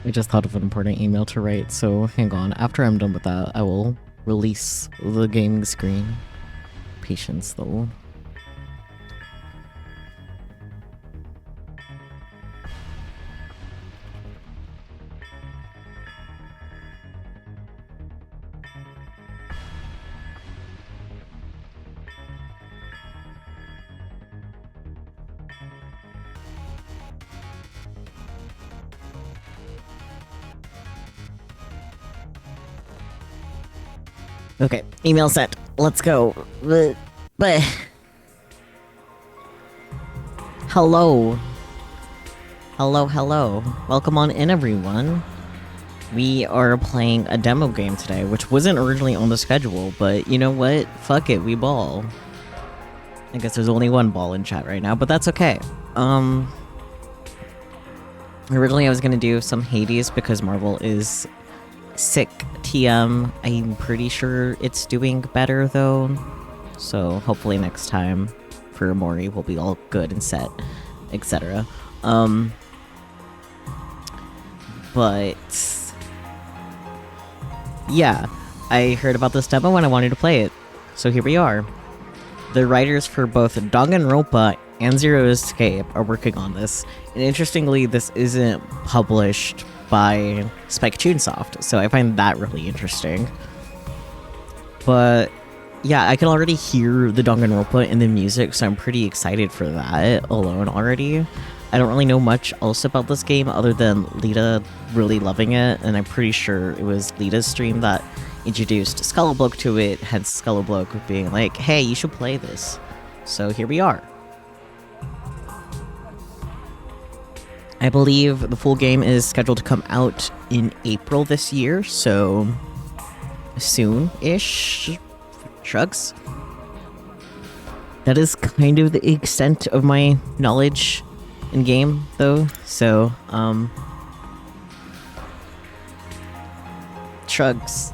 I just thought of an important email to write, so hang on. After I'm done with that, I will release the gaming screen. Patience, though. Okay, email sent. Let's go. But hello. Hello. Welcome on in, everyone. We are playing a demo game today, which wasn't originally on the schedule, but you know what? Fuck it, we ball. I guess there's only one ball in chat right now, but that's okay. Originally I was gonna do some Hades because Marvel is sick. TM, I'm pretty sure it's doing better though, so hopefully next time for Mori we'll be all good and set, etc. But yeah, I heard about this demo and I wanted to play it, so here we are. The writers for both Danganronpa and Zero Escape are working on this, and interestingly this isn't published by Spike Chunsoft, so I find that really interesting. But yeah, I can already hear the Danganronpa in the music, so I'm pretty excited for that alone already. I don't really know much else about this game other than Lita really loving it, and I'm pretty sure it was Lita's stream that introduced Skullabloke to it, hence Skullabloke being like, hey, you should play this. So here we are. I believe the full game is scheduled to come out in April this year, so soon-ish. Shrugs. That is kind of the extent of my knowledge in game, though, so, shrugs.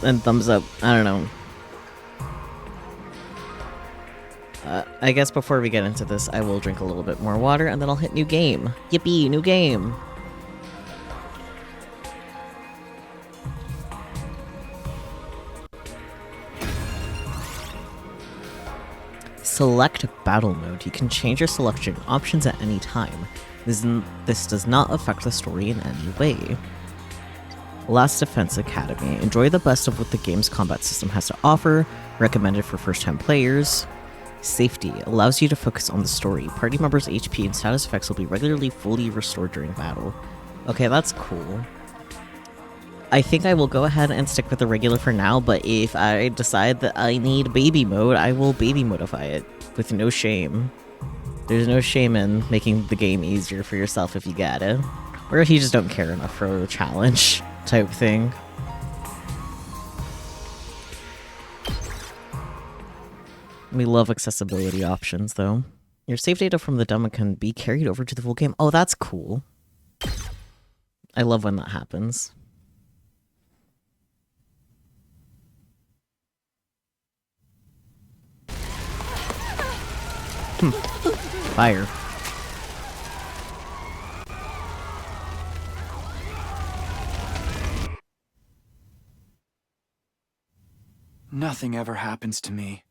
And thumbs up. I don't know. I guess before we get into this, I will drink a little bit more water, and then I'll hit new game. Yippee, new game! Select battle mode. You can change your selection options at any time. This does not affect the story in any way. Last Defense Academy. Enjoy the best of what the game's combat system has to offer. Recommended for first-time players. Safety allows you to focus on the story. Party members' HP and status effects will be regularly fully restored during battle. Okay, that's cool. I think I will go ahead and stick with the regular for now, but if I decide that I need baby mode, I will baby modify it with no shame. There's no shame in making the game easier for yourself if you get it. Or if you just don't care enough for a challenge type thing. We love accessibility options, though. Your save data from the demo can be carried over to the full game. Oh, that's cool. I love when that happens. Fire. Nothing ever happens to me.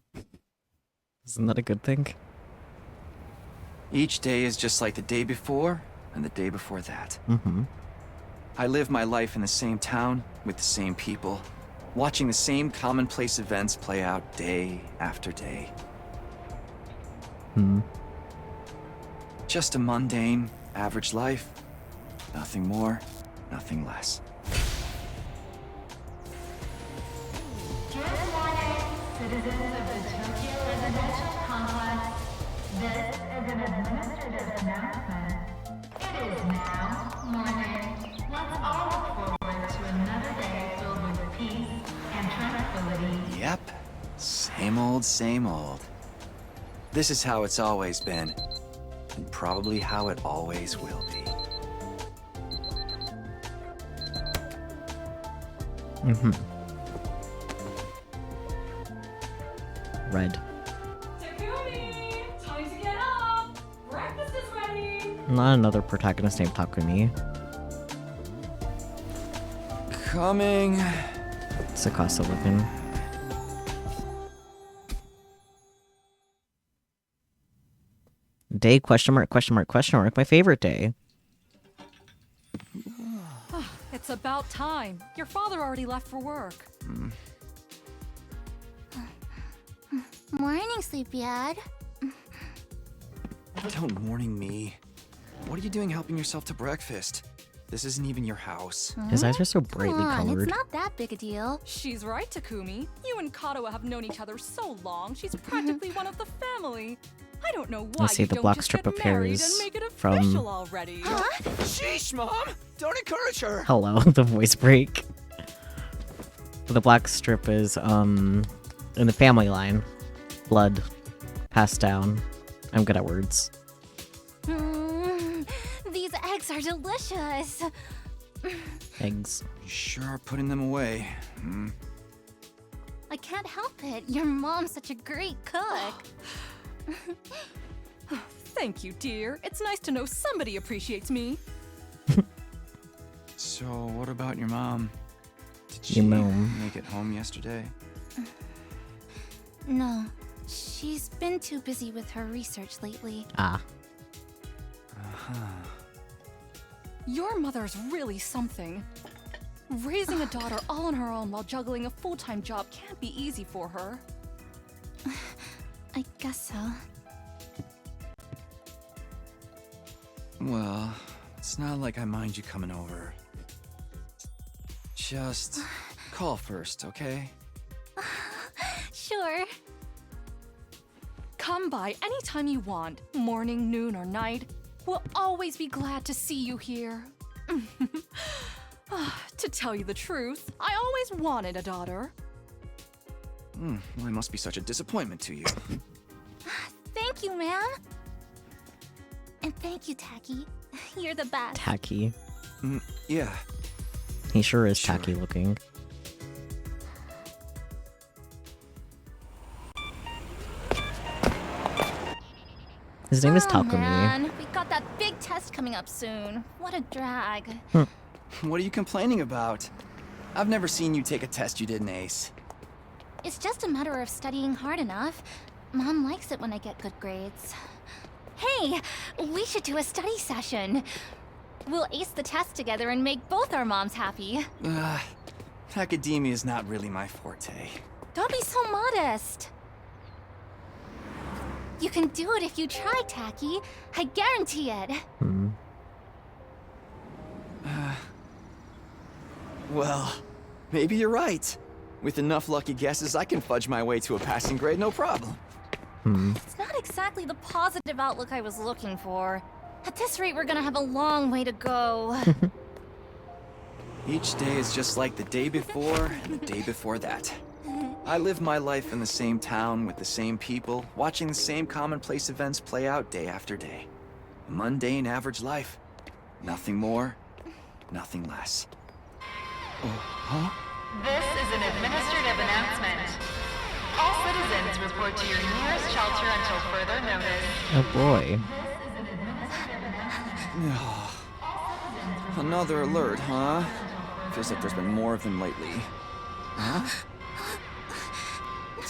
Isn't that a good thing? Each day is just like the day before and the day before that. I live my life in the same town with the same people, watching the same commonplace events play out day after day. Just a mundane, average life. Nothing more, nothing less. Good morning, citizens of the Tokyo Residential Complex. This is an administrative announcement. It is now morning. Let's all look forward to another day filled with peace and tranquility. Yep, same old, same old. This is how it's always been, and probably how it always will be. Red. Takumi! Time to get up! Breakfast is ready! Not another protagonist named Takumi. Coming. It's a cost of living. Day question mark question mark question mark. My favorite day. It's about time. Your father already left for work. Morning, sleepyhead. Don't morning me. What are you doing helping yourself to breakfast? This isn't even your house. His eyes are so brightly Come on, colored. it's not that big a deal. She's right, Takumi. You and Kato have known each other so long, she's practically one of the family. I don't know why Let's see, you the don't black just strip get married appears and make it from- official already. Sheesh, Mom! Don't encourage her! Hello, the voice break. The black strip is in the family line. Blood passed down. I'm good at words. These eggs are delicious. Eggs. You sure are putting them away. I can't help it. Your mom's such a great cook. Thank you, dear. It's nice to know somebody appreciates me. So, what about your mom? Did she Your mom. make it home yesterday? No, she's been too busy with her research lately. Ah. Your mother's really something. Raising a daughter all on her own while juggling a full-time job can't be easy for her. I guess so. Well, it's not like I mind you coming over. Just call first, okay? Sure. Come by anytime you want, morning, noon, or night. We'll always be glad to see you here. To tell you the truth, I always wanted a daughter. Well, I must be such a disappointment to you. Thank you, ma'am. And thank you, Tacky. You're the best. Tacky. Yeah. He sure is Sure. tacky looking. His name is Oh, Takumi. man. We got that big test coming up soon. What a drag. What are you complaining about? I've never seen you take a test you didn't ace. It's just a matter of studying hard enough. Mom likes it when I get good grades. Hey, we should do a study session. We'll ace the test together and make both our moms happy. Academia is not really my forte. Don't be so modest. You can do it if you try, Tacky. I guarantee it. Well, maybe you're right. With enough lucky guesses, I can fudge my way to a passing grade, no problem. It's not exactly the positive outlook I was looking for. At this rate, we're gonna have a long way to go. Each day is just like the day before and the day before that. I live my life in the same town with the same people, watching the same commonplace events play out day after day. A mundane, average life. Nothing more, nothing less. This is an administrative announcement. All citizens report to your nearest shelter until further notice. Oh boy. Another alert, huh? Feels like there's been more of them lately. Huh?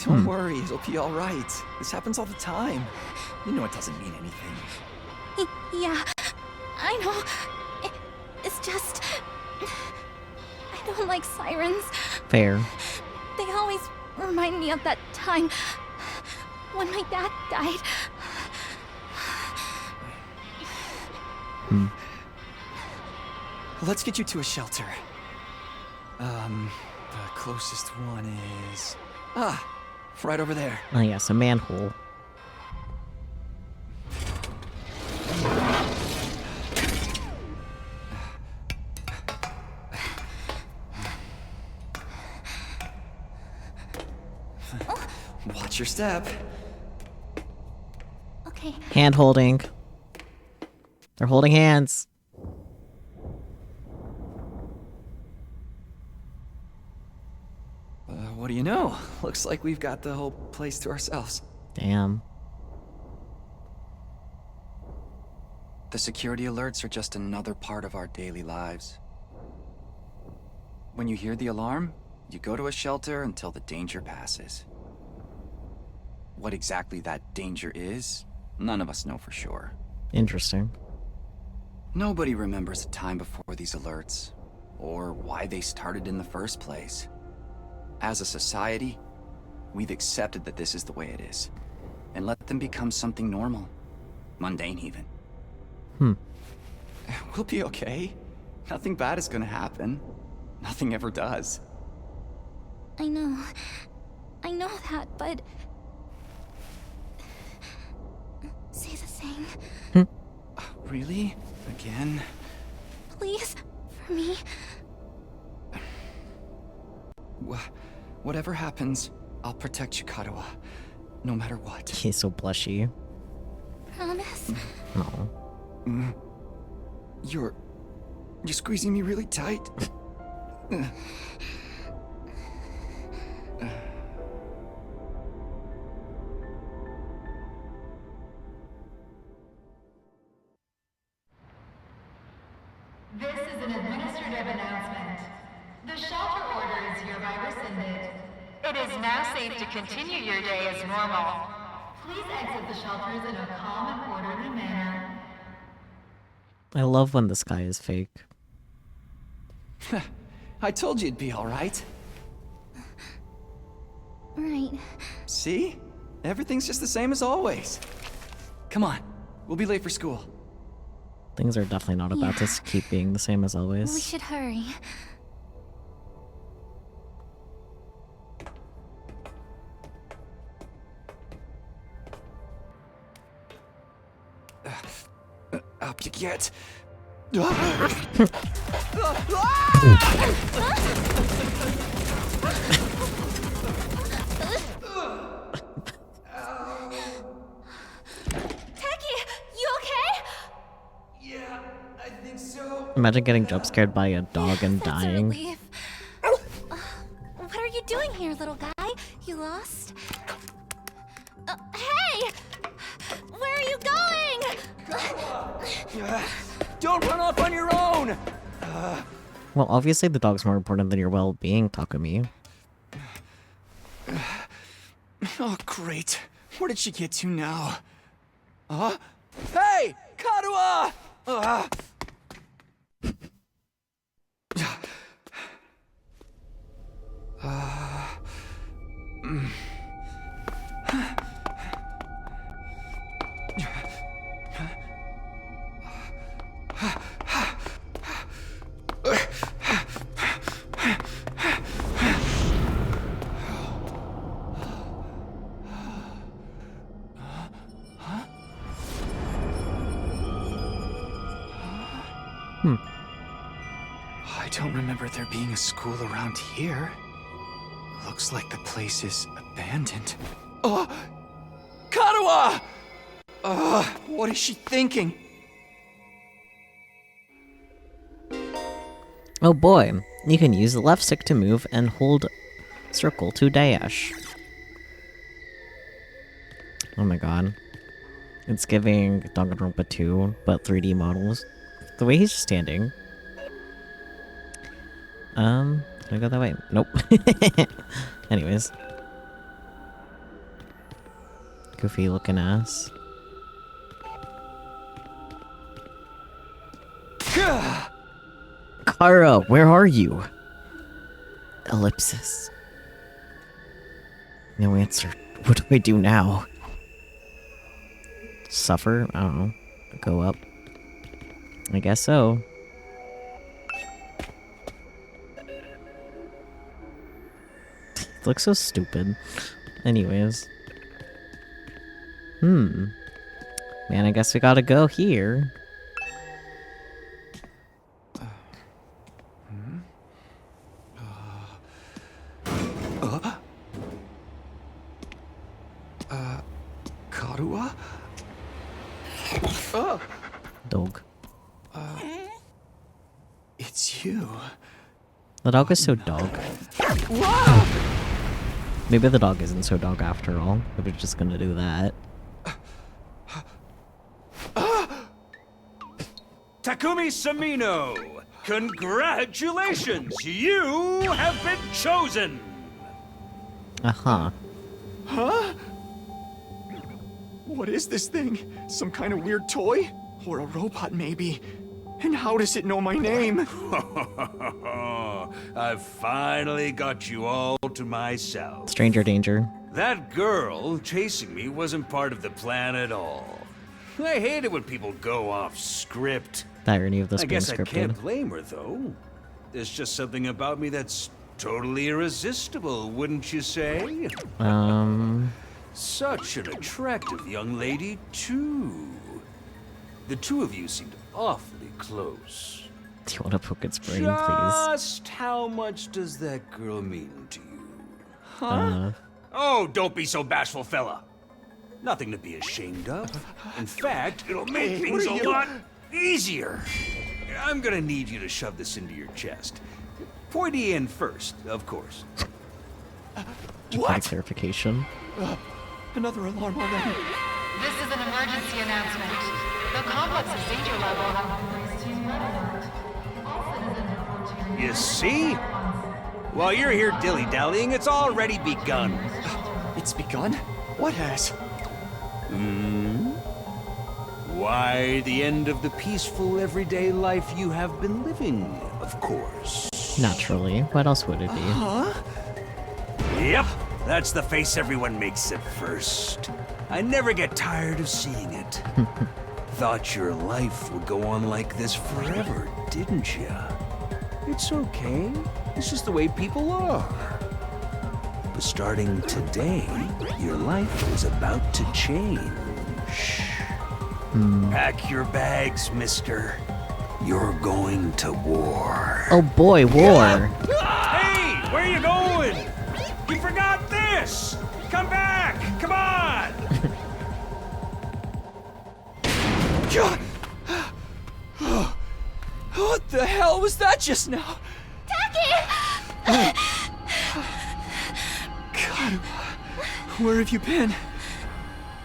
Don't worry, it'll be all right. This happens all the time. You know it doesn't mean anything. Yeah, I know. It's just... I don't like sirens. Fair. They always remind me of that time when my dad died. Let's get you to a shelter. The closest one is... right over there. Oh yes, a manhole. Watch your step. Okay, Hand holding. They're holding hands. What do you know? Looks like we've got the whole place to ourselves. Damn. The security alerts are just another part of our daily lives. When you hear the alarm, you go to a shelter until the danger passes. What exactly that danger is, none of us know for sure. Interesting. Nobody remembers a time before these alerts, or why they started in the first place. As a society, we've accepted that this is the way it is, and let them become something normal. Mundane, even. We'll be okay. Nothing bad is gonna happen. Nothing ever does. I know that, but... Say the thing. Really? Again? Please, for me. Whatever happens, I'll protect you, Kadoa. No matter what. He's so blushy. Promise? No. You're squeezing me really tight. This is an administrative announcement. The shelter order is hereby rescinded. It is now safe to continue your day as normal. Please exit the shelters in a calm and orderly manner. I love when the sky is fake. I told you it'd be alright. Right. See? Everything's just the same as always. Come on, we'll be late for school. Things are definitely not about to keep being the same as We always. should hurry. Up you get. Yeah, I think so. Imagine getting jump scared by a dog and That's a dying. relief. What are you doing here, little guy? You lost? Hey! Where are you going? Don't run off on your own! Well, obviously the dog's more important than your well-being, Takumi. Oh, great. Where did she get to now? Hey! Kadoa! I don't remember there being a school around here. Looks like the place is abandoned. Kadoa! What is she thinking? Oh boy, you can use the left stick to move and hold circle to dash. Oh my god. It's giving Danganronpa 2, but 3D models. The way he's just standing. Can I go that way? Nope. Anyways. Goofy looking ass. Kara, where are you? Ellipsis. No answer. What do I do now? Suffer? I don't know. Go up? I guess so. Looks so stupid. Anyways. Man, I guess we gotta go here. Kadoa? Dog. It's you. The dog is so dog. Whoa! Maybe the dog isn't so dog after all. If it's just gonna do that. Takumi Samino! Congratulations! You have been chosen! Uh-huh. Huh? What is this thing? Some kind of weird toy? Or a robot, maybe? And how does it know my name? I've finally got you all to myself. Stranger danger. That girl chasing me wasn't part of the plan at all. I hate it when people go off script. The irony of this I being guess I scripted. can't blame her, though. There's just something about me that's totally irresistible, wouldn't you say? Such an attractive young lady, too. The two of you seemed awfully close. Do you want to poke its brain, please? Just how much does that girl mean to you? Huh? Oh, don't be so bashful, fella. Nothing to be ashamed of. In fact, it'll make Hey, things what a are lot easier. I'm gonna need you to shove this into your chest. Pointy end first, of course. What? Clarification. Another alarm already. This is an emergency announcement. The complex's danger level has been raised to red alert. All citizens report to your You see? While you're here dilly-dallying, it's already begun. It's begun? What has? Why, the end of the peaceful, everyday life you have been living, of course. Naturally. What else would it be? Huh? Yep, that's the face everyone makes at first. I never get tired of seeing it. Thought your life would go on like this forever, didn't you? It's okay. This is the way people are. But starting today, your life is about to change. Pack your bags, mister. You're going to war. Oh boy, war. Hey, where you going? You forgot this! Come back! Come on! What the hell was that just now? God, where have you been?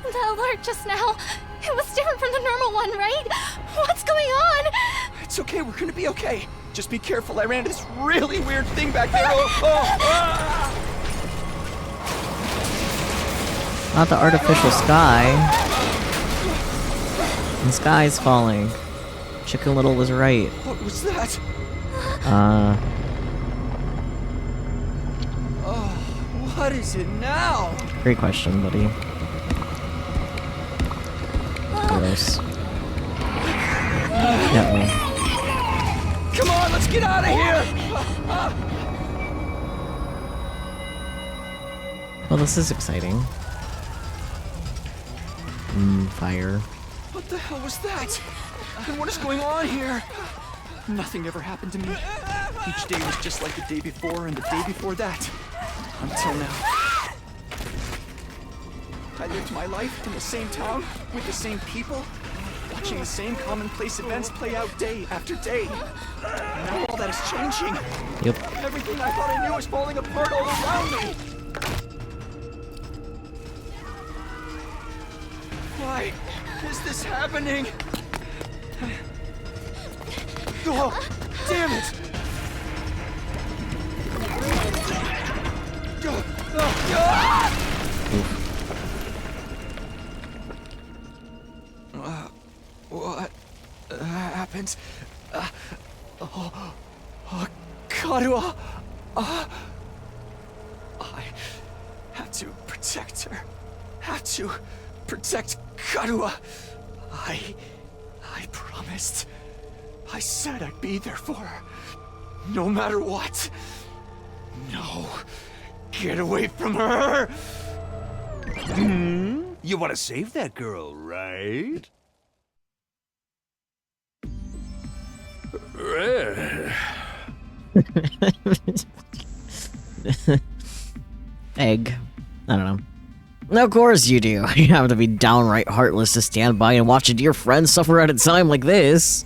The alert just now. It was different from the normal one, right? What's going on? It's okay, we're gonna be okay. Just be careful, I ran into this really weird thing back there. Ah! Not the artificial sky. The sky's falling. Chicken Little was right. What was that? What is it now? Great question, buddy. Gross. Yeah, Come on, let's get out of here! well, this is exciting. Fire. What the hell was that? And what is going on here? Nothing ever happened to me. Each day was just like the day before and the day before that. Until now. I lived my life in the same town, with the same people, watching the same commonplace events play out day after day. Now all that is changing. Yep. Everything I thought I knew is falling apart all around me. Why is this happening? Oh, damn it! What happened? Karua! I had to protect her. Had to protect Karua. I promised. I said I'd be there for her. No matter what. No. Get away from her! You want to save that girl, right? Egg. I don't know. Of course you do. You have to be downright heartless to stand by and watch a dear friend suffer at a time like this.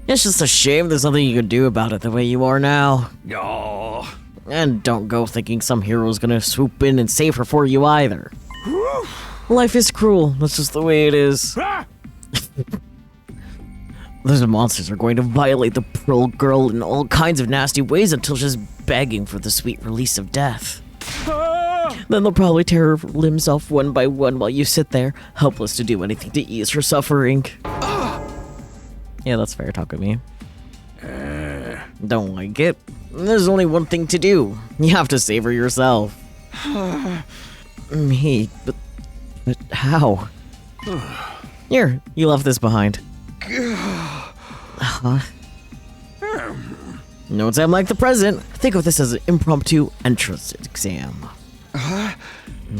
It's just a shame there's nothing you can do about it the way you are now. Oh. And don't go thinking some hero's gonna swoop in and save her for you either. Life is cruel. That's just the way it is. Those monsters are going to violate the Pearl Girl in all kinds of nasty ways until she's begging for the sweet release of death. Then they'll probably tear her limbs off one by one while you sit there, helpless to do anything to ease her suffering. Yeah, that's fair, talk with me. Don't like it? There's only one thing to do. You have to save her yourself. Me, but how? Here, you left this behind. Huh? No time like the present. Think of this as an impromptu entrance exam.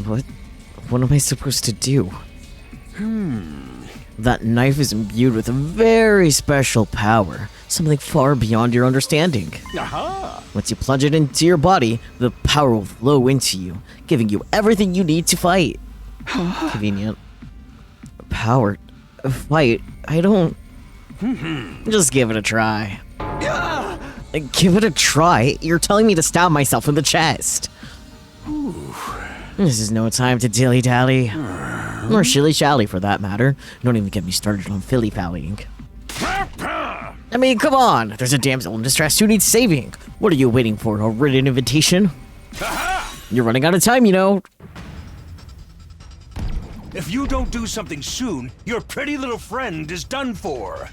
What am I supposed to do? That knife is imbued with a very special power, something far beyond your understanding. Once you plunge it into your body, the power will flow into you, giving you everything you need to fight. Convenient. Power? Fight? I don't... Just give it a try. Give it a try? You're telling me to stab myself in the chest. This is no time to dilly-dally. Or shilly-shally, for that matter. Don't even get me started on filly-fallying. I mean, come on! There's a damsel in distress who needs saving. What are you waiting for, a written invitation? You're running out of time, you know. If you don't do something soon, your pretty little friend is done for.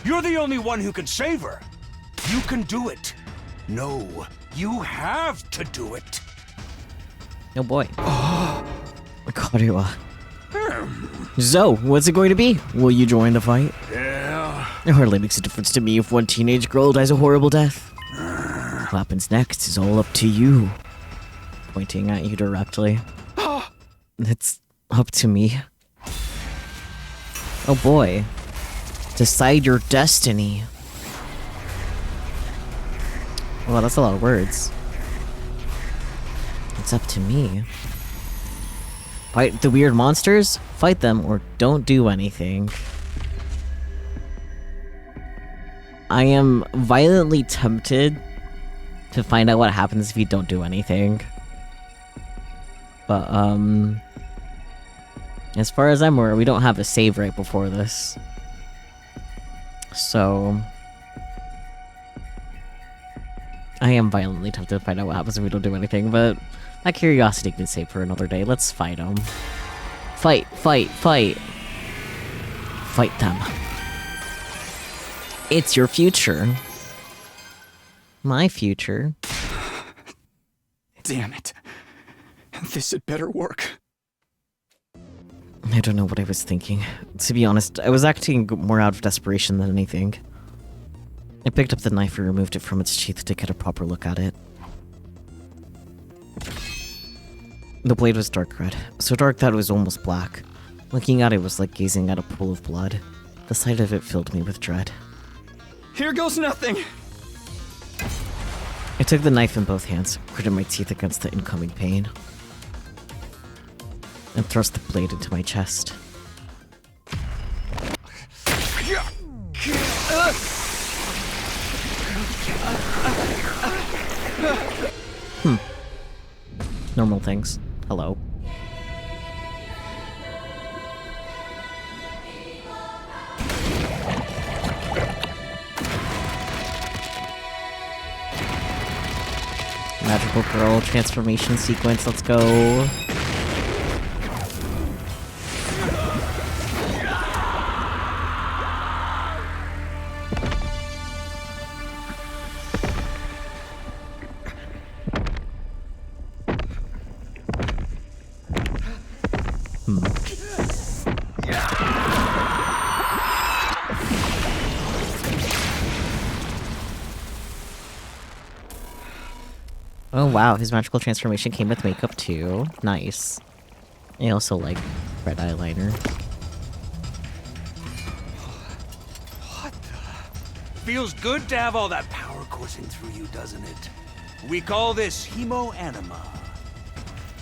You're the only one who can save her. You can do it. No, you have to do it. Oh boy. Karua. So, what's it going to be? Will you join the fight? Yeah. It hardly makes a difference to me if one teenage girl dies a horrible death. What happens next is all up to you. Pointing at you directly. It's up to me. Oh boy. Decide your destiny. Well, that's a lot of words. It's up to me. Fight the weird monsters? Fight them or don't do anything. I am violently tempted to find out what happens if you don't do anything. But, as far as I'm aware, we don't have a save right before this. So... I am violently tempted to find out what happens if we don't do anything, but that curiosity can save for another day. Let's fight them. Fight, fight, fight. Fight them. It's your future. My future. Damn it. This had better work. I don't know what I was thinking. To be honest, I was acting more out of desperation than anything. I picked up the knife and removed it from its sheath to get a proper look at it. The blade was dark red, so dark that it was almost black. Looking at it was like gazing at a pool of blood. The sight of it filled me with dread. Here goes nothing! I took the knife in both hands, gritted my teeth against the incoming pain, and thrust the blade into my chest. Normal things. Hello. Magical girl transformation sequence, let's go. Oh wow, his magical transformation came with makeup too. Nice. I also like red eyeliner. What the? Feels good to have all that power coursing through you, doesn't it? We call this hemo-anima.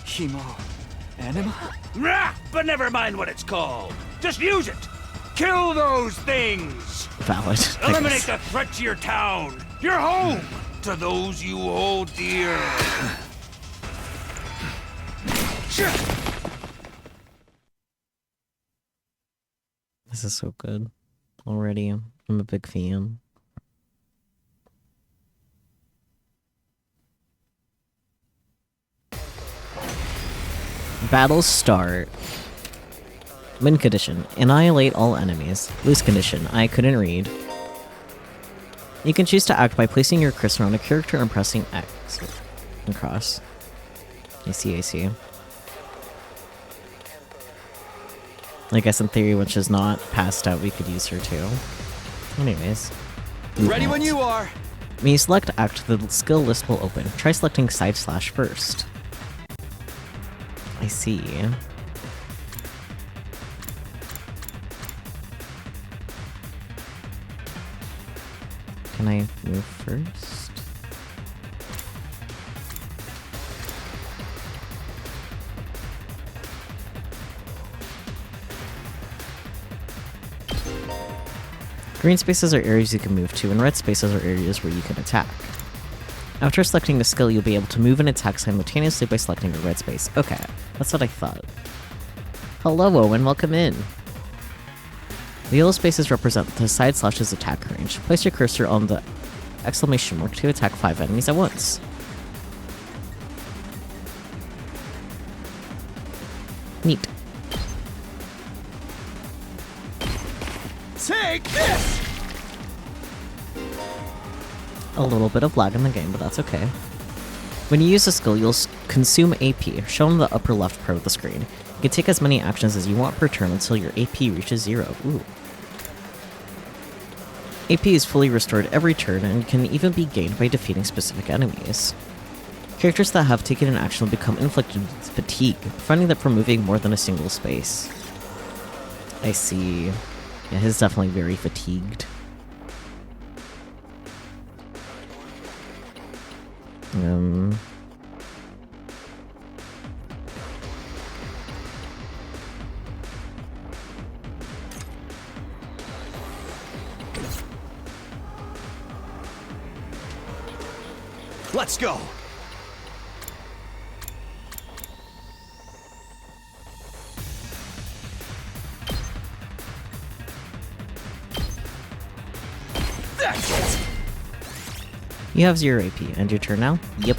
Hemo-anima? Rah! But never mind what it's called. Just use it! Kill those things! Valid. Eliminate the threat to your town, your home, to those you hold dear. This is so good. already. I'm a big fan. Battles start. Win condition. Annihilate all enemies. Lose condition. I couldn't read. You can choose to act by placing your cursor on a character and pressing X and cross. I see. I guess in theory, when she's not passed out, we could use her too. Anyways. Ready when you are! When you select act, the skill list will open. Try selecting side slash first. I see. Can I move first? Green spaces are areas you can move to, and red spaces are areas where you can attack. After selecting a skill, you'll be able to move and attack simultaneously by selecting a red space. Okay, that's what I thought. Hello, Owen, welcome in. The yellow spaces represent the side slash's attack range. Place your cursor on the exclamation mark to attack 5 enemies at once. Neat. Take this! A little bit of lag in the game, but that's okay. When you use a skill, you'll consume AP, shown in the upper left part of the screen. You can take as many actions as you want per turn until your AP reaches 0. Ooh. AP is fully restored every turn and can even be gained by defeating specific enemies. Characters that have taken an action will become inflicted with fatigue, preventing them from moving more than a single space. I see. Yeah, he's definitely very fatigued. Let's go! That's it! You have 0 AP. End your turn now? Yep.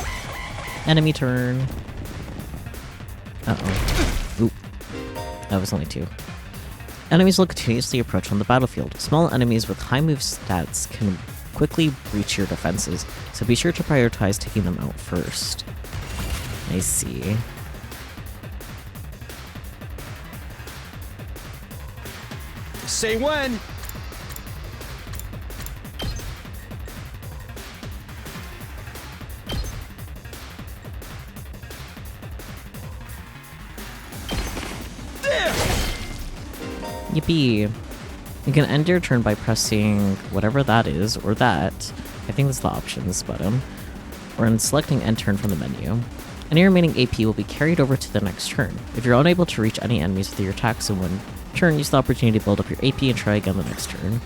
Enemy turn. Uh-oh. Oop. That was only 2. Enemies will continuously approach on the battlefield. Small enemies with high move stats can quickly breach your defenses, so be sure to prioritize taking them out first. I see. Say when! Yippee! You can end your turn by pressing whatever that is, or that. I think that's the options button. Or in selecting end turn from the menu. Any remaining AP will be carried over to the next turn. If you're unable to reach any enemies with your attacks in one turn, use the opportunity to build up your AP and try again the next turn.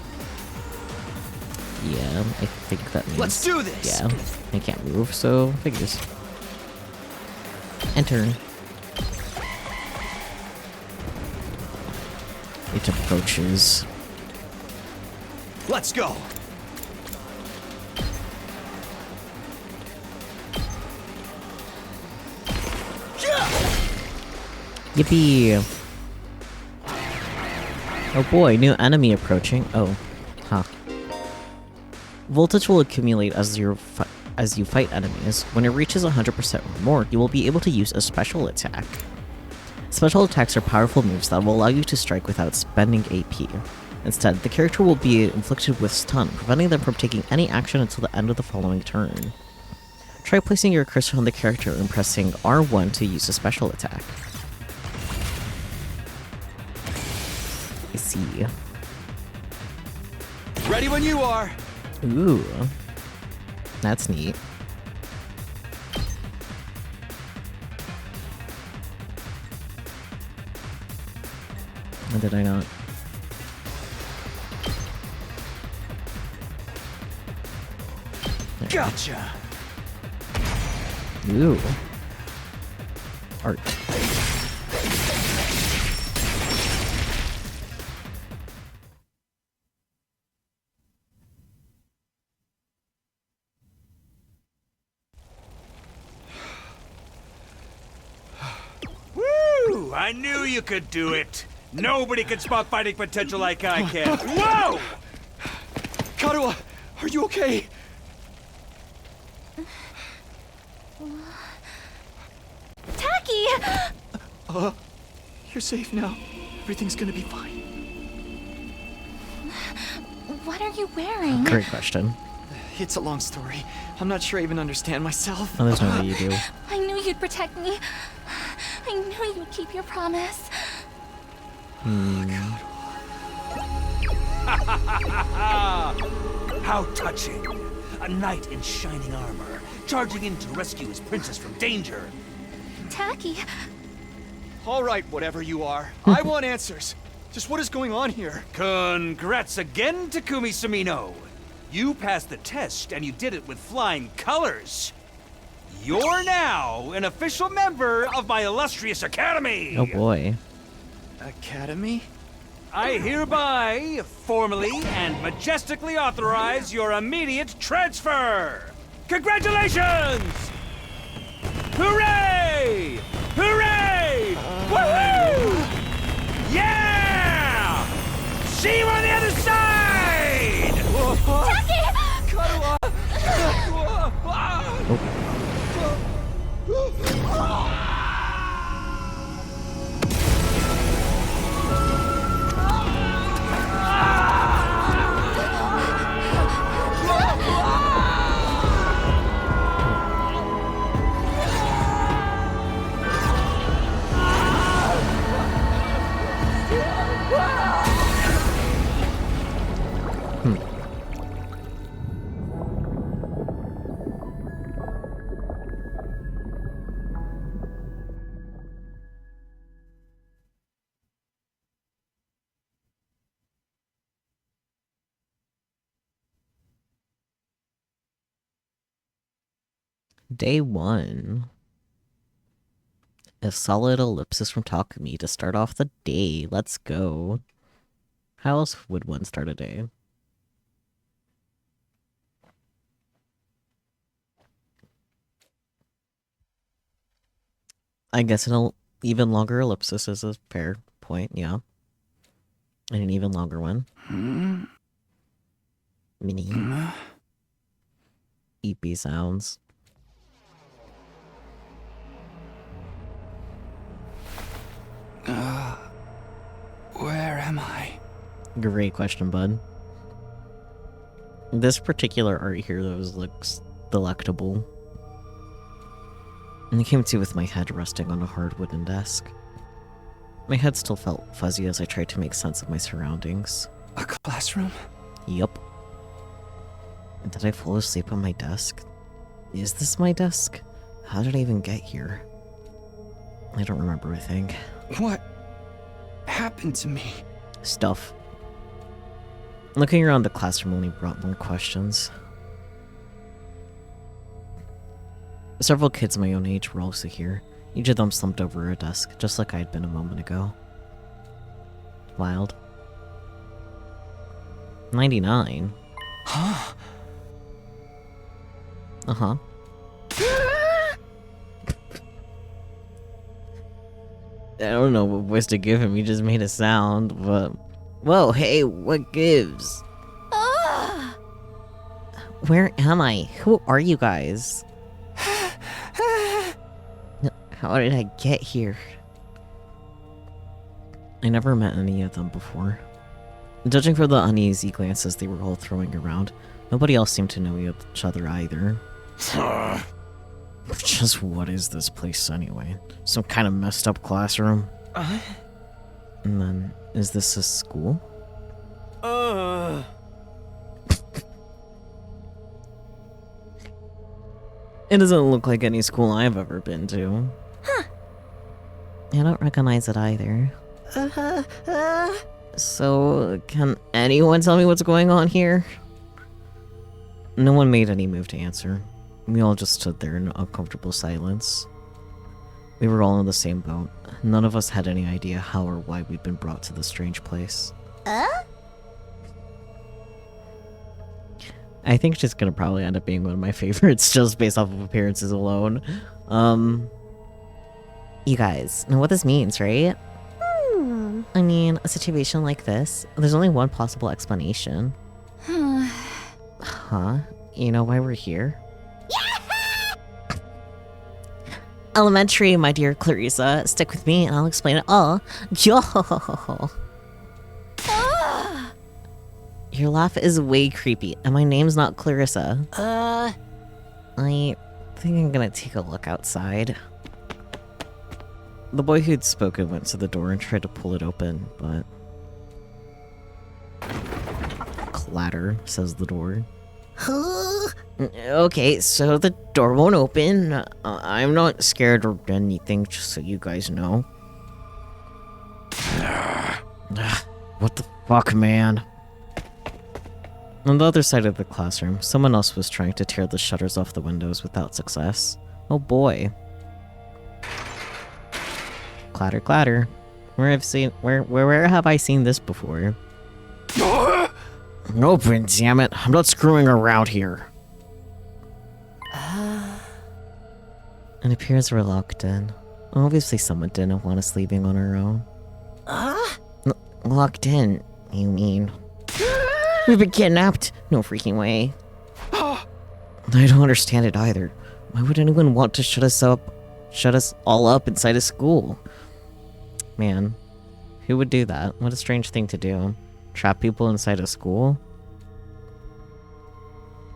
Yeah, I think that means... Let's do this! Yeah, I can't move, so figures. End turn. It approaches. Let's go! Yippee! Oh boy, new enemy approaching. Oh, huh. Voltage will accumulate as you fight enemies. When it reaches 100% or more, you will be able to use a special attack. Special attacks are powerful moves that will allow you to strike without spending AP. Instead, the character will be inflicted with stun, preventing them from taking any action until the end of the following turn. Try placing your cursor on the character and pressing R1 to use a special attack. I see. Ready when you are! Ooh. That's neat. Or did I not? There. Gotcha! Ooh. Art. I knew you could do it! Nobody can spot fighting potential like I can. Whoa! Karuha, are you okay? Tacky! You're safe now. Everything's gonna be fine. What are you wearing? Great question. It's a long story. I'm not sure I even understand myself. Oh, there's no way you do. I knew you'd protect me. I knew you'd keep your promise. How touching! A knight in shining armor, charging in to rescue his princess from danger. Tacky, All right, whatever you are. I want answers. Just what is going on here? Congrats again, Takumi Sumino. You passed the test, and you did it with flying colors. You're now an official member of my illustrious academy. Oh boy. Academy? I hereby, formally and majestically authorize your immediate transfer. Congratulations! Hooray! Hooray! Woohoo! Yeah! See you on the other side! Karuha! Day 1. A solid ellipsis from Takumi to start off the day. Let's go. How else would one start a day? I guess an even longer ellipsis is a fair point, yeah. And an even longer one. Mini. EP sounds. Where am I? Great question, bud. This particular art here, though, looks delectable. And it came to with my head resting on a hard wooden desk. My head still felt fuzzy as I tried to make sense of my surroundings. A classroom? Yup. Did I fall asleep on my desk? Is this my desk? How did I even get here? I don't remember a thing. What happened to me? Stuff. Looking around the classroom only brought more questions. Several kids my own age were also here. Each of them slumped over a desk, just like I had been a moment ago. Wild. 99? Huh? Uh-huh. I don't know what voice to give him, he just made a sound, but... Whoa, hey, what gives? Ugh. Where am I? Who are you guys? How did I get here? I never met any of them before. Judging from the uneasy glances they were all throwing around, nobody else seemed to know each other either. Just what is this place anyway? Some kind of messed up classroom? And then, is this a school? It doesn't look like any school I've ever been to. Huh. I don't recognize it either. So, can anyone tell me what's going on here? No one made any move to answer. We all just stood there in uncomfortable silence. We were all in the same boat. None of us had any idea how or why we'd been brought to this strange place. I think she's gonna probably end up being one of my favorites just based off of appearances alone. You guys know what this means, right? I mean, a situation like this, there's only one possible explanation. Huh? You know why we're here? Elementary, my dear Clarissa. Stick with me and I'll explain it all. Yo! Your laugh is way creepy, and my name's not Clarissa. I think I'm gonna take a look outside. The boy who'd spoken went to the door and tried to pull it open, but... Clatter, says the door. Okay, so the door won't open. I'm not scared or anything, just so you guys know. What the fuck, man? On the other side of the classroom, someone else was trying to tear the shutters off the windows without success. Oh boy. Clatter, clatter. Where have I seen this before? Open, damn it! I'm not screwing around here. It appears reluctant. Obviously, someone didn't want us leaving on our own. Locked in, you mean? We've been kidnapped. No freaking way. I don't understand it either. Why would anyone want to shut us all up inside a school? Man, who would do that? What a strange thing to do. Trap people inside a school?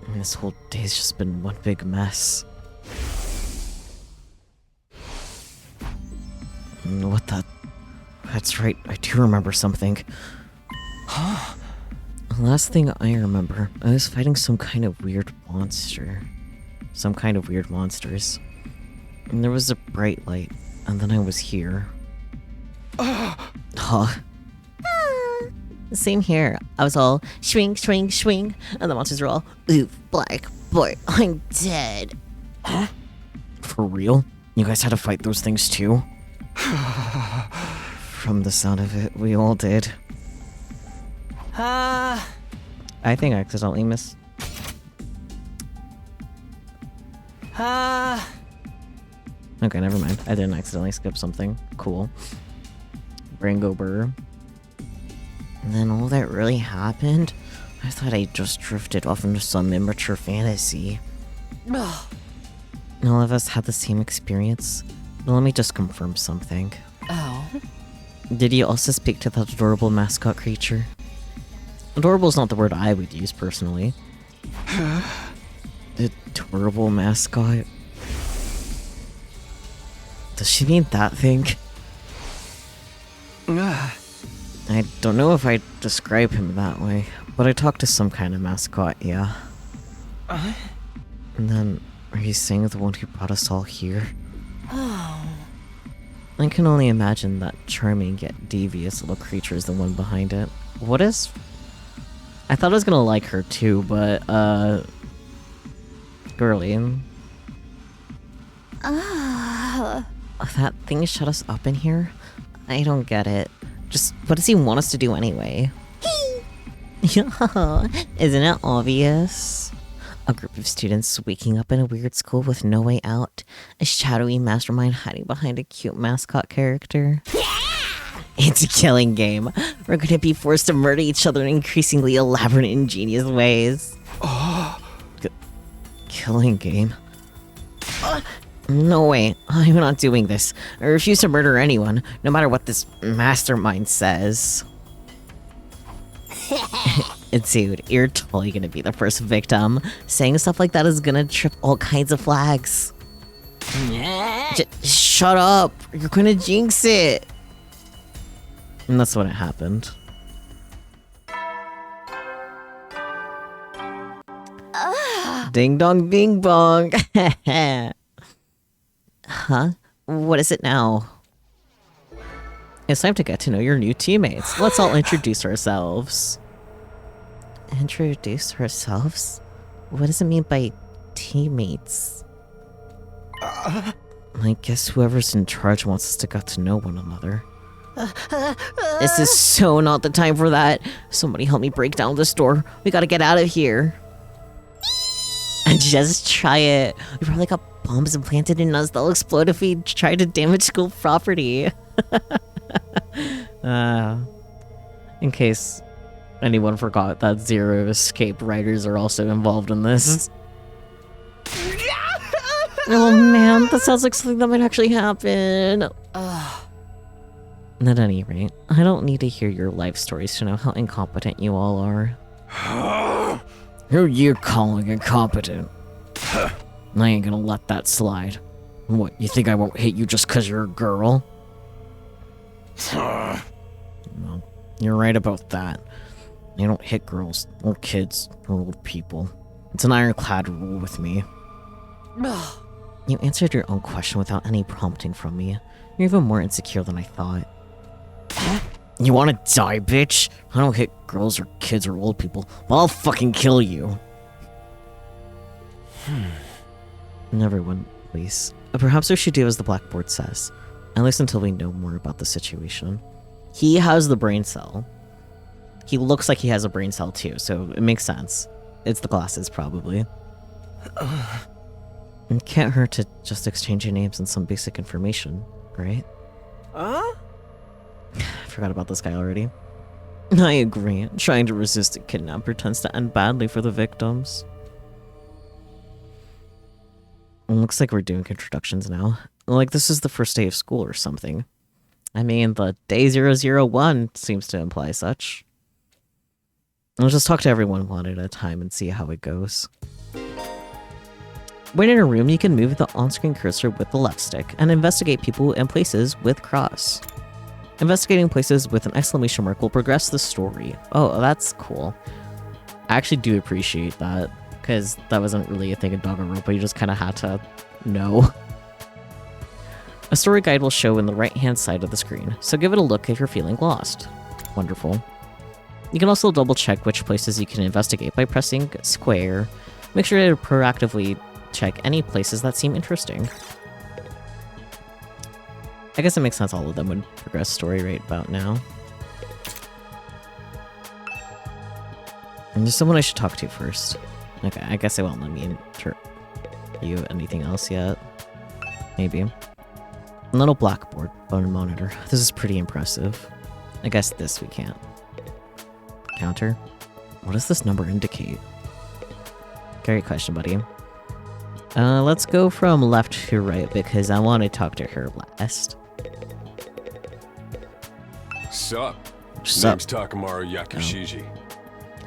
And this whole day's just been one big mess. What the... That's right, I do remember something. The last thing I remember, I was fighting some kind of weird monster. Some kind of weird monsters. And there was a bright light, and then I was here. Huh? Same here. I was all swing, swing, swing, and the monsters were all, oof, black boy, I'm dead. Huh? For real? You guys had to fight those things too? From the sound of it, we all did. I think I accidentally missed. Okay, never mind. I didn't accidentally skip something. Cool. Rango Burr. And then all that really happened? I thought I just drifted off into some immature fantasy. All of us had the same experience. But let me just confirm something. Oh? Did you also speak to that adorable mascot creature? Adorable is not the word I would use personally. Adorable mascot? Does she mean that thing? I don't know if I'd describe him that way, but I talked to some kind of mascot, yeah. And then, are you saying the one who brought us all here? Oh. I can only imagine that charming yet devious little creature is the one behind it. What is... I thought I was gonna like her too, but, girly. That thing shut us up in here? I don't get it. Just, what does he want us to do anyway? Yeah, isn't it obvious? A group of students waking up in a weird school with no way out. A shadowy mastermind hiding behind a cute mascot character. Yeah! It's a killing game. We're gonna be forced to murder each other in increasingly elaborate and ingenious ways. Killing game? No way, I'm not doing this. I refuse to murder anyone, no matter what this mastermind says. Dude, you're totally gonna be the first victim. Saying stuff like that is gonna trip all kinds of flags. Shut up! You're gonna jinx it! And that's when it happened. Ding dong bing bong! Huh? What is it now? It's time to get to know your new teammates. Let's all introduce ourselves. Introduce ourselves? What does it mean by teammates? I guess whoever's in charge wants us to get to know one another. This is so not the time for that. Somebody help me break down this door. We gotta get out of here. And just try it. We probably got bombs implanted in us that'll explode if we try to damage school property. In case anyone forgot that Zero Escape writers are also involved in this. Oh man, that sounds like something that might actually happen. At any rate, I don't need to hear your life stories to know how incompetent you all are. Who are you calling incompetent? I ain't gonna let that slide. What, you think I won't hate you just cause you're a girl? No, you're right about that. I don't hit girls, or kids, or old people. It's an ironclad rule with me. You answered your own question without any prompting from me. You're even more insecure than I thought. You wanna die, bitch? I don't hit girls or kids or old people, but I'll fucking kill you. Everyone, please. Perhaps we should do as the blackboard says, at least until we know more about the situation. He has the brain cell. He looks like he has a brain cell too, so it makes sense. It's the glasses, probably. It can't hurt to just exchange your names and some basic information, right? I forgot about this guy already. I agree. Trying to resist a kidnapper tends to end badly for the victims. It looks like we're doing introductions now. Like this is the first day of school or something. I mean, the day 001 seems to imply such. I'll just talk to everyone one at a time and see how it goes. When in a room, you can move the on-screen cursor with the left stick and investigate people and places with cross. Investigating places with an exclamation mark will progress the story. Oh, that's cool. I actually do appreciate that, because that wasn't really a thing in Danganronpa, you just kind of had to know. A story guide will show in the right-hand side of the screen, so give it a look if you're feeling lost. Wonderful. You can also double-check which places you can investigate by pressing square. Make sure to proactively check any places that seem interesting. I guess it makes sense all of them would progress story right about now. And there's someone I should talk to first. Okay, I guess they won't let me interview anything else yet. Maybe. A little blackboard bone monitor. This is pretty impressive. I guess this we can't. Counter? What does this number indicate? Great question, buddy. Let's go from left to right because I want to talk to her last. Sup? Sup? Name's Takamaru Yakushiji.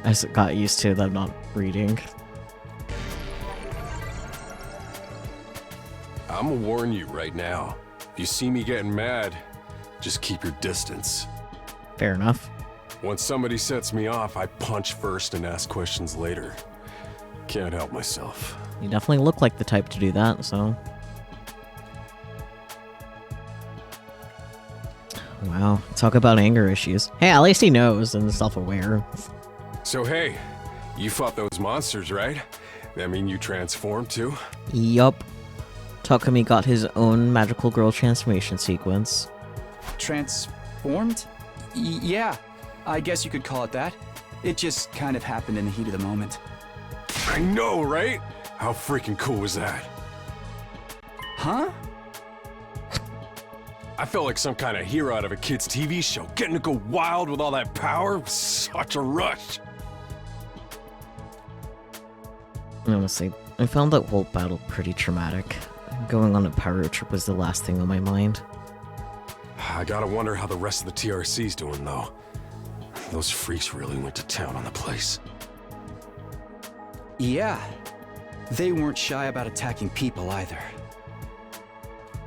I just got used to them not reading. I'ma warn you right now. If you see me getting mad, just keep your distance. Fair enough. Once somebody sets me off, I punch first and ask questions later. Can't help myself. You definitely look like the type to do that, so... Wow, talk about anger issues. Hey, at least he knows and is self-aware. So hey, you fought those monsters, right? That mean you transformed too? Yup. Takumi got his own magical girl transformation sequence. Transformed? Yeah, I guess you could call it that. It just kind of happened in the heat of the moment. I know, right? How freaking cool was that? Huh? I felt like some kind of hero out of a kid's TV show. Getting to go wild with all that power was such a rush. Honestly, I found that whole battle pretty traumatic. Going on a power trip was the last thing on my mind. I gotta wonder how the rest of the TRC's doing, though. Those freaks really went to town on the place. Yeah. They weren't shy about attacking people either.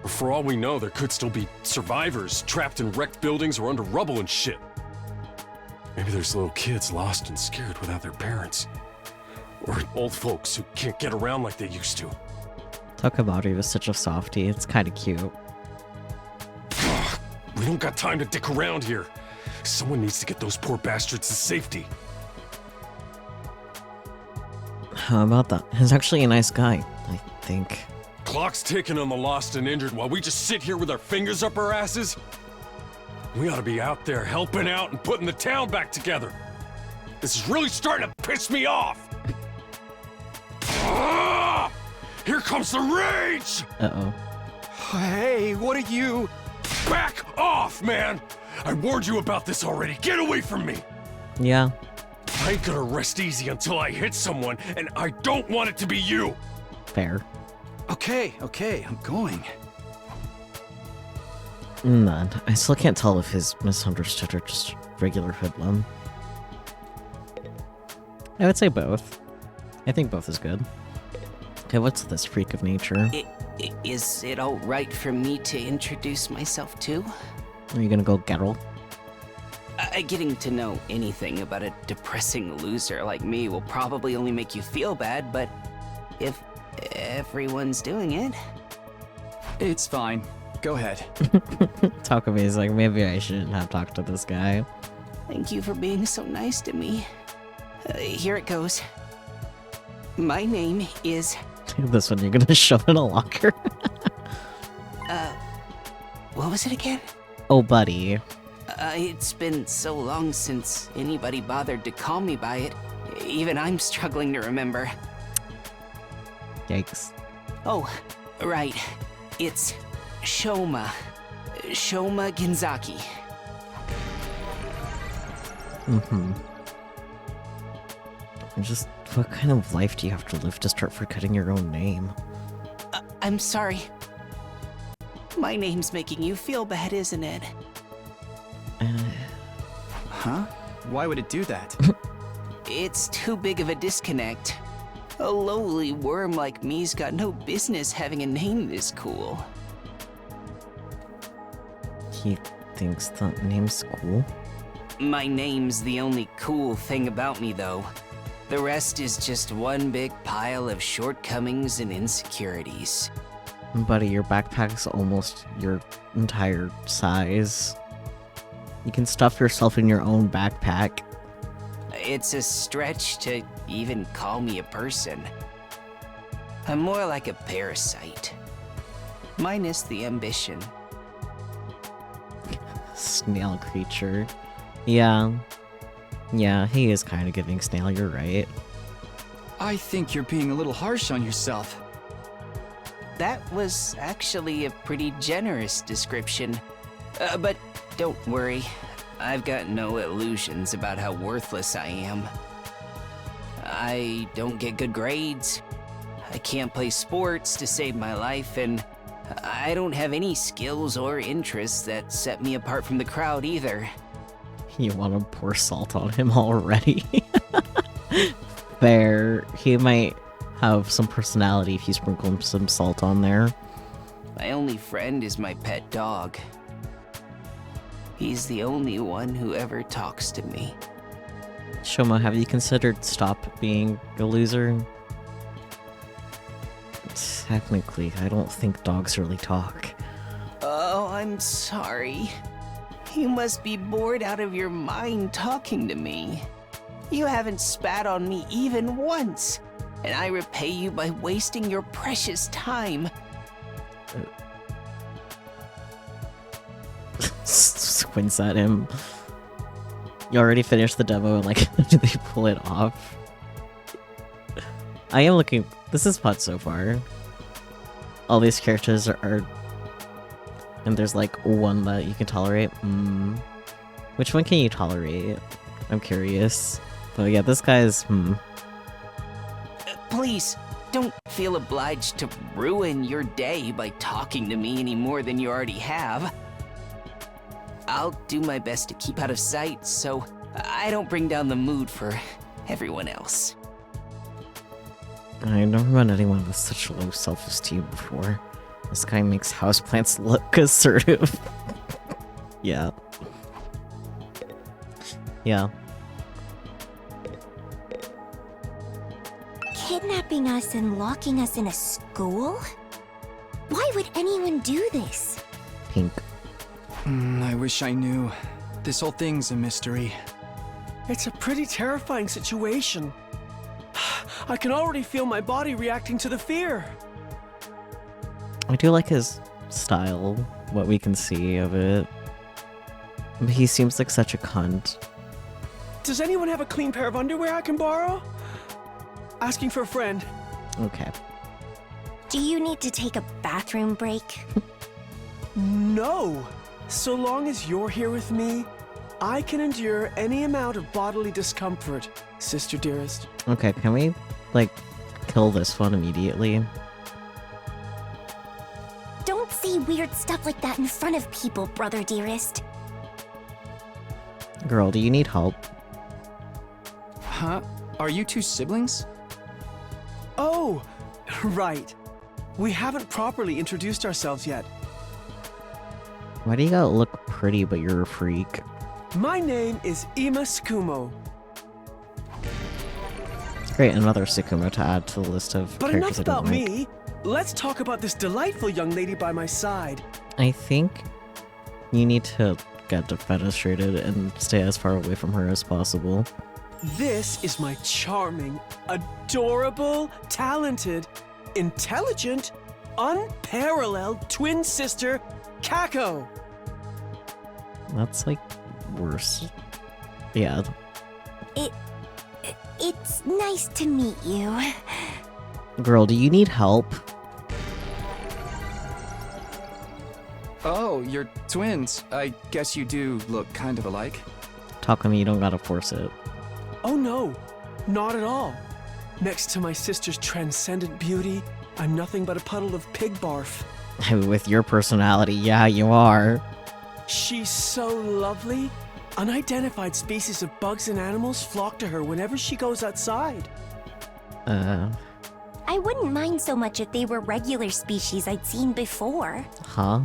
For all we know, there could still be survivors trapped in wrecked buildings or under rubble and shit. Maybe there's little kids lost and scared without their parents. Or old folks who can't get around like they used to. Takamari was such a softie, it's kinda cute. We don't got time to dick around here. Someone needs to get those poor bastards to safety. How about that? He's actually a nice guy, I think. Clock's ticking on the lost and injured while we just sit here with our fingers up our asses? We ought to be out there helping out and putting the town back together. This is really starting to piss me off. Here comes the rage! Uh-oh. Hey, what are you? Back off, man! I warned you about this already. Get away from me! Yeah. I ain't gonna rest easy until I hit someone, and I don't want it to be you! Fair. Okay, I'm going. None. I still can't tell if his misunderstood or just regular hoodlum. I would say both. I think both is good. Okay, what's this freak of nature? Is it all right for me to introduce myself too? Are you gonna go Geralt? Getting to know anything about a depressing loser like me will probably only make you feel bad, but if everyone's doing it... It's fine. Go ahead. Takami's like, maybe I shouldn't have talked to this guy. Thank you for being so nice to me. Here it goes. My name is... This one you're gonna shove in a locker. What was it again? Oh, buddy. It's been so long since anybody bothered to call me by it. Even I'm struggling to remember. Yikes. Oh, right. It's Shoma. Shoma Genzaki. Just, what kind of life do you have to live to start forgetting your own name? I'm sorry. My name's making you feel bad, isn't it? Huh? Why would it do that? It's too big of a disconnect. A lowly worm like me's got no business having a name this cool. He thinks that name's cool? My name's the only cool thing about me, though. The rest is just one big pile of shortcomings and insecurities. Buddy, your backpack's almost your entire size. You can stuff yourself in your own backpack. It's a stretch to even call me a person. I'm more like a parasite. Minus the ambition. Snail creature. Yeah. Yeah, he is kind of giving Snail, you're right. I think you're being a little harsh on yourself. That was actually a pretty generous description. But don't worry, I've got no illusions about how worthless I am. I don't get good grades, I can't play sports to save my life, and I don't have any skills or interests that set me apart from the crowd either. You want to pour salt on him already? Fair. He might have some personality if you sprinkle some salt on there. My only friend is my pet dog. He's the only one who ever talks to me. Shoma, have you considered stop being a loser? Technically, I don't think dogs really talk. Oh, I'm sorry. You must be bored out of your mind talking to me. You haven't spat on me even once, and I repay you by wasting your precious time. Squints at him. You already finished the demo and like, do they pull it off? I am looking. This is fun so far. All these characters are and there's like one that you can tolerate. Which one can you tolerate? I'm curious. But yeah, this guy's Please, don't feel obliged to ruin your day by talking to me any more than you already have. I'll do my best to keep out of sight so I don't bring down the mood for everyone else. I never met anyone with such low self-esteem before. This guy makes houseplants look assertive. Yeah. Yeah. Kidnapping us and locking us in a school? Why would anyone do this? Pink. I wish I knew. This whole thing's a mystery. It's a pretty terrifying situation. I can already feel my body reacting to the fear. I do like his style, what we can see of it. But he seems like such a cunt. Does anyone have a clean pair of underwear I can borrow? Asking for a friend. Okay. Do you need to take a bathroom break? No! So long as you're here with me, I can endure any amount of bodily discomfort, sister dearest. Okay, can we, like, kill this one immediately? Don't say weird stuff like that in front of people, brother dearest. Girl, do you need help? Huh? Are you two siblings? Oh, right. We haven't properly introduced ourselves yet. Why do you gotta look pretty but you're a freak? My name is Ima Skumo. Great, another Sukumo to add to the list of But characters enough I don't about like. me. Let's talk about this delightful young lady by my side. I think you need to get defenestrated and stay as far away from her as possible. This is my charming, adorable, talented, intelligent, unparalleled twin sister, Kako. That's like worse. Yeah. It's nice to meet you. Girl, do you need help? Oh, you're twins. I guess you do look kind of alike. Takumi, you don't gotta force it. Oh no, not at all. Next to my sister's transcendent beauty, I'm nothing but a puddle of pig barf. With your personality, yeah, you are. She's so lovely. Unidentified species of bugs and animals flock to her whenever she goes outside. I wouldn't mind so much if they were regular species I'd seen before. Huh?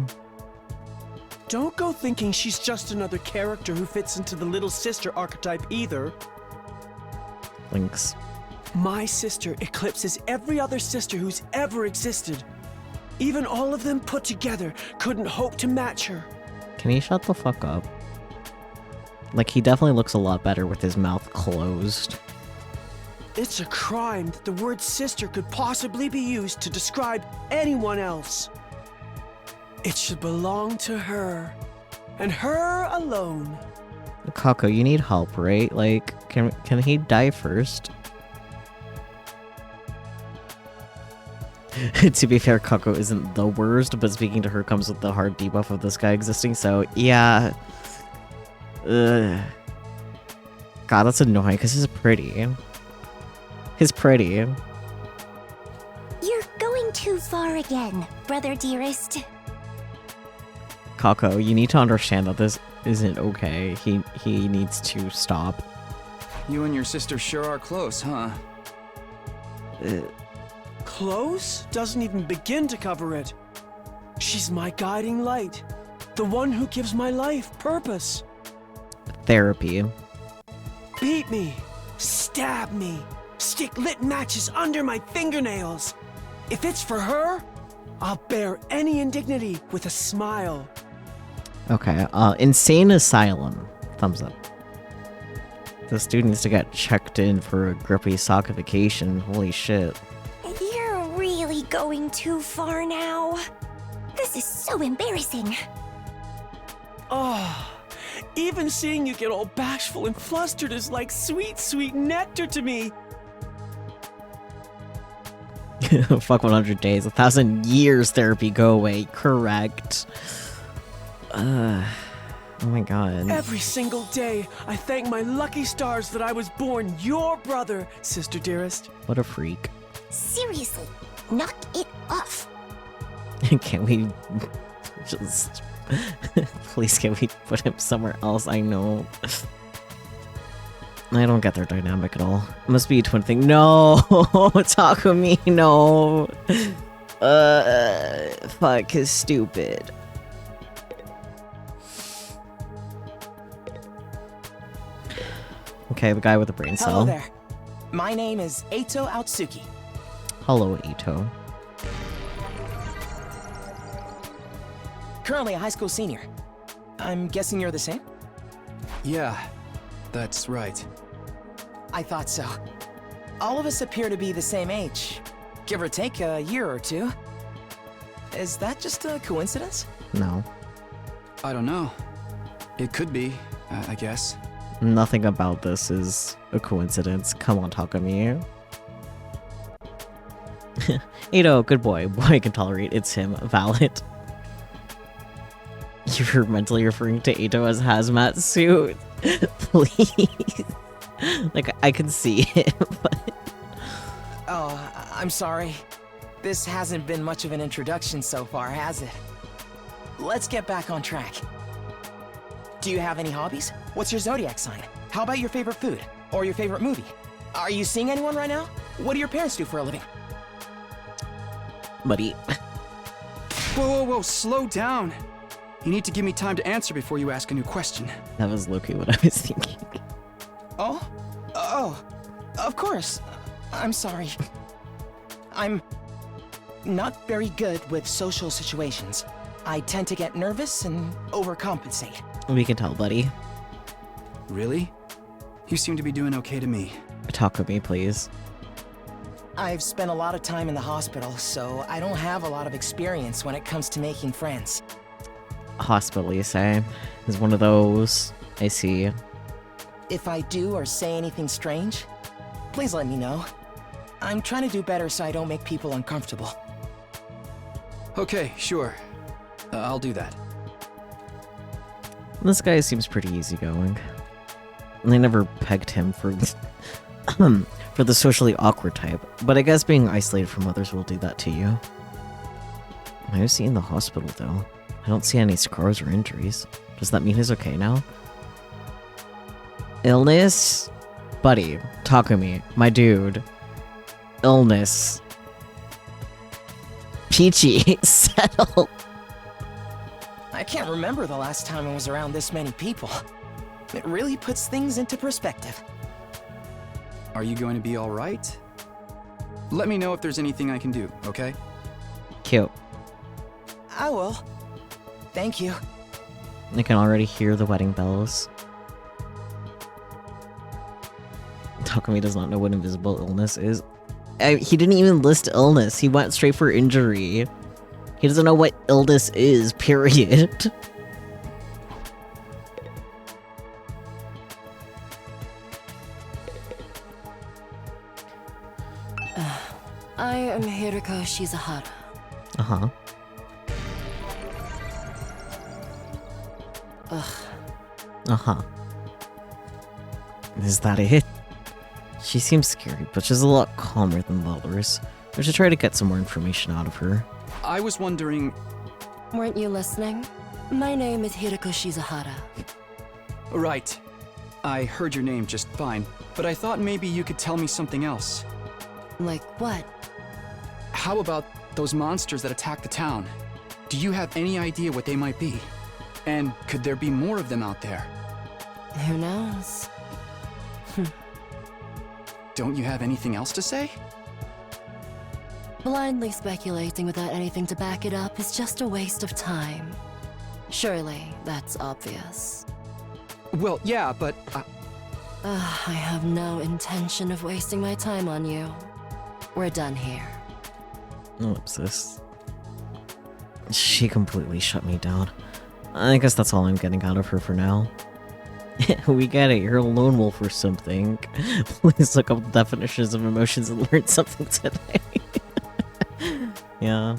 Don't go thinking she's just another character who fits into the little sister archetype either. Links. My sister eclipses every other sister who's ever existed. Even all of them put together couldn't hope to match her. Can he shut the fuck up? Like, he definitely looks a lot better with his mouth closed. It's a crime that the word sister could possibly be used to describe anyone else. It should belong to her, and her alone. Kako, you need help, right? Like, can he die first? To be fair, Kako isn't the worst, but speaking to her comes with the hard debuff of this guy existing, so yeah. Ugh. God, that's annoying, because he's pretty. He's pretty. You're going too far again, brother dearest. Kako, you need to understand that this isn't okay. He needs to stop. You and your sister sure are close, huh? Close doesn't even begin to cover it. She's my guiding light, the one who gives my life purpose. Therapy. Beat me, stab me, stick lit matches under my fingernails. If it's for her, I'll bear any indignity with a smile. Okay, insane asylum. Thumbs up. The student needs to get checked in for a grippy sockification. Holy shit. You're really going too far now. This is so embarrassing. Oh, even seeing you get all bashful and flustered is like sweet, sweet nectar to me. Fuck 100 days, 1,000 years therapy, go away. Correct. Oh my god. Every single day, I thank my lucky stars that I was born your brother, sister dearest. What a freak. Seriously, knock it off. Can we just... Please, can we put him somewhere else? I know. I don't get their dynamic at all. It must be a twin thing. No! Takumi, no! Fuck, is stupid. Okay, the guy with the brain cell. Hello there. My name is Eito Aotsuki. Hello, Ito. Currently a high school senior. I'm guessing you're the same? Yeah, that's right. I thought so. All of us appear to be the same age. Give or take a year or two. Is that just a coincidence? No. I don't know. It could be, I guess. Nothing about this is a coincidence. Come on, Takumi. Ado, good boy. Boy I can tolerate. It's him. Valid. You're mentally referring to Ado as hazmat suit. Please. Like, I can see it, but... Oh, I'm sorry. This hasn't been much of an introduction so far, has it? Let's get back on track. Do you have any hobbies? What's your zodiac sign? How about your favorite food? Or your favorite movie? Are you seeing anyone right now? What do your parents do for a living? Buddy. Whoa, slow down. You need to give me time to answer before you ask a new question. That was low-key what I was thinking. Oh, of course. I'm sorry. I'm not very good with social situations. I tend to get nervous and overcompensate. We can tell, buddy. Really? You seem to be doing okay to me. Talk with me, please. I've spent a lot of time in the hospital, so I don't have a lot of experience when it comes to making friends. Hospital, you say? Is one of those. I see. If I do or say anything strange, please let me know. I'm trying to do better so I don't make people uncomfortable. Okay, sure. I'll do that. This guy seems pretty easygoing. They never pegged him for for the socially awkward type, but I guess being isolated from others will do that to you. I was in the hospital though. I don't see any scars or injuries. Does that mean he's okay now? Illness? Buddy, talk to me. My dude. Illness. Peachy, settle. I can't remember the last time I was around this many people. It really puts things into perspective. Are you going to be all right? Let me know if there's anything I can do, okay? Cute. I will. Thank you. I can already hear the wedding bells. Takumi does not know what invisible illness is. He didn't even list illness. He went straight for injury. He doesn't know what illness is, period. I am Hiriko Shizahara. Uh-huh. Ugh. Uh-huh. Is that it? She seems scary, but she's a lot calmer than the others. We should try to get some more information out of her. I was wondering... Weren't you listening? My name is Hiriko Shizahara. Right. I heard your name just fine, but I thought maybe you could tell me something else. Like what? How about those monsters that attacked the town? Do you have any idea what they might be? And could there be more of them out there? Who knows? Don't you have anything else to say? Blindly speculating without anything to back it up is just a waste of time. Surely, that's obvious. Well, yeah, but... I have no intention of wasting my time on you. We're done here. Ellipsis. She completely shut me down. I guess that's all I'm getting out of her for now. We get it, you're a lone wolf or something. Please look up the definitions of emotions and learn something today. Yeah.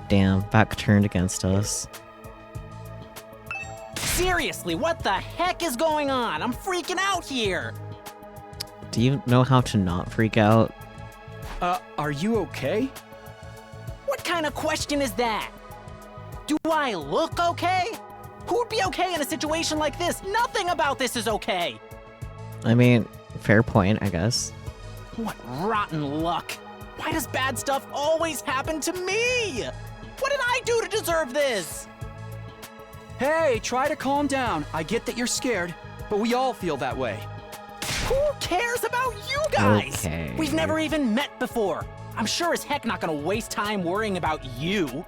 Damn, back turned against us. Seriously, what the heck is going on? I'm freaking out here! Do you know how to not freak out? Are you okay? What kind of question is that? Do I look okay? Who'd be okay in a situation like this? Nothing about this is okay! I mean, fair point, I guess. What rotten luck! Why does bad stuff always happen to me? What did I do to deserve this? Hey, try to calm down. I get that you're scared, but we all feel that way. Who cares about you guys? Okay. We've never even met before. I'm sure as heck not gonna waste time worrying about you.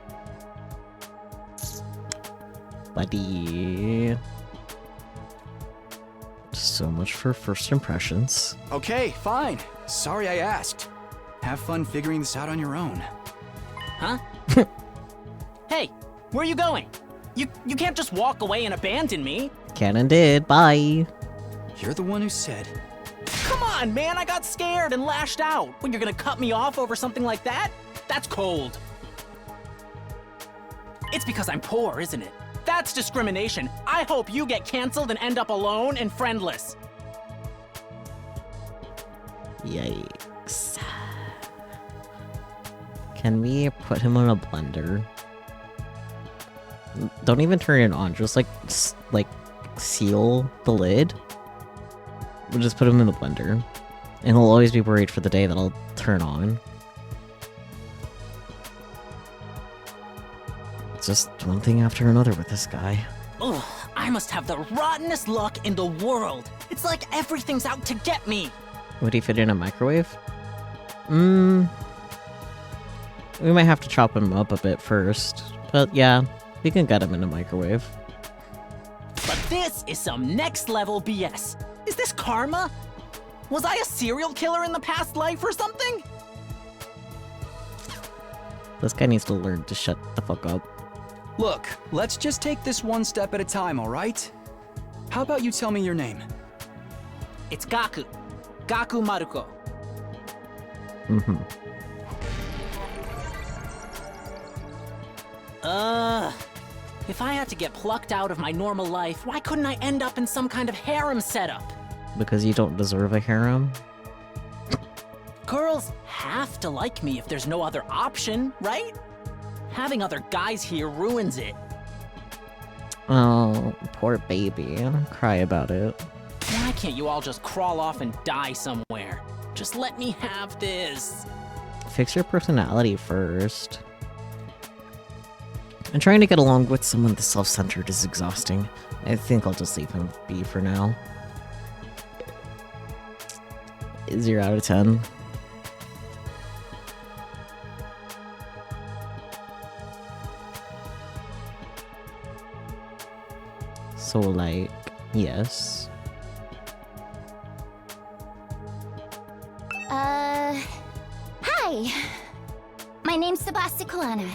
Buddy. So much for first impressions. Okay, fine. Sorry I asked. Have fun figuring this out on your own. Huh? Hey, where are you going? You can't just walk away and abandon me. Cannon did. Bye. You're the one who said. Come on, man, I got scared and lashed out. When you're gonna cut me off over something like that? That's cold. It's because I'm poor, isn't it? That's discrimination. I hope you get canceled and end up alone and friendless. Yikes. Can we put him on a blender? Don't even turn it on, just like seal the lid. We'll just put him in the blender. And he'll always be worried for the day that I'll turn on. It's just one thing after another with this guy. Ugh, I must have the rottenest luck in the world. It's like everything's out to get me. Would he fit in a microwave? We might have to chop him up a bit first. But yeah, we can get him in a microwave. But this is some next level BS. Is this karma? Was I a serial killer in the past life or something? This guy needs to learn to shut the fuck up. Look, let's just take this one step at a time, all right? How about you tell me your name? It's Gaku. Gaku Maruko. If I had to get plucked out of my normal life, why couldn't I end up in some kind of harem setup? Because you don't deserve a harem? Girls have to like me if there's no other option, right? Having other guys here ruins it. Oh, poor baby. Cry about it. Why can't you all just crawl off and die somewhere? Just let me have this. Fix your personality first. And trying to get along with someone this self-centered is exhausting. I think I'll just leave him be for now. 0 out of 10. So, like, yes. Hi. My name's Sebasticolana.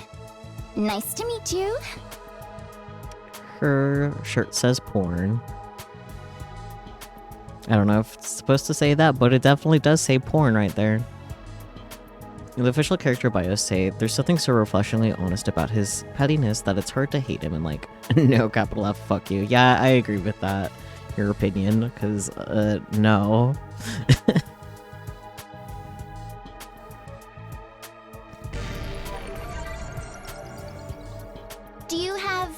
Nice to meet you. Her shirt says porn. I don't know if it's supposed to say that, but it definitely does say porn right there. The official character bios say there's something so refreshingly honest about his pettiness that it's hard to hate him and like, no capital F, fuck you. Yeah, I agree with that. Your opinion, because, no. Do you have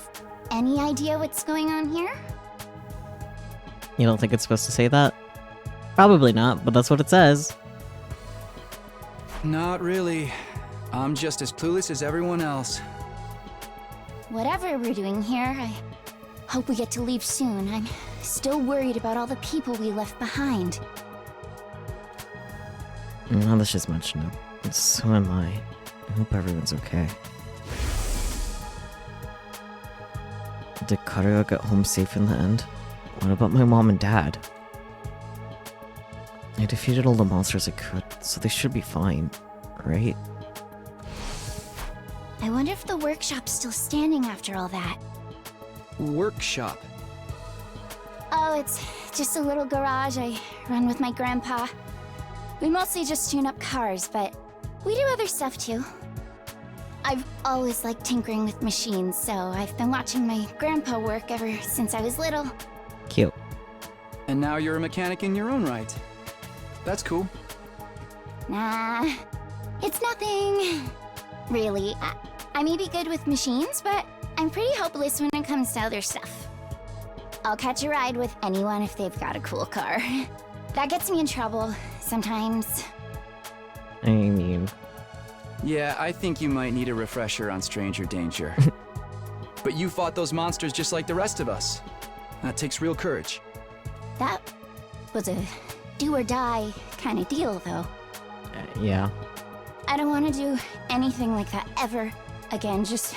any idea what's going on here? You don't think it's supposed to say that? Probably not, but that's what it says. Not really. I'm just as clueless as everyone else. Whatever we're doing here, I hope we get to leave soon. I'm still worried about all the people we left behind. Now let's just mention it. So am I. I hope everyone's okay. Did Karuya get home safe in the end? What about my mom and dad? I defeated all the monsters I could, so they should be fine, right? I wonder if the workshop's still standing after all that. Workshop? Oh, it's just a little garage I run with my grandpa. We mostly just tune up cars, but we do other stuff too. I've always liked tinkering with machines, so I've been watching my grandpa work ever since I was little. Cute. And now you're a mechanic in your own right. That's cool. Nah, it's nothing. Really, I may be good with machines, but I'm pretty hopeless when it comes to other stuff. I'll catch a ride with anyone if they've got a cool car. That gets me in trouble sometimes. I mean... Yeah, I think you might need a refresher on stranger danger. But you fought those monsters just like the rest of us. That takes real courage. That was a do-or-die kind of deal, though. Yeah. I don't want to do anything like that ever again. Just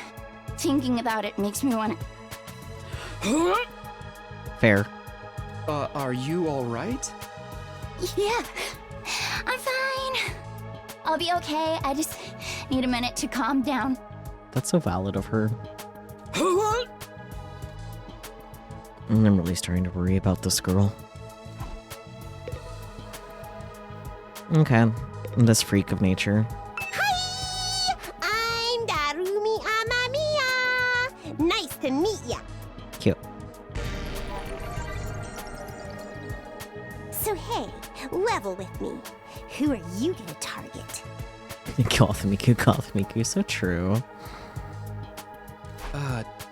thinking about it makes me want to... Fair. Are you alright? Yeah, I'm fine. I'll be okay. I just need a minute to calm down. That's so valid of her. I'm really starting to worry about this girl. Okay, this freak of nature. Hi! I'm Darumi Amamiya! Nice to meet ya! Cute. So hey, level with me. Who are you gonna target? Gothamiku, so true.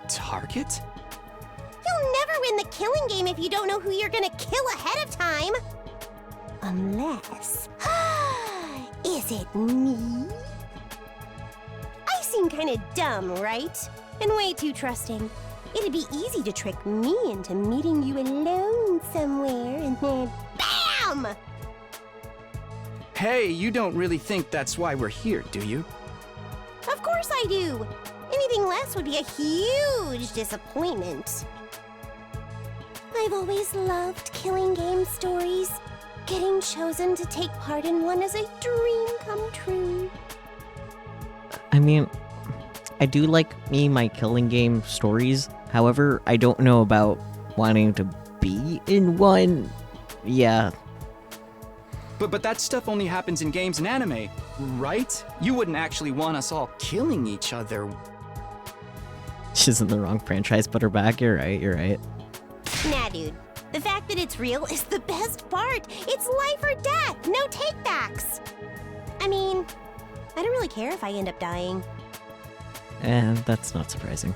Target? You'll never win the killing game if you don't know who you're gonna kill ahead of time. Unless... Is it me? I seem kinda dumb, right? And way too trusting. It'd be easy to trick me into meeting you alone somewhere and then BAM! Hey, you don't really think that's why we're here, do you? Of course I do. Anything less would be a huge disappointment. I've always loved killing game stories. Getting chosen to take part in one is a dream come true. I mean, I do like my killing game stories. However, I don't know about wanting to be in one. Yeah. But that stuff only happens in games and anime, right? You wouldn't actually want us all killing each other. She's in the wrong franchise, put her back. You're right. Nah, dude. The fact that it's real is the best part. It's life or death, no takebacks. I mean, I don't really care if I end up dying. And that's not surprising.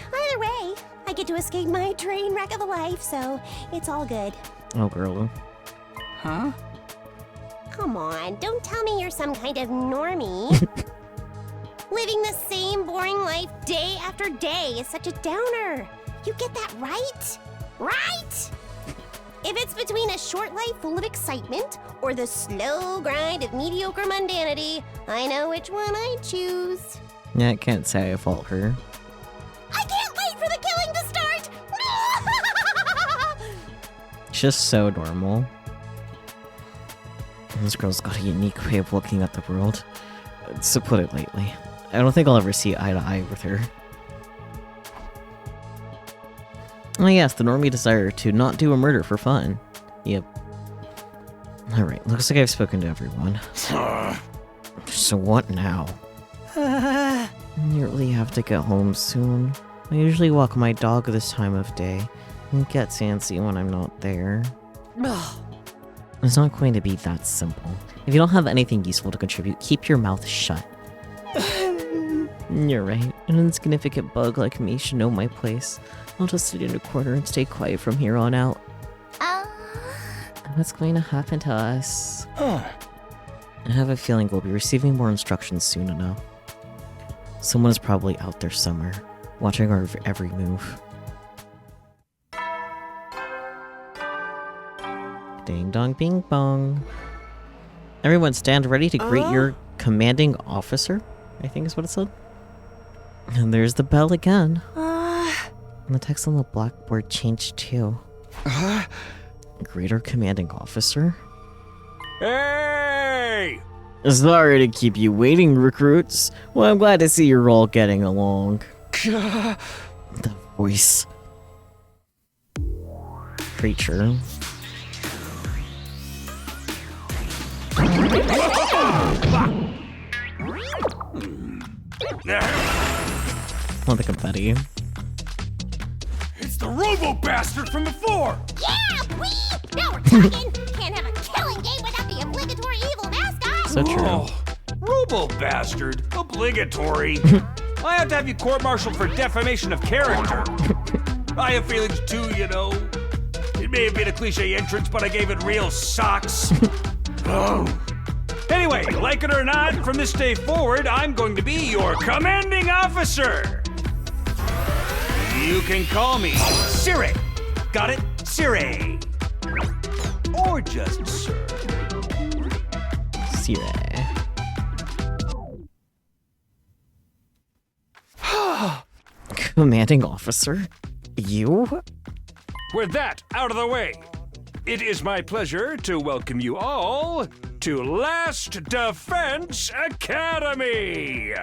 Either way, I get to escape my train wreck of a life, so it's all good. Oh, girl. Huh? Come on, don't tell me you're some kind of normie. Living the same boring life day after day is such a downer. You get that right? Right? If it's between a short life full of excitement or the slow grind of mediocre mundanity, I know which one I'd choose. Yeah, I can't say I fault her. I can't wait for the killing to start! It's just so normal. This girl's got a unique way of looking at the world. To put it lightly. I don't think I'll ever see eye to eye with her. Oh yes, the normie desire to not do a murder for fun. Yep. Alright, looks like I've spoken to everyone. So what now? I really have to get home soon. I usually walk my dog this time of day, and get antsy when I'm not there. It's not going to be that simple. If you don't have anything useful to contribute, keep your mouth shut. You're right. An insignificant bug like me should know my place. I'll just sit in a corner and stay quiet from here on out. What's going to happen to us? I have a feeling we'll be receiving more instructions soon enough. Someone is probably out there somewhere, watching our every move. Ding dong bing bong. Everyone stand ready to greet your commanding officer, I think is what it said. And there's the bell again. And the text on the blackboard changed too. Greet our commanding officer? Hey! Sorry to keep you waiting, recruits. Well, I'm glad to see you're all getting along. The voice. Creature. Oh, the confetti. It's the robo-bastard from before! Yeah, wee! Now we're talking! Can't have a killing game without the obligatory evil mascot! So true. Oh, robo-bastard? Obligatory? I have to have you court-martialed for defamation of character. I have feelings too, you know. It may have been a cliche entrance, but I gave it real socks. Oh. Anyway, like it or not, from this day forward, I'm going to be your commanding officer. You can call me Sire. Got it? Sire. Or just Sir. Sire. Commanding officer? You? With that out of the way, it is my pleasure to welcome you all to Last Defense Academy!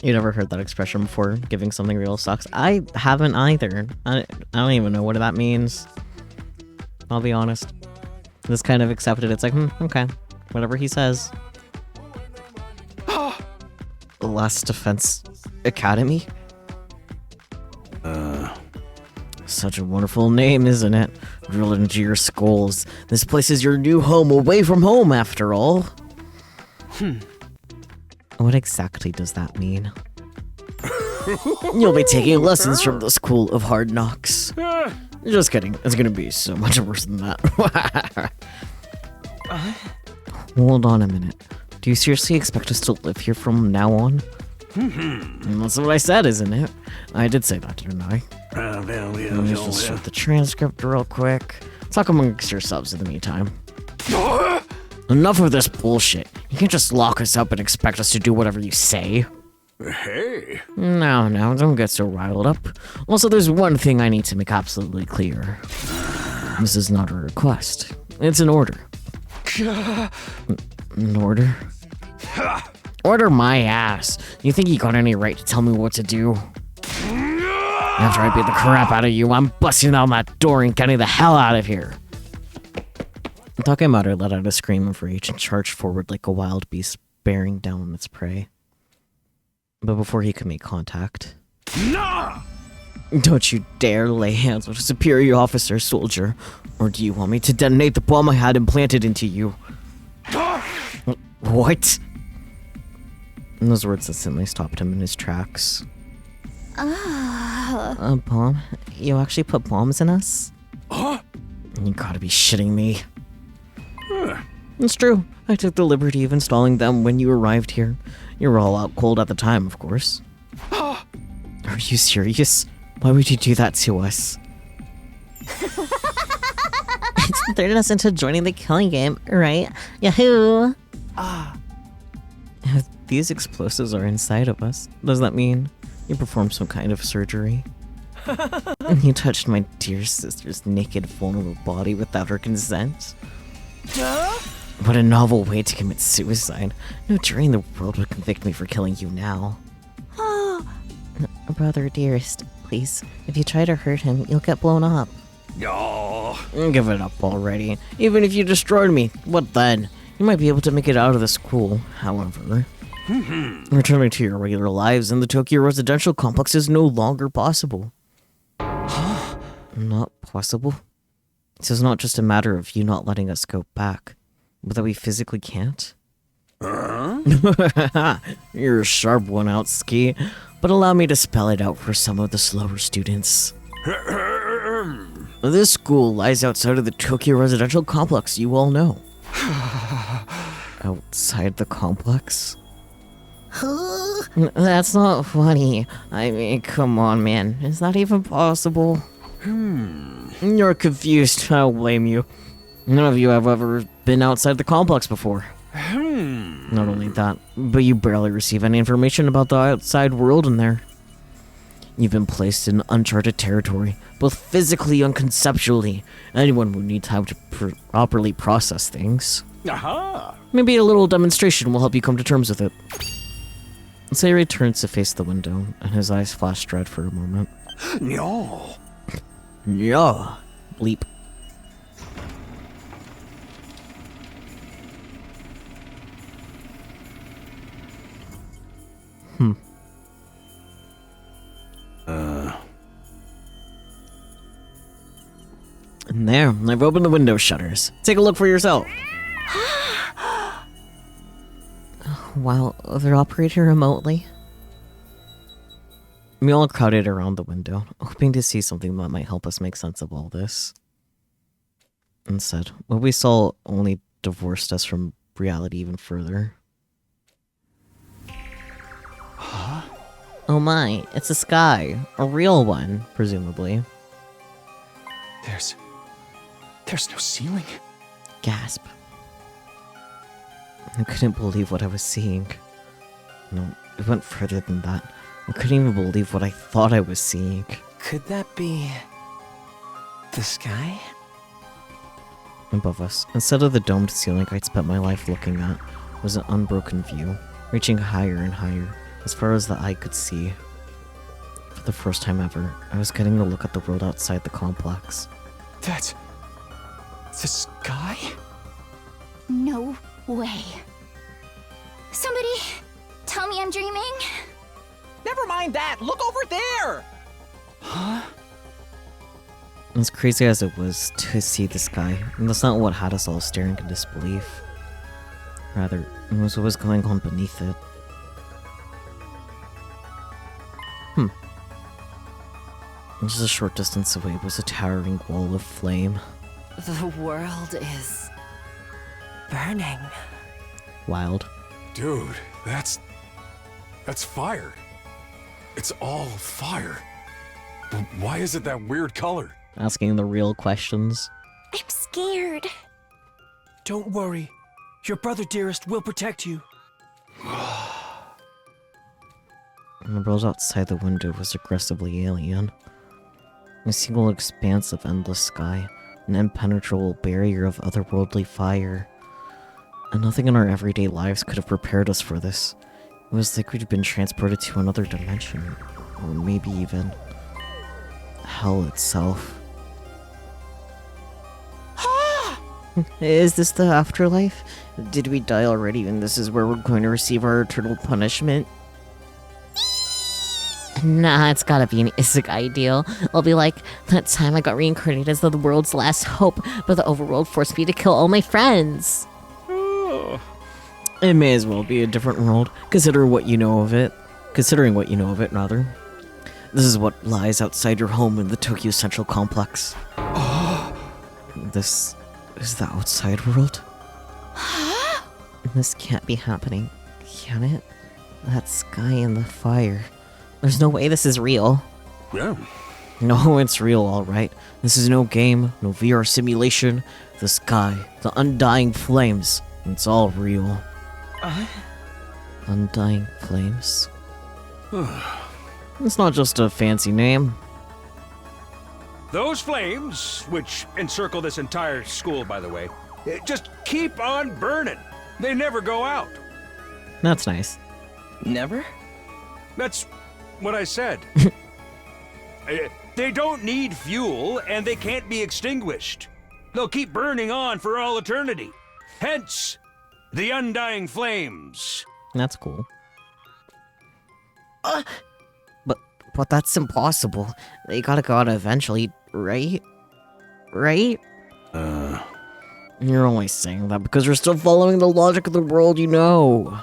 You never heard that expression before, giving something real sucks? I haven't either. I don't even know what that means. I'll be honest. Just kind of accepted. It's like, okay, whatever he says. The last Defense Academy? Such a wonderful name, isn't it? Drilled into your skulls. This place is your new home, away from home, after all. What exactly does that mean? You'll be taking lessons from the School of Hard Knocks. Just kidding. It's gonna be so much worse than that. Hold on a minute. Do you seriously expect us to live here from now on? That's what I said, isn't it? I did say that, didn't I? Let me just show the transcript real quick. Talk amongst yourselves in the meantime. Enough of this bullshit. You can't just lock us up and expect us to do whatever you say. Hey. No, don't get so riled up. Also, there's one thing I need to make absolutely clear. This is not a request. It's an order. An order? Order my ass. You think you got any right to tell me what to do? After I beat the crap out of you, I'm busting down that door and getting the hell out of here. Takemoto let out a scream of rage and charged forward like a wild beast bearing down on its prey. But before he could make contact... No! Don't you dare lay hands on a superior officer, soldier. Or do you want me to detonate the bomb I had implanted into you? What? And those words instantly stopped him in his tracks. A bomb? You actually put bombs in us? You gotta be shitting me. It's true. I took the liberty of installing them when you arrived here. You were all out cold at the time, of course. Are you serious? Why would you do that to us? It's threatened us into joining the killing game, right? Yahoo! If these explosives are inside of us, does that mean you performed some kind of surgery? And you touched my dear sister's naked, vulnerable body without her consent? What a novel way to commit suicide. No jury in the world would convict me for killing you now. Brother, dearest, please, if you try to hurt him, you'll get blown up. Give it up already. Even if you destroyed me, what then? You might be able to make it out of the school, however. Returning to your regular lives in the Tokyo residential complex is no longer possible. Not possible? So it's not just a matter of you not letting us go back, but that we physically can't? You're a sharp one out, Ski, but allow me to spell it out for some of the slower students. This school lies outside of the Tokyo residential complex, you all know. Outside the complex? That's not funny. I mean, come on, man. Is that even possible? You're confused. I don't blame you. None of you have ever been outside the complex before. Not only that, but you barely receive any information about the outside world in there. You've been placed in uncharted territory, both physically and conceptually. Anyone would need time to properly process things. Maybe a little demonstration will help you come to terms with it. Sayori turns to face the window, and his eyes flash dread for a moment. No. Yeah. Bleep. And there, I've opened the window shutters. Take a look for yourself. Wow, they're operating remotely. We all crowded around the window, hoping to see something that might help us make sense of all this. Instead, what we saw only divorced us from reality even further. Oh my, it's a sky. A real one, presumably. There's no ceiling. Gasp. I couldn't believe what I was seeing. No, it went further than that. I couldn't even believe what I thought I was seeing. Could that be the sky? Above us, instead of the domed ceiling I'd spent my life looking at, was an unbroken view, reaching higher and higher, as far as the eye could see. For the first time ever, I was getting a look at the world outside the complex. The sky? No way. Somebody tell me I'm dreaming. Never mind that. Look over there. Huh? As crazy as it was to see the sky, that's not what had us all staring in disbelief. Rather, it was what was going on beneath it. Just a short distance away was a towering wall of flame. The world is burning. Wild. Dude, that's fire. It's all fire. But why is it that weird color? Asking the real questions. I'm scared. Don't worry. Your brother dearest will protect you. And the world outside the window was aggressively alien. A single expanse of endless sky, an impenetrable barrier of otherworldly fire. And nothing in our everyday lives could have prepared us for this. It was like we'd been transported to another dimension, or maybe even hell itself. Is this the afterlife? Did we die already and this is where we're going to receive our eternal punishment? Nah, it's gotta be an isekai deal. I'll be like, that time I got reincarnated as the world's last hope, but the overworld forced me to kill all my friends. It may as well be a different world. Considering what you know of it, rather. This is what lies outside your home in the Tokyo Central Complex. This is the outside world? This can't be happening, can it? That sky and the fire. There's no way this is real. Yeah. No, it's real, alright. This is no game, no VR simulation. The sky, the undying flames, it's all real. Undying flames? It's not just a fancy name. Those flames, which encircle this entire school, by the way, just keep on burning. They never go out. That's nice. Never? That's what I said. They don't need fuel, and they can't be extinguished. They'll keep burning on for all eternity. Hence, the undying flames. That's cool. But that's impossible. They gotta go out eventually, right? Right? You're only saying that because you're still following the logic of the world you know.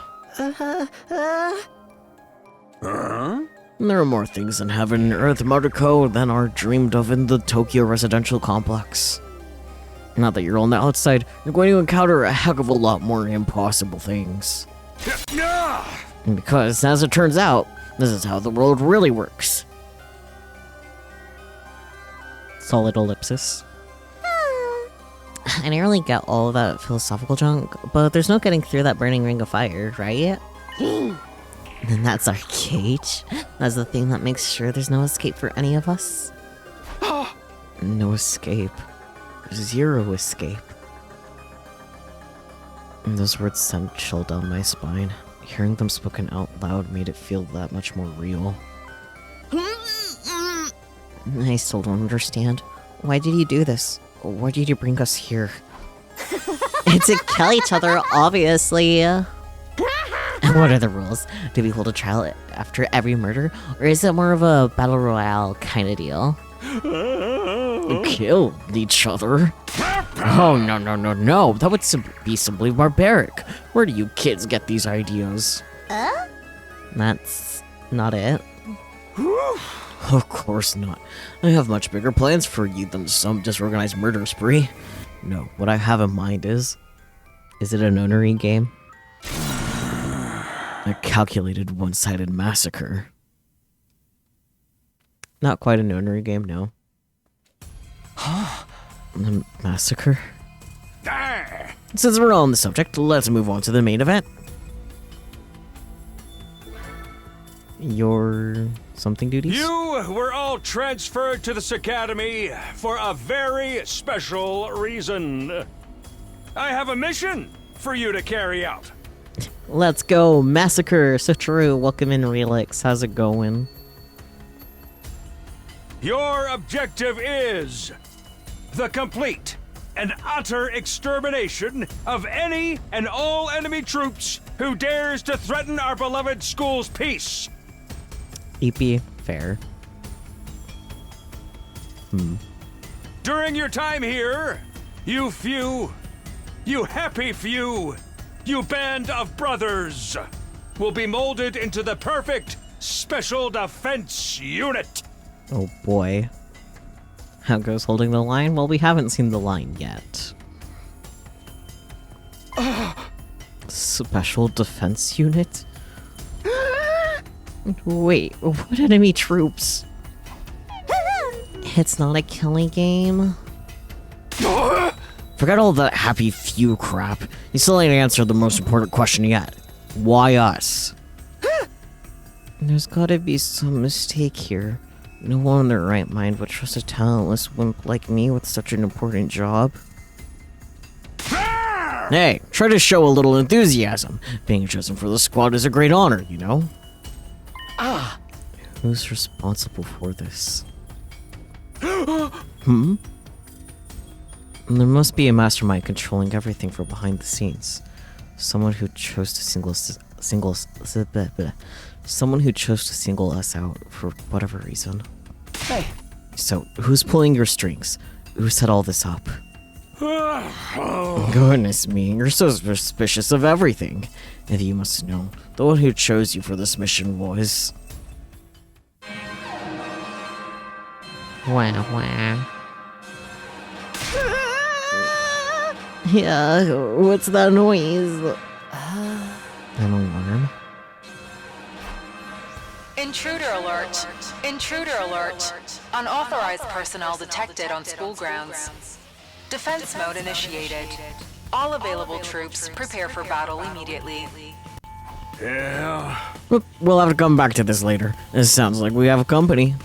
There are more things in heaven and earth, Mariko, than are dreamed of in the Tokyo residential complex. Now that you're on the outside, you're going to encounter a heck of a lot more impossible things. Because, as it turns out, this is how the world really works. Solid ellipsis. I nearly get all of that philosophical junk, but there's no getting through that burning ring of fire, right? And that's our cage. That's the thing that makes sure there's no escape for any of us. No escape. Zero escape. And those words sent chill down my spine. Hearing them spoken out loud made it feel that much more real. I still don't understand. Why did you do this? Why did you bring us here? It's to kill each other, obviously. What are the rules? Do we hold a trial after every murder? Or is it more of a battle royale kind of deal? Kill each other? Oh, no. That would be simply barbaric. Where do you kids get these ideas? That's not it. Of course not. I have much bigger plans for you than some disorganized murder spree. No, what I have in mind is it a nonary game? A calculated one-sided massacre. Not quite a nonary game, no. A massacre? Since we're all on the subject, let's move on to the main event. Your something duties? You were all transferred to this academy for a very special reason. I have a mission for you to carry out. Let's go, Massacre. So true. Welcome in, Relix. How's it going? Your objective is the complete and utter extermination of any and all enemy troops who dares to threaten our beloved school's peace. EP, fair. During your time here, you happy few, you band of brothers, will be molded into the perfect special defense unit. Oh boy. How goes holding the line? Well, we haven't seen the line yet. Special defense unit? Wait, what enemy troops? It's not a killing game? Forget all that happy few crap. You still ain't answered the most important question yet. Why us? There's gotta be some mistake here. No one in their right mind would trust a talentless wimp like me with such an important job. Hey, try to show a little enthusiasm. Being chosen for the squad is a great honor, you know? Who's responsible for this? There must be a mastermind controlling everything from behind the scenes. Someone who chose to single us out for whatever reason. Hey. So, who's pulling your strings? Who set all this up? Goodness me, you're so suspicious of everything. And you must know, the one who chose you for this mission was... Wow. Yeah, what's that noise? An alarm? Intruder alert! Intruder alert! Unauthorized personnel detected on school grounds. Defense mode initiated. All available troops prepare for battle immediately. Yeah. We'll have to come back to this later. It sounds like we have company.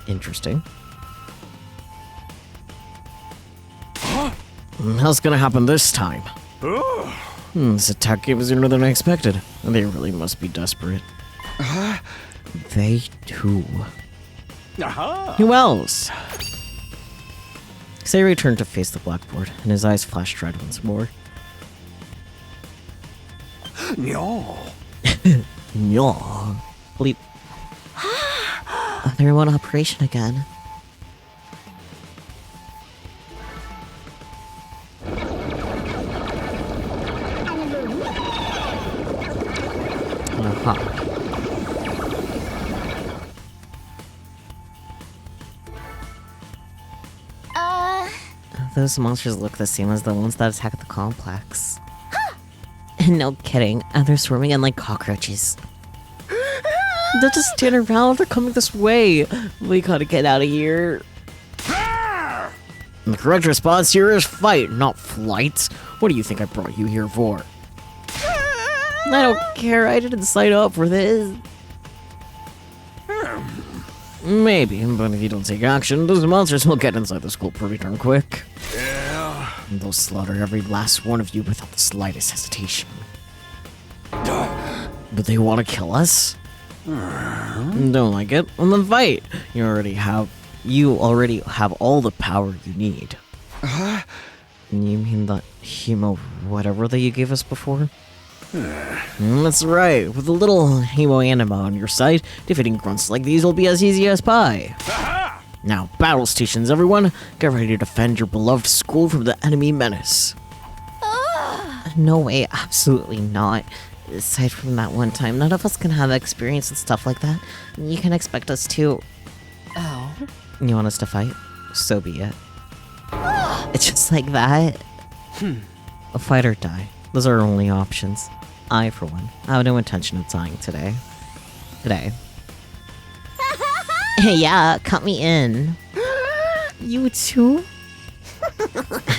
Interesting. How's gonna happen this time? This attack came sooner than I expected. They really must be desperate. They too. Who else? Xavier turned to face the blackboard, and his eyes flashed red once more. No. No. Bleep. They're on operation again. Those monsters look the same as the ones that attacked the complex. No kidding, and they're swarming in like cockroaches. They'll just stand around, they're coming this way. We gotta get out of here. The correct response here is fight, not flight. What do you think I brought you here for? I don't care, I didn't sign up for this. Maybe, but if you don't take action, those monsters will get inside the school pretty darn quick. Yeah. And they'll slaughter every last one of you without the slightest hesitation. But they want to kill us? Don't like it? Well then fight! You already have all the power you need. You mean that hemo whatever that you gave us before? That's right, with a little hemo anima on your side, defeating grunts like these will be as easy as pie. Now, battle stations, everyone! Get ready to defend your beloved school from the enemy menace. No way, absolutely not. Aside from that one time, none of us can have experience with stuff like that. You can expect us to... Oh. You want us to fight? So be it. It's just like that. A fight or die. Those are our only options. I, for one, have no intention of dying today. Yeah, cut me in. You too?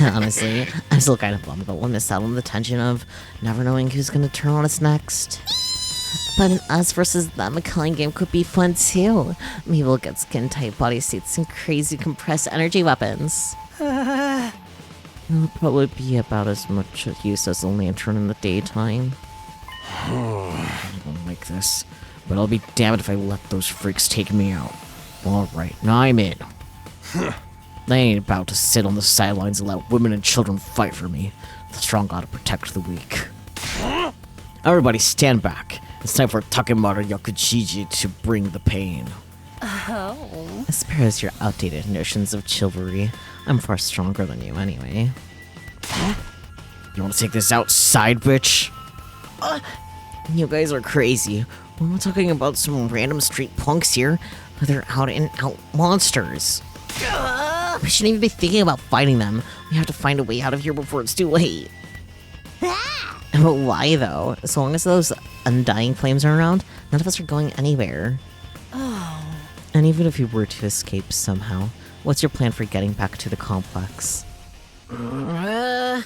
Honestly, I'm still kind of bummed, but we'll miss out on the tension of never knowing who's gonna turn on us next. But an us versus them killing game could be fun too. Maybe we'll get skin-tight bodysuits and crazy compressed energy weapons. It'll probably be about as much use as a lantern in the daytime. I don't like this, but I'll be damned if I let those freaks take me out. Alright, now I'm in. I ain't about to sit on the sidelines and let women and children fight for me. The strong gotta protect the weak. Everybody stand back. It's time for Takemaru Yakuchiji to bring the pain. Oh. As far as your outdated notions of chivalry, I'm far stronger than you anyway. You wanna take this outside, bitch? You guys are crazy. We're not talking about some random street punks here. They're out and out monsters. We shouldn't even be thinking about fighting them. We have to find a way out of here before it's too late. But why though? As long as those undying flames are around, none of us are going anywhere. Oh. And even if you were to escape somehow, what's your plan for getting back to the complex? This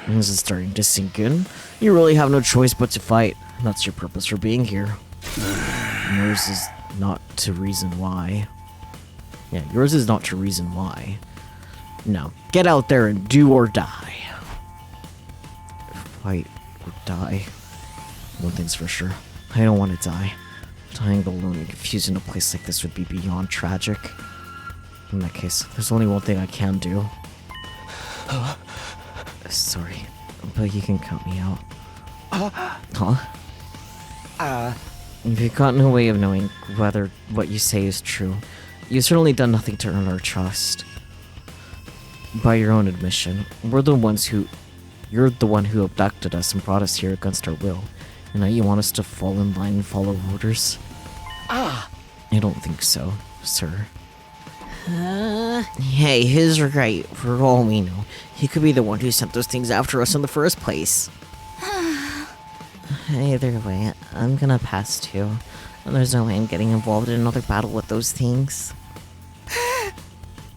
is starting to sink in. You really have no choice but to fight. That's your purpose for being here. Yours is not to reason why. Yeah, yours is not to reason why. No, get out there and do or die. Fight or die. One thing's for sure, I don't want to die. Dying alone and confused in a place like this would be beyond tragic. In that case, there's only one thing I can do. Sorry, but you can count me out. If you've got no way of knowing whether what you say is true, you've certainly done nothing to earn our trust. By your own admission, you're the one who abducted us and brought us here against our will, and now you want us to fall in line and follow orders? I don't think so, sir. Hey, he's right. For all we know, he could be the one who sent those things after us in the first place. Either way, I'm gonna pass too. There's no way I'm getting involved in another battle with those things. It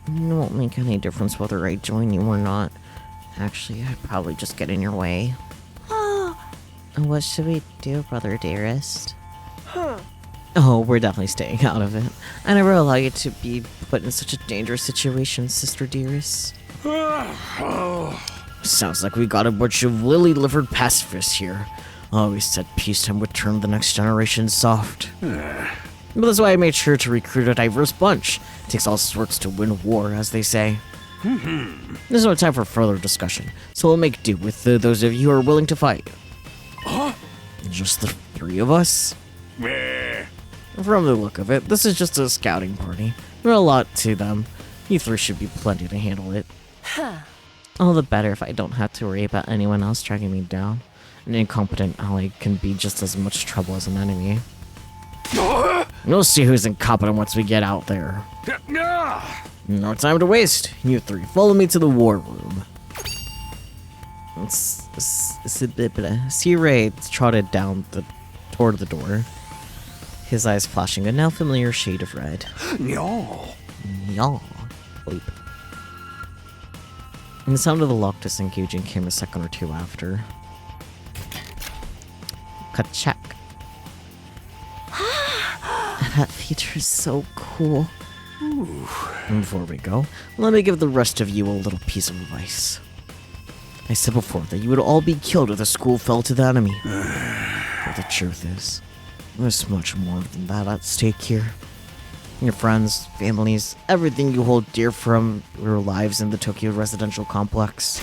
won't make any difference whether I join you or not. Actually, I'd probably just get in your way. What should we do, brother dearest? Oh, we're definitely staying out of it. I never allow you to be put in such a dangerous situation, sister dearest. Sounds like we got a bunch of lily-livered pacifists here. Always said peacetime would turn the next generation soft. But that's why I made sure to recruit a diverse bunch. It takes all sorts to win war, as they say. There's no time for further discussion, so we'll make do with those of you who are willing to fight. Just the three of us? From the look of it, this is just a scouting party. Not a lot to them. You three should be plenty to handle it. All the better if I don't have to worry about anyone else tracking me down. An incompetent ally can be just as much trouble as an enemy. We'll see who's incompetent once we get out there. No time to waste. You three, follow me to the war room. See Ray trotted down toward the door, his eyes flashing a now familiar shade of red. Yaw. Bleep. And the sound of the lock disengaging came a second or two after. Ka-check. That feature is so cool. And before we go, let me give the rest of you a little piece of advice. I said before that you would all be killed if the school fell to the enemy. But the truth is, there's much more than that at stake here. Your friends, families, everything you hold dear from your lives in the Tokyo residential complex.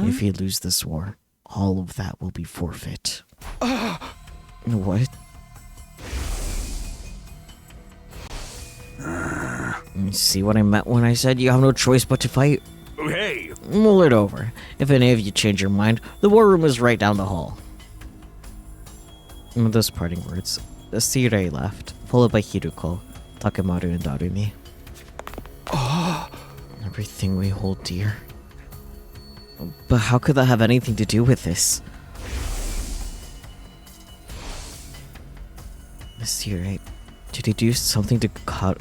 If you lose this war, all of that will be forfeit. What? See what I meant when I said you have no choice but to fight? Hey! Mull it over. If any of you change your mind, the war room is right down the hall. And with those parting words, Sirei left, followed by Hiruko, Takemaru, and Darumi. Everything we hold dear. But how could that have anything to do with this? Sirei, did he do something to Karuha?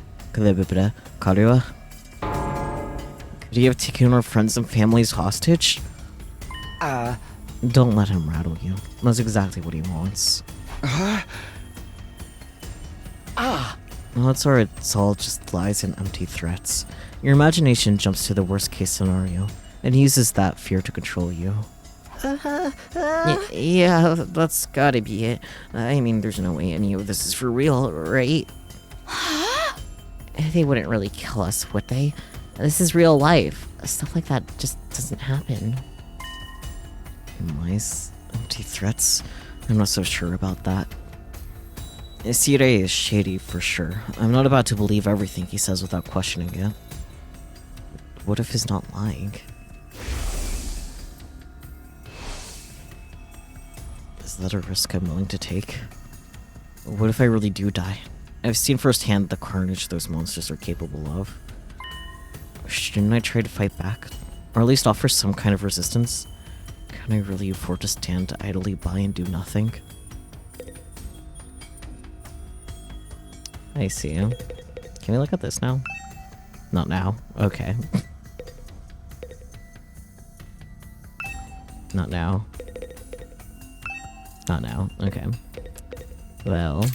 Could he have taken our friends and families hostage? Don't let him rattle you. That's exactly what he wants. Well, it's all just lies and empty threats. Your imagination jumps to the worst case scenario and uses that fear to control you. Yeah, that's gotta be it. I mean, there's no way any of this is for real, right? They wouldn't really kill us, would they? This is real life. Stuff like that just doesn't happen. Lies, empty threats. I'm not so sure about that. Sirei is shady for sure. I'm not about to believe everything he says without questioning it. What if he's not lying? Is that a risk I'm willing to take? What if I really do die? I've seen firsthand the carnage those monsters are capable of. Shouldn't I try to fight back? Or at least offer some kind of resistance? Can I really afford to stand idly by and do nothing? I see you. Can we look at this now? Not now. Okay. Not now. Not now. Okay. Well,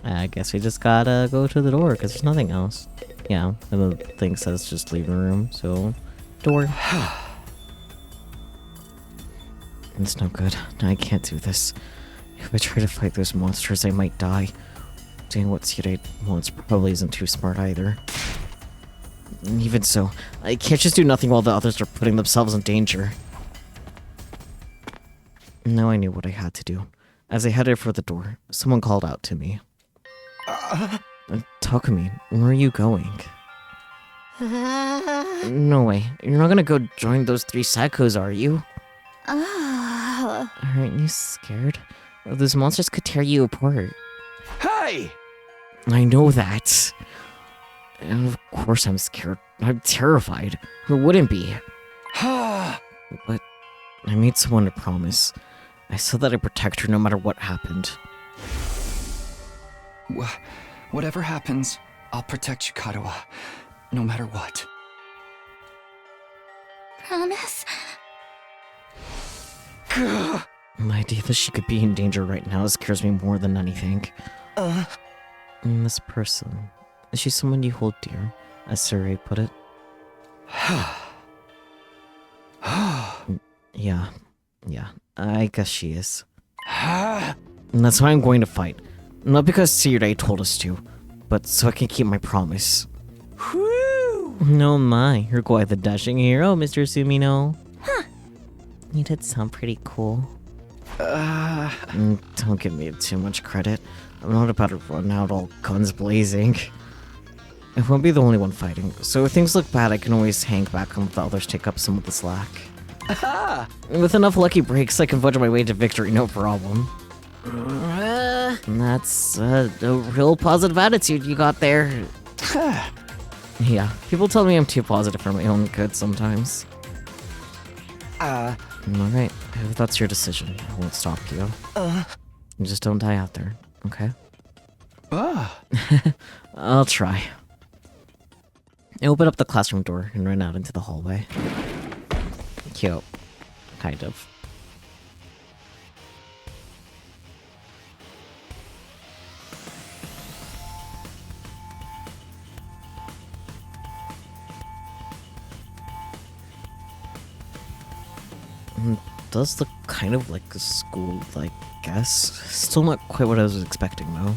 I guess we just gotta go to the door because there's nothing else. Yeah, and the thing says just leave the room, so door. It's no good. I can't do this. If I try to fight those monsters, I might die. Doing what Sirei wants probably isn't too smart either. Even so, I can't just do nothing while the others are putting themselves in danger. Now I knew what I had to do. As I headed for the door, someone called out to me. Takumi, where are you going? No way. You're not gonna go join those 3 psychos, are you? Aren't you scared? Those monsters could tear you apart. Hey! I know that. And of course I'm scared. I'm terrified. Who wouldn't be? But I made someone a promise. I said that I'd protect her no matter what happened. Whatever happens, I'll protect you, Kadoa. No matter what. Promise? The idea that she could be in danger right now scares me more than anything. And this person, is she someone you hold dear, as Sirei put it? Yeah, I guess she is. And that's why I'm going to fight. Not because Sirei told us to, but so I can keep my promise. Whew! No my, you're quite the dashing hero, Mr. Sumino. Huh. You did sound pretty cool. Don't give me too much credit. I'm not about to run out all guns blazing. I won't be the only one fighting, so if things look bad, I can always hang back and let the others take up some of the slack. With enough lucky breaks, I can fudge my way to victory, no problem. And that's a real positive attitude you got there. Yeah, people tell me I'm too positive for my own good sometimes. Alright, if that's your decision, I won't stop you. Just don't die out there, okay? I'll try. I open up the classroom door and run out into the hallway. Cute. Kind of. Does look kind of like a school, I guess. Still not quite what I was expecting, though.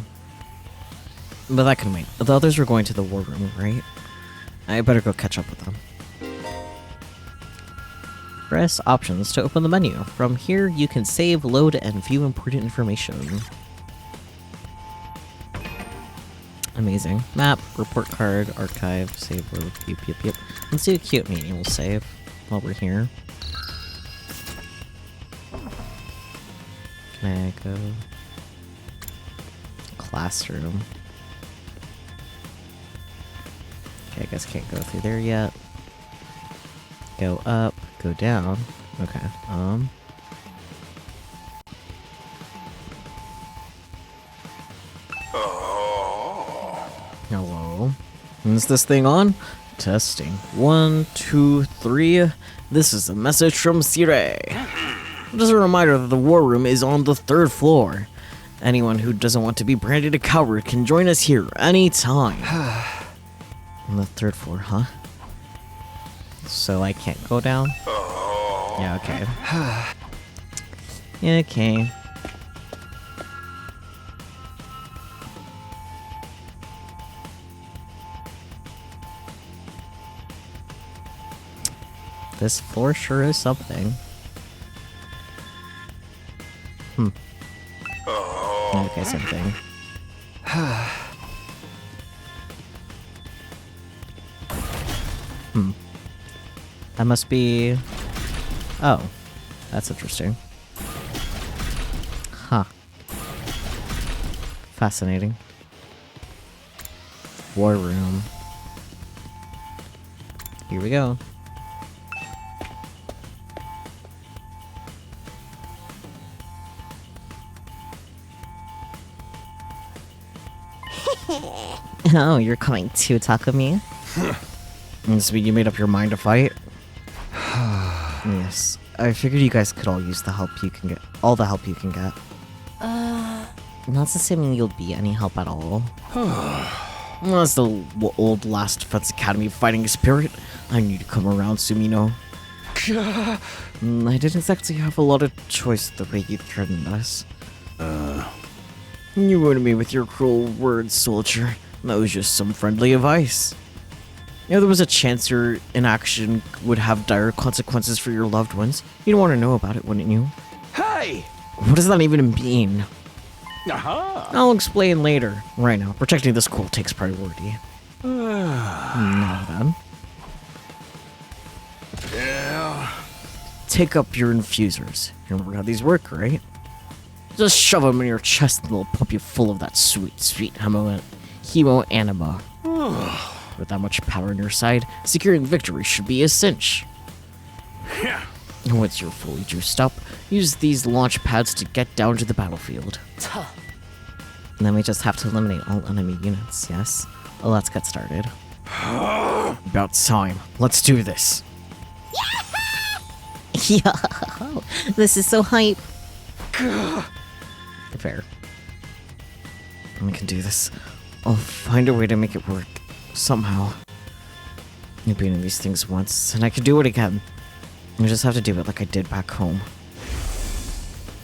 But that can wait. The others were going to the war room, right? I better go catch up with them. Press options to open the menu. From here, you can save, load, and view important information. Amazing. Map, report card, archive, save, load, yep. Let's do a cute manual save while we're here. Can I go? Classroom. Okay, I guess can't go through there yet. Go up, go down. Okay, Hello? Is this thing on? Testing. 1, 2, 3. This is a message from Sirei. Just a reminder that the war room is on the 3rd floor. Anyone who doesn't want to be branded a coward can join us here anytime. On the 3rd floor, huh? So I can't go down? Yeah, okay. Yeah, okay. This floor sure is something. Okay, same thing. That must be... Oh. That's interesting. Huh. Fascinating. War room. Here we go. Oh, you're coming to talk with me? This mean you made up your mind to fight? Yes. I figured you guys could all use the help you can get. All the help you can get. Not assuming you'll be any help at all. That's the old last Defense Academy fighting spirit. I need to come around soon, you know. I didn't exactly have a lot of choice the way you threatened us. You wounded me with your cruel words, soldier. That was just some friendly advice. You know, there was a chance your inaction would have dire consequences for your loved ones. You'd want to know about it, wouldn't you? Hey! What does that even mean? I'll explain later. Right now, protecting the school takes priority. Now then. Yeah. Take up your infusers. You remember how these work, right? Just shove them in your chest and they'll pump you full of that sweet, sweet hemo anima. With that much power on your side, securing victory should be a cinch. Yeah. And once you're fully juiced up, use these launch pads to get down to the battlefield. And then we just have to eliminate all enemy units, yes? Well, let's get started. About time. Let's do this. Yeah! This is so hype. Fair. We can do this. I'll find a way to make it work. Somehow. I've been in these things once, and I can do it again. I just have to do it like I did back home.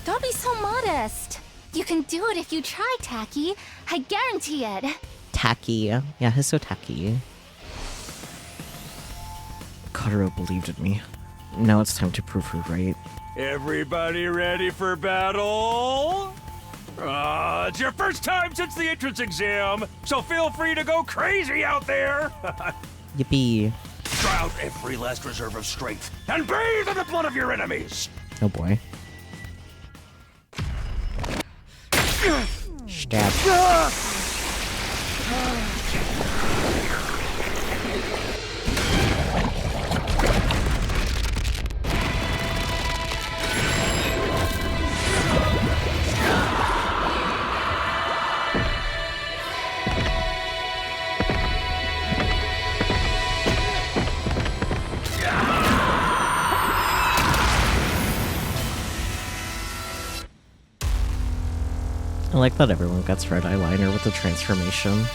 Don't be so modest. You can do it if you try, Tacky. I guarantee it. Tacky. Yeah, he's so tacky. Kotaro believed in me. Now it's time to prove her right. Everybody ready for battle? It's your first time since the entrance exam, so feel free to go crazy out there. Yippee. Draw out every last reserve of strength and bathe in the blood of your enemies. Oh boy. Stab. I like that everyone gets red eyeliner with the transformation.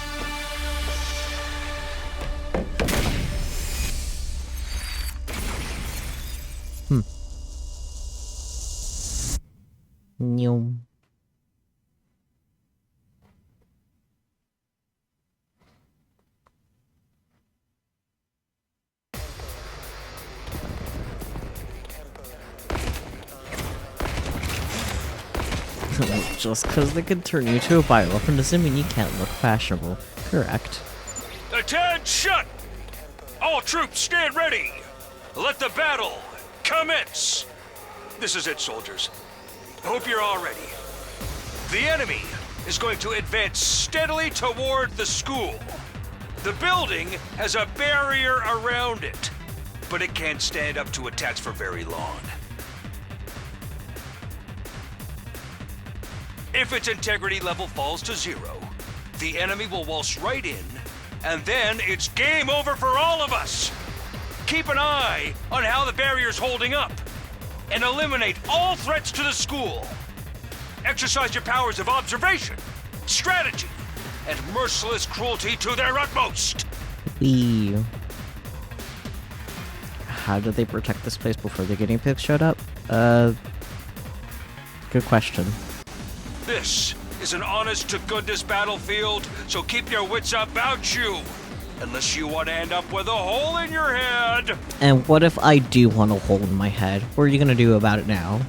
Nyum. Just because they can turn you to a bioweapon doesn't mean you can't look fashionable. Correct. Attention! All troops stand ready! Let the battle commence! This is it, soldiers. Hope you're all ready. The enemy is going to advance steadily toward the school. The building has a barrier around it, but it can't stand up to attacks for very long. If its integrity level falls to 0, the enemy will waltz right in, and then it's game over for all of us. Keep an eye on how the barrier's holding up, and eliminate all threats to the school. exercise your powers of observation, strategy, and merciless cruelty to their utmost. Wee. How did they protect this place before the guinea pigs showed up? Good question. This is an honest-to-goodness battlefield, so keep your wits about you. Unless you want to end up with a hole in your head. And what if I do want a hole in my head? What are you gonna do about it now?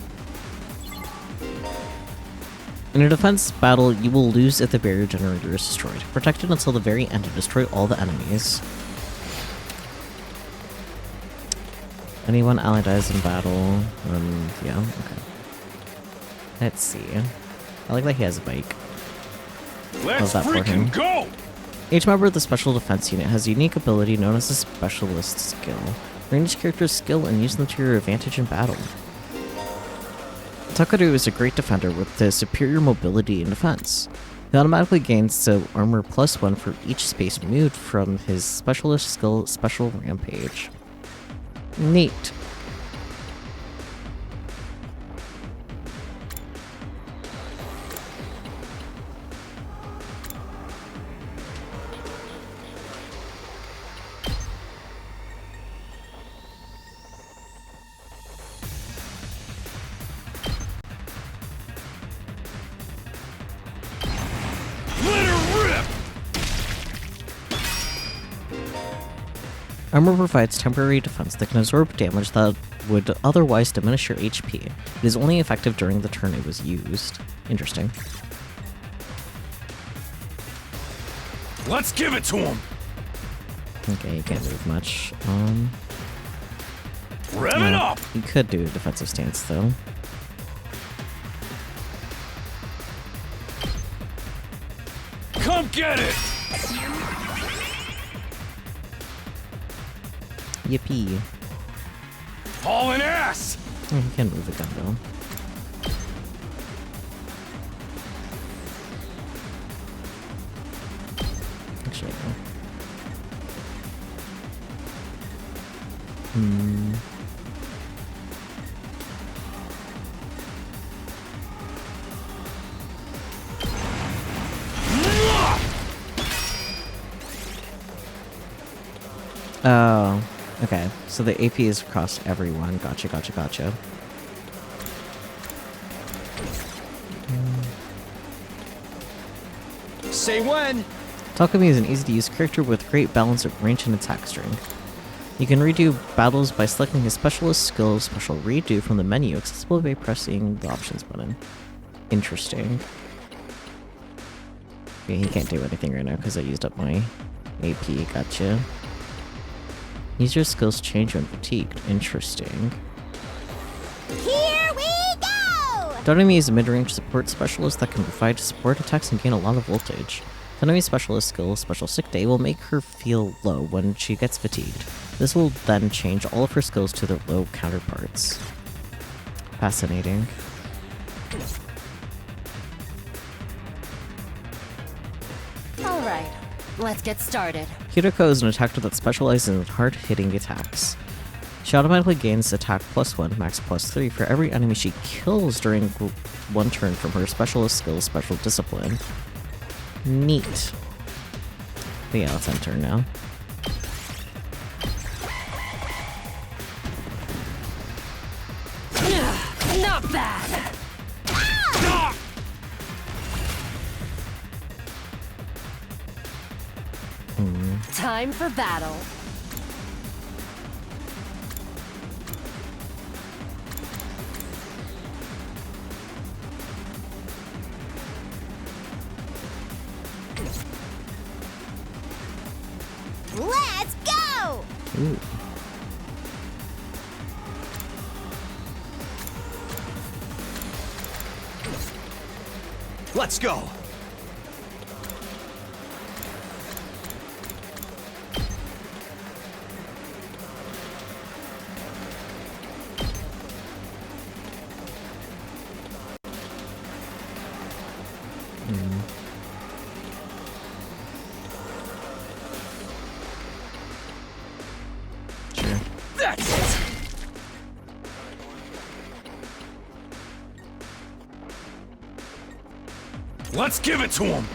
In a defense battle, you will lose if the barrier generator is destroyed. Protect it until the very end to destroy all the enemies. Anyone ally dies in battle, yeah, okay. Let's see. I like that he has a bike. Let's freaking go! Each member of the Special Defense Unit has a unique ability known as a Specialist skill. Learn each character's skill and use them to your advantage in battle. Takaru is a great defender with the superior mobility and defense. He automatically gains the armor +1 for each space moved from his Specialist skill Special Rampage. Neat. Armor provides temporary defense that can absorb damage that would otherwise diminish your HP. It is only effective during the turn it was used. Interesting. Let's give it to him! Okay, he can't move much. Rev it up! He could do a defensive stance, though. Come get it! Yippee. Hauling ass! Oh, he can move the gun, though. Actually, no. Oh, okay. So the AP is across everyone. Gotcha, gotcha, gotcha. Say when! Takumi is an easy-to-use character with great balance of range and attack strength. You can redo battles by selecting his specialist skill special redo from the menu, accessible by pressing the options button. Interesting. Okay, he can't do anything right now because I used up my AP. Gotcha. Use your skills change when fatigued. Interesting. Here we go! Takumi is a mid-range support specialist that can provide support attacks and gain a lot of voltage. Takumi's specialist skill, Special Sick Day, will make her feel low when she gets fatigued. This will then change all of her skills to their low counterparts. Fascinating. Alright, let's get started. Hiroko is an attacker that specializes in hard-hitting attacks. She automatically gains attack +1, max +3 for every enemy she kills during one turn from her specialist skill, Special Discipline. Neat. But yeah, let's end turn now. Not bad! Time for battle. Let's go! Ooh. Let's go! Sure. That's it! Let's give it to him!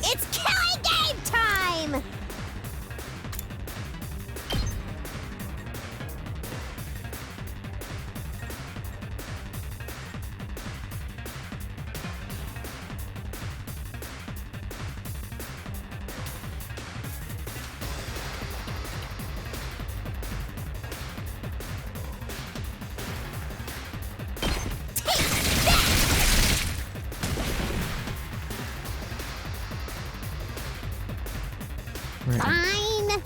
It's killing game time! Fine.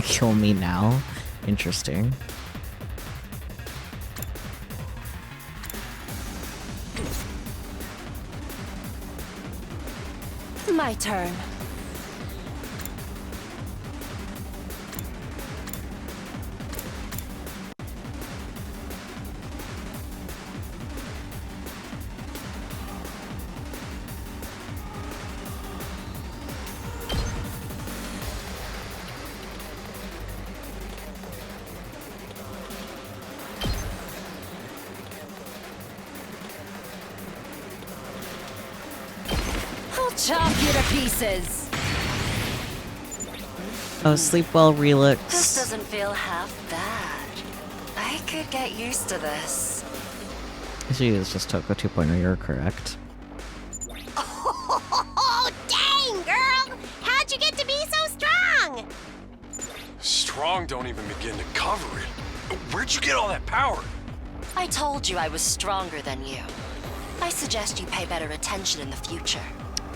Kill me now? Interesting. My turn. I'll chop you to pieces. Oh, sleep well, Relix. This doesn't feel half bad. I could get used to this. She is just took a 2.0, you're correct. Oh, dang, girl! How'd you get to be so strong? Strong don't even begin to cover it. Where'd you get all that power? I told you I was stronger than you. I suggest you pay better attention in the future.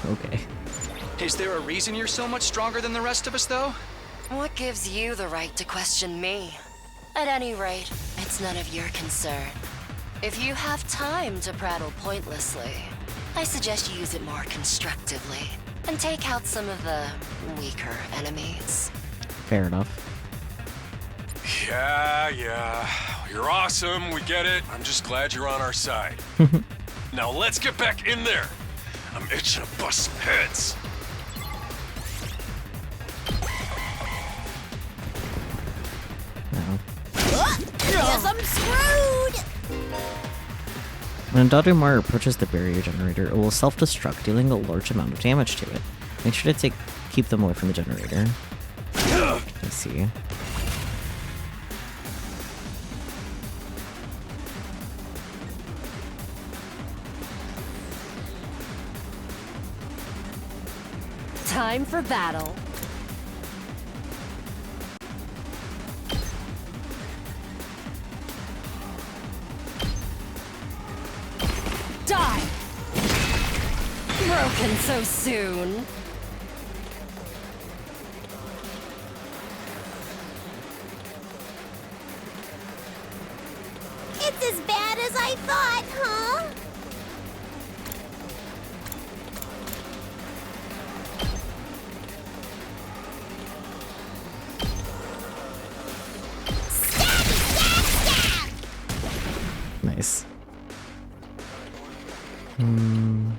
Okay. Is there a reason you're so much stronger than the rest of us, though? What gives you the right to question me? At any rate, it's none of your concern. If you have time to prattle pointlessly, I suggest you use it more constructively and take out some of the weaker enemies. Fair enough. Yeah. You're awesome, we get it. I'm just glad you're on our side. Now let's get back in there. I'm itching to bust some heads. No. Guess I'm screwed! When Daughter approaches the barrier generator, it will self-destruct, dealing a large amount of damage to it. Make sure to keep them away from the generator. Let's see. Time for battle. Die! Broken so soon. It's as bad as I thought, huh? Nice. Can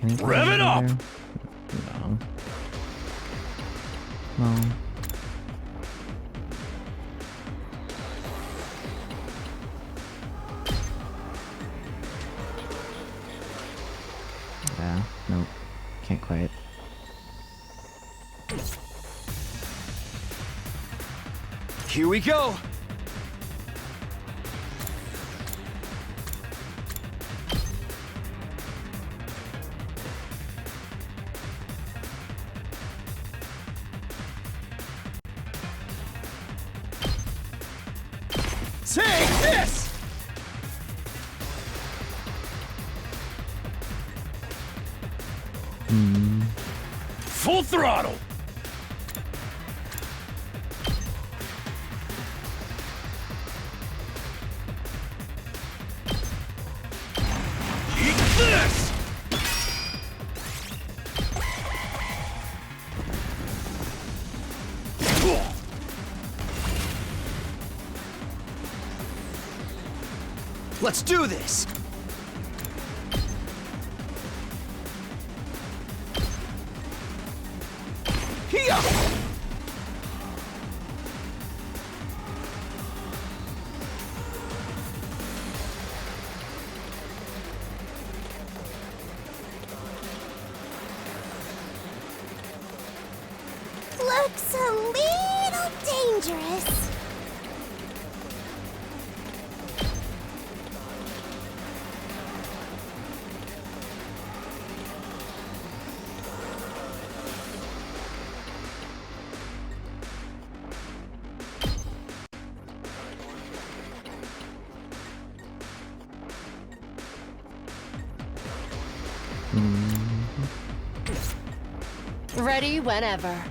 he Rev it up! No. No. Yeah, nope. Can't quite. Here we go! Take this! Full throttle! Eat this! Let's do this! Here! Looks a little dangerous. Ready whenever.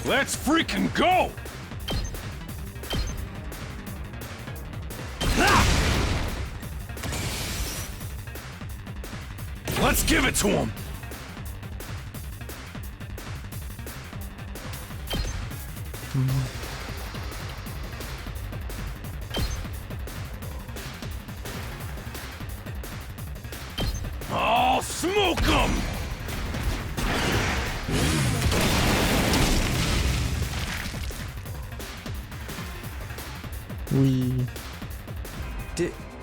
Let's freaking go! Let's give it to him! Oh, smoke him!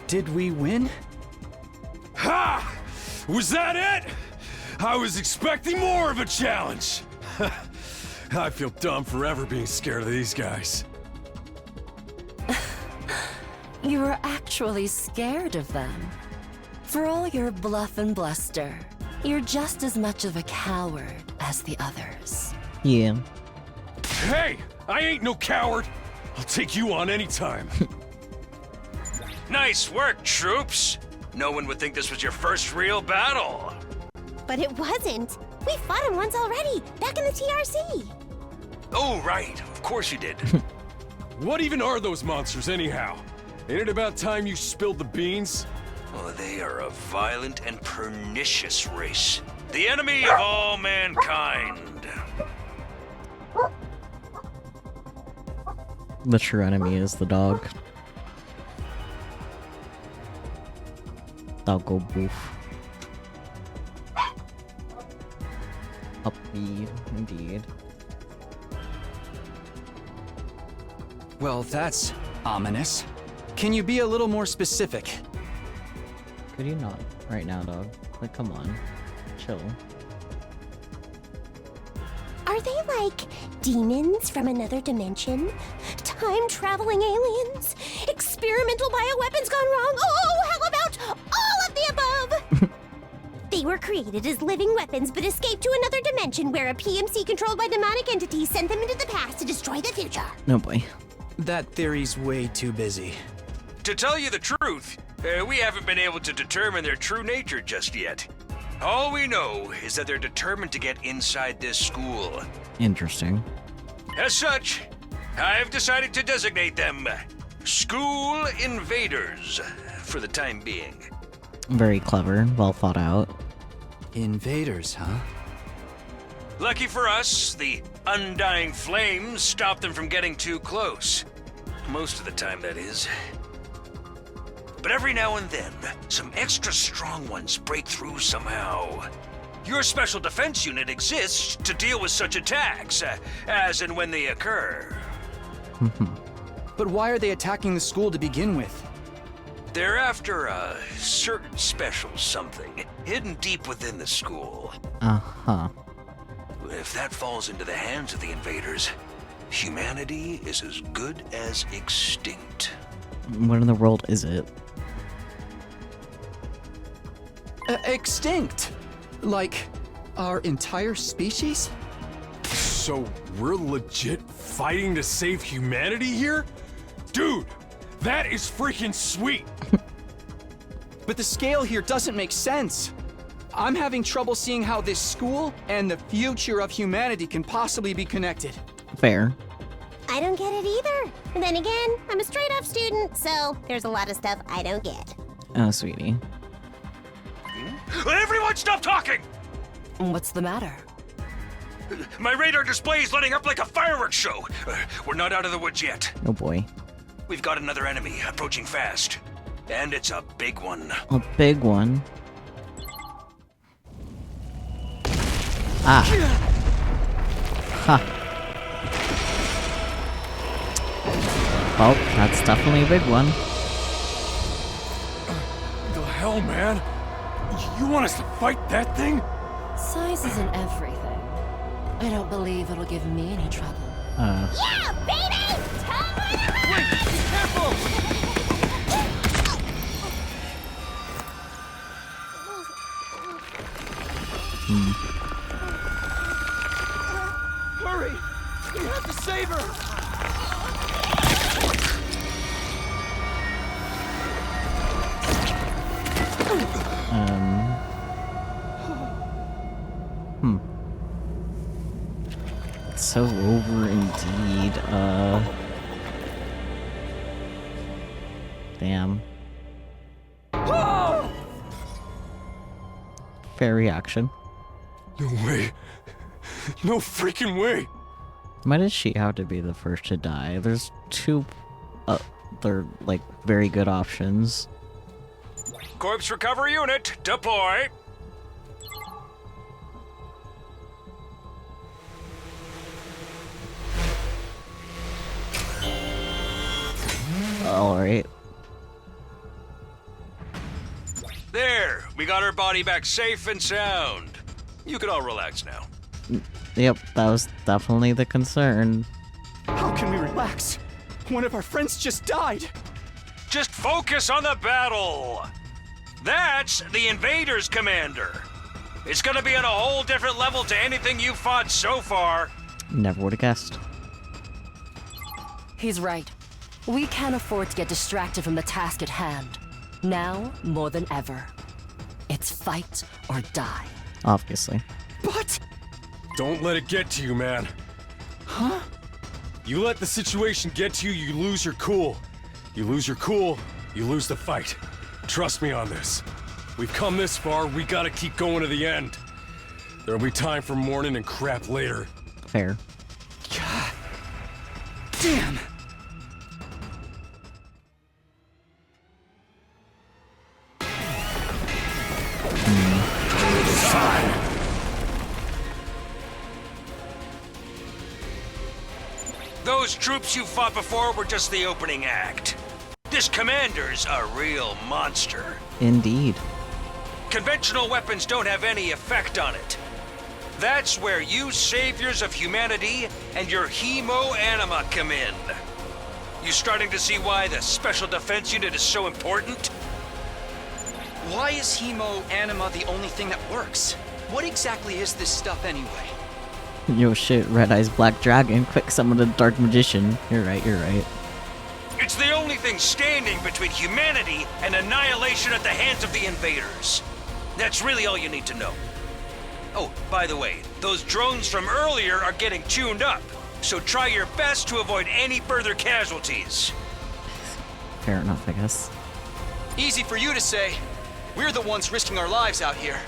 Did we win? Ha! Was that it? I was expecting more of a challenge. I feel dumb forever being scared of these guys. You were actually scared of them. For all your bluff and bluster, you're just as much of a coward as the others. Yeah. Hey! I ain't no coward! I'll take you on anytime. Nice work, troops! No one would think this was your first real battle. But it wasn't. We fought him once already, back in the TRC. Oh, right. Of course you did. What even are those monsters, anyhow? Ain't it about time you spilled the beans? Oh, they are a violent and pernicious race. The enemy of all mankind. The true enemy is the dog. Doggo boof. Puppy, indeed. Well, that's ominous. Can you be a little more specific? Could you not? Right now, dog. Like, come on. Chill. Are they like demons from another dimension? Time-traveling aliens? Experimental bioweapons gone wrong? Oh, how about all of the above? They were created as living weapons but escaped to another dimension where a PMC controlled by demonic entities sent them into the past to destroy the future. No boy. That theory's way too busy. To tell you the truth, we haven't been able to determine their true nature just yet. All we know is that they're determined to get inside this school. Interesting. As such, I've decided to designate them School Invaders for the time being. Very clever. Well thought out. Invaders, huh? Lucky for us, the undying flames stop them from getting too close. Most of the time, that is. But every now and then, some extra strong ones break through somehow. Your special defense unit exists to deal with such attacks, as and when they occur. But why are they attacking the school to begin with? They're after a certain special something, hidden deep within the school. Uh-huh. If that falls into the hands of the invaders, humanity is as good as extinct. What in the world is it? Extinct? Like, our entire species? So we're legit fighting to save humanity here? Dude, that is freaking sweet! But the scale here doesn't make sense. I'm having trouble seeing how this school and the future of humanity can possibly be connected. Fair. I I don't get it either. And then again, I'm a straight-up student, so there's a lot of stuff I don't get. Oh, sweetie. Everyone stop talking! What's the matter? My radar display is lighting up like a fireworks show. We're not out of the woods yet. Oh boy. We've got another enemy approaching fast. And it's a big one. A big one. Ah. Ha. Well, that's definitely a big one. The hell, man? You want us to fight that thing? Size isn't everything. I don't believe it'll give me any trouble. Yeah, baby! Tell me to Wait, be careful! Hurry! We have to save her! So over indeed. Damn. Fair reaction. No way. No freaking way. Why does she have to be the first to die? There's two they're like very good options. Corpse recovery unit, deploy. Alright. There, we got her body back safe and sound. You can all relax now. Yep, that was definitely the concern. How can we relax? One of our friends just died. Just focus on the battle. That's the Invaders, Commander. It's gonna be on a whole different level to anything you've fought so far. Never would have guessed. He's right. We can't afford to get distracted from the task at hand. Now, more than ever. It's fight or die. Obviously. But... Don't let it get to you, man. Huh? You let the situation get to you, you lose your cool. You lose your cool, you lose the fight. Trust me on this. We've come this far, we gotta keep going to the end. There'll be time for mourning and crap later. Fair. God. Damn. Those troops you fought before were just the opening act. This commander's a real monster. Indeed. Conventional weapons don't have any effect on it. That's where you saviors of humanity and your hemo-anima come in. You starting to see why the Special Defense Unit is so important? Why is hemo-anima the only thing that works? What exactly is this stuff anyway? Yo shit, Red Eyes Black Dragon, quick summon a Dark Magician. You're right, you're right. It's the only thing standing between humanity and annihilation at the hands of the invaders. That's really all you need to know. Oh, by the way, those drones from earlier are getting tuned up, so try your best to avoid any further casualties. Fair enough, I guess. Easy for you to say. We're the ones risking our lives out here.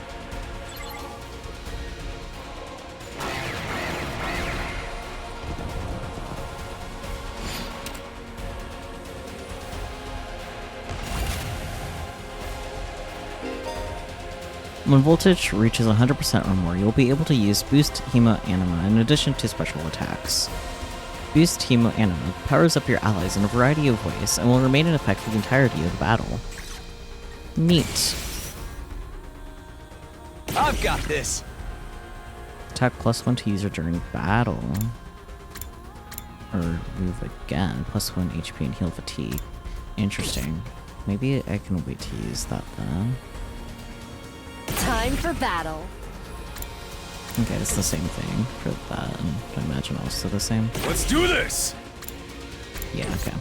When voltage reaches 100% or more, you'll be able to use Boost Hemo Anima in addition to special attacks. Boost Hemo Anima powers up your allies in a variety of ways and will remain in effect for the entirety of the battle. Neat. I've got this. Attack +1 to user during battle. Or move again. +1 HP and heal fatigue. Interesting. Maybe I can wait to use that then. Time for battle. Okay, it's the same thing for that, and I imagine also the same. Let's do this! Yeah, okay.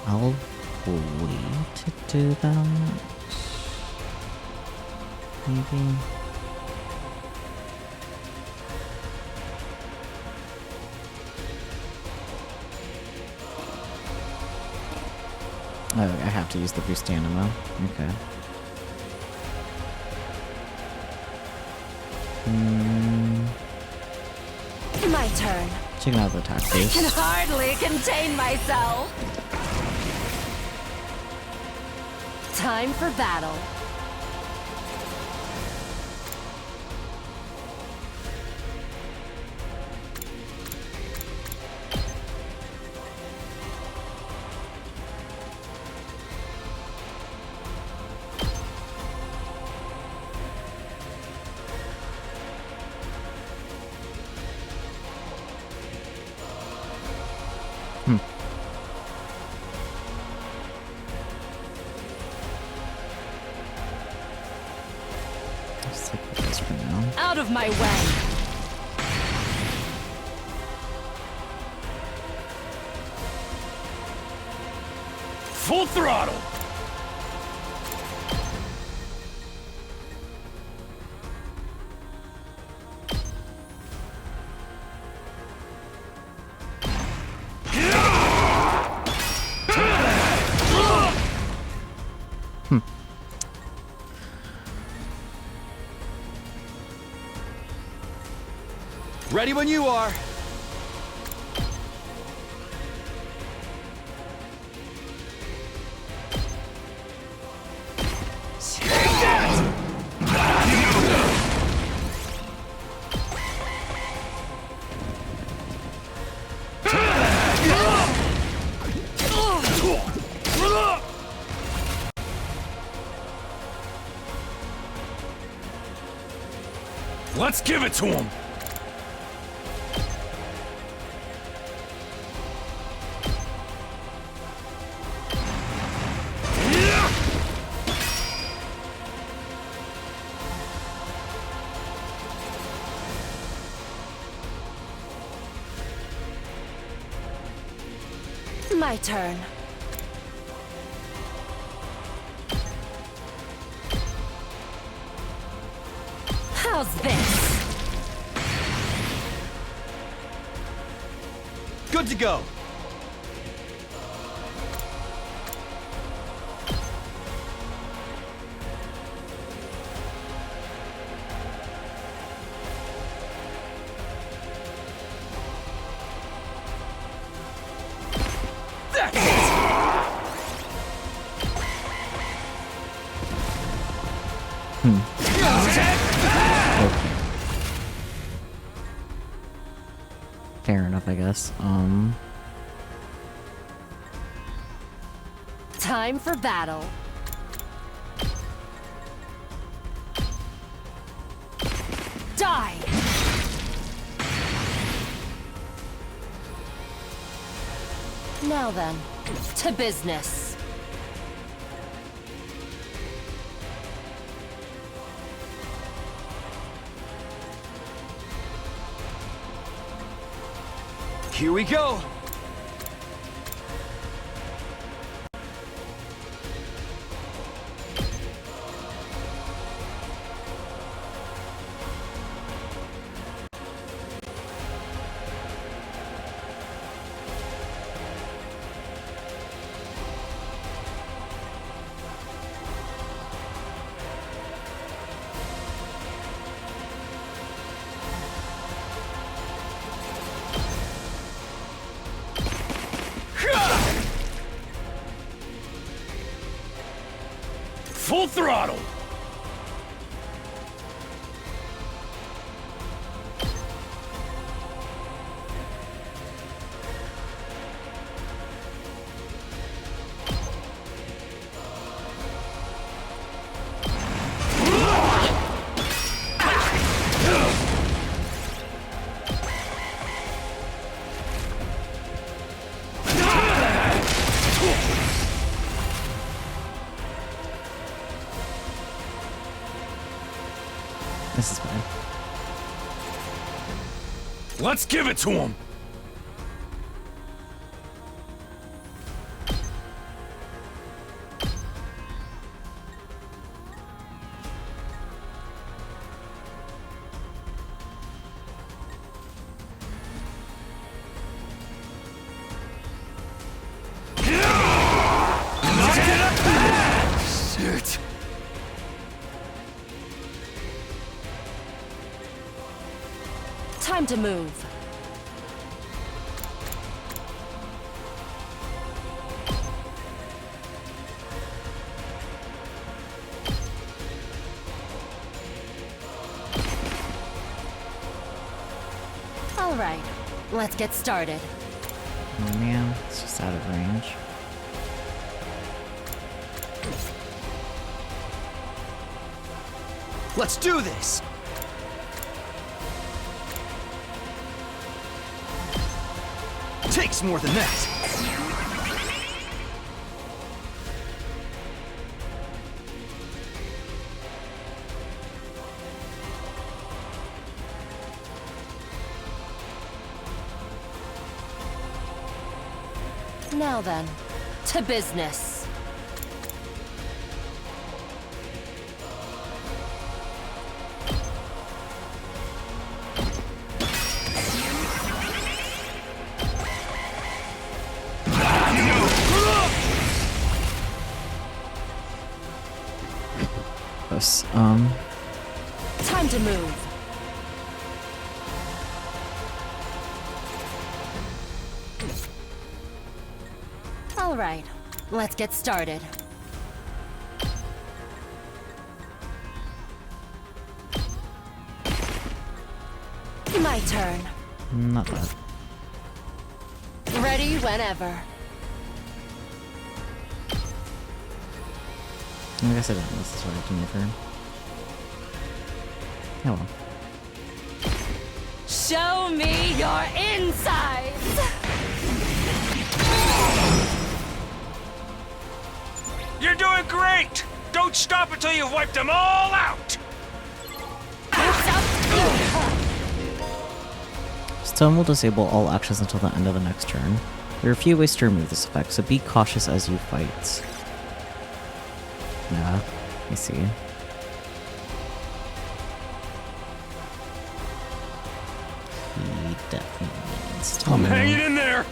I'll wait to do that. Maybe. Oh, I have to use the boost anima. Okay. My turn. She can have the attack I boost. can hardly contain myself. Time for battle. Let's take this for now. Out of my way. Full throttle! Ready when you are. Let's give it to him! My turn. How's this? Good to go. Fair enough, I guess. Time for battle. Die! Now then, to business. Here we go. Full throttle! This is fine. Let's give it to him! Time to move. All right, let's get started. Oh man, it's just out of range. Let's do this! Takes more than that! Now then, to business. This, Time to move. All right, let's get started. My turn. not bad. Ready whenever. I guess I didn't necessarily do my turn. Oh well. Show me your insides! You're doing great! Don't stop until you've wiped them all out! Stone will disable all actions until the end of the next turn. There are a few ways to remove this effect, so be cautious as you fight. Yeah, I see. He definitely needs to I'm move. hanging in there!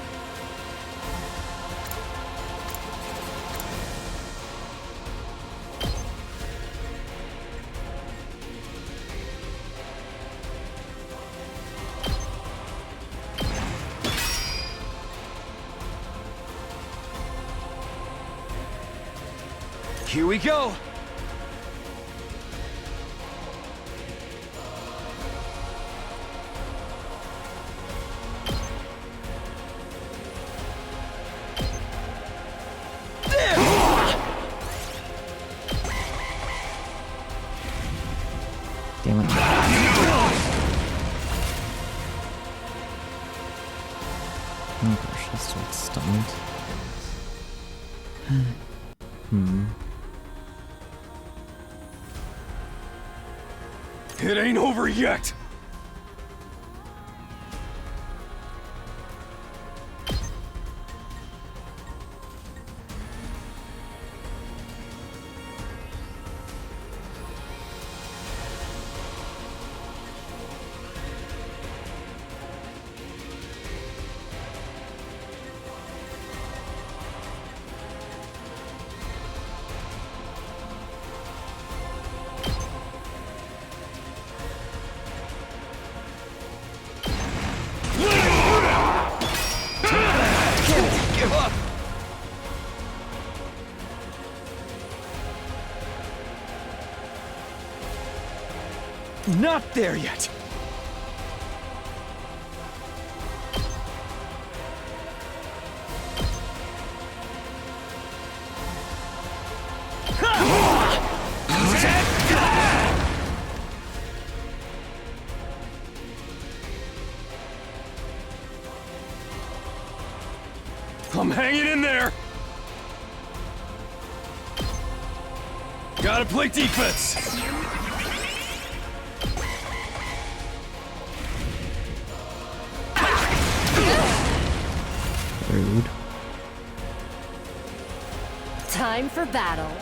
Here we go! Damn it. Oh gosh, he's still stunned. It ain't over yet! Give up! Not there yet! I'm hanging in there! Gotta play defense! Rude. Time for battle.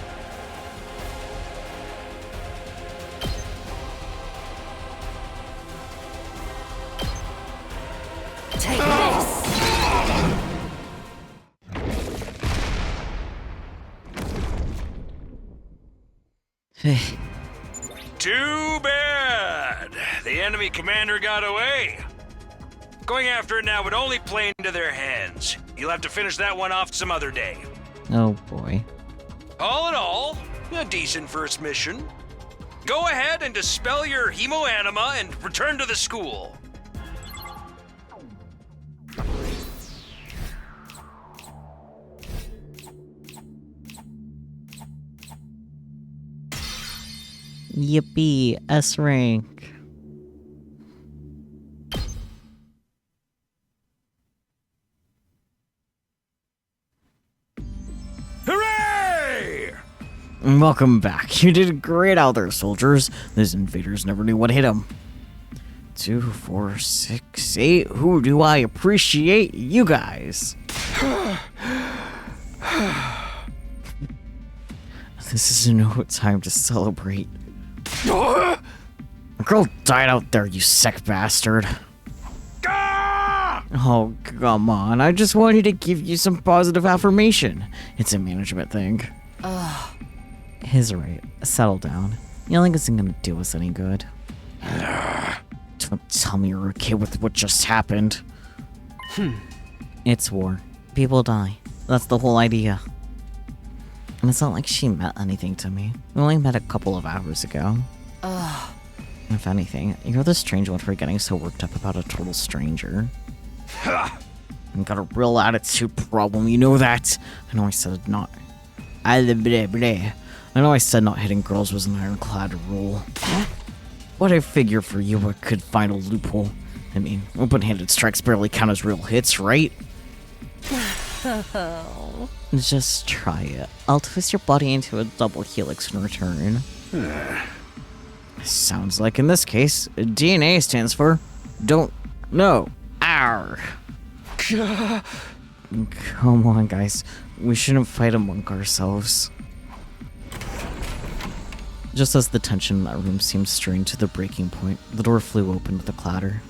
Take this! Too bad! The enemy commander got away. Going after it now would only play into their hands. You'll have to finish that one off some other day. Oh boy. All in all, a decent first mission. Go ahead and dispel your hemoanima and return to the school. Yippee, S rank. Hooray! Welcome back. You did great out there, soldiers. These invaders never knew what hit them. 2, 4, 6, 8. Who do I appreciate? You guys. This is no time to celebrate. A girl died out there, you sick bastard. Oh, come on. I just wanted to give you some positive affirmation. It's a management thing. He's right. Settle down. Yelling isn't gonna do us any good. Don't tell me you're okay with what just happened. It's war. People die. That's the whole idea. And it's not like she meant anything to me. We only met a couple of hours ago. If anything, you're the strange one for getting so worked up about a total stranger. I've got a real attitude problem, you know that? I know I said not. I know I said not hitting girls was an ironclad rule. But I figure for you I could find a loophole. I mean, open-handed strikes barely count as real hits, right? Just try it. I'll twist your body into a double helix in return. Sounds like in this case, DNA stands for don't know. Arr. Come on, guys. We shouldn't fight among ourselves. Just as the tension in that room seemed strained to the breaking point, the door flew open with a clatter.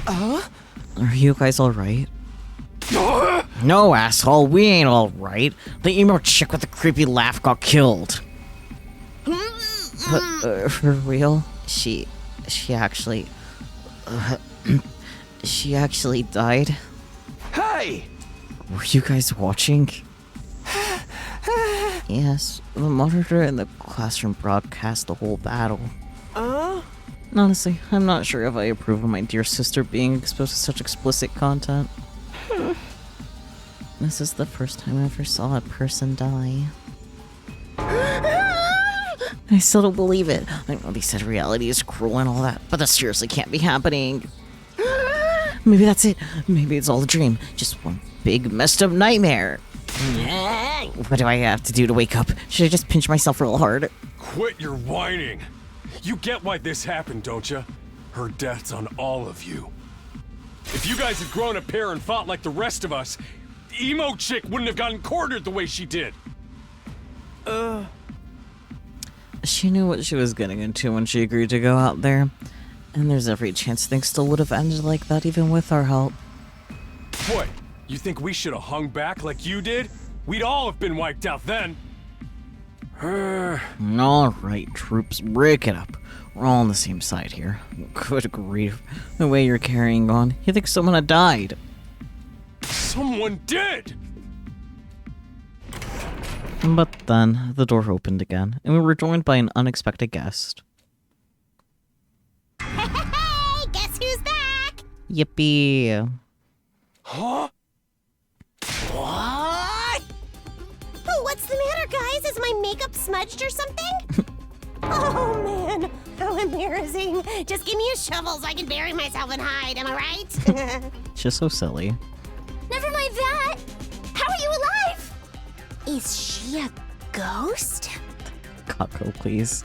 Are you guys alright? No, asshole, we ain't alright. The emo chick with the creepy laugh got killed. For real? She actually... she actually died? Hey! Were you guys watching? Yes, the monitor in the classroom broadcast the whole battle. Honestly, I'm not sure if I approve of my dear sister being exposed to such explicit content. This is the first time I ever saw a person die. I still don't believe it. I know they said reality is cruel and all that, but that seriously can't be happening. Maybe that's it. Maybe it's all a dream. Just one big messed up nightmare. What do I have to do to wake up? Should I just pinch myself real hard? Quit your whining. You get why this happened, don't you? Her death's on all of you. If you guys had grown a pair and fought like the rest of us, the emo chick wouldn't have gotten cornered the way she did. She knew what she was getting into when she agreed to go out there. And there's every chance things still would have ended like that even with our help. What? You think we should have hung back like you did? We'd all have been wiped out then. Alright, troops, break it up. We're all on the same side here. Good grief. The way you're carrying on, you think someone had died. Someone did! But then, the door opened again, and we were joined by an unexpected guest. Hey, guess who's back? Yippee. Huh? What? Oh, what's the matter, guys? Is my makeup smudged or something? Oh, man. How embarrassing. Just give me a shovel so I can bury myself and hide, am I right? She's so silly. Never mind that. How are you alive? Is she a ghost? Kako, please.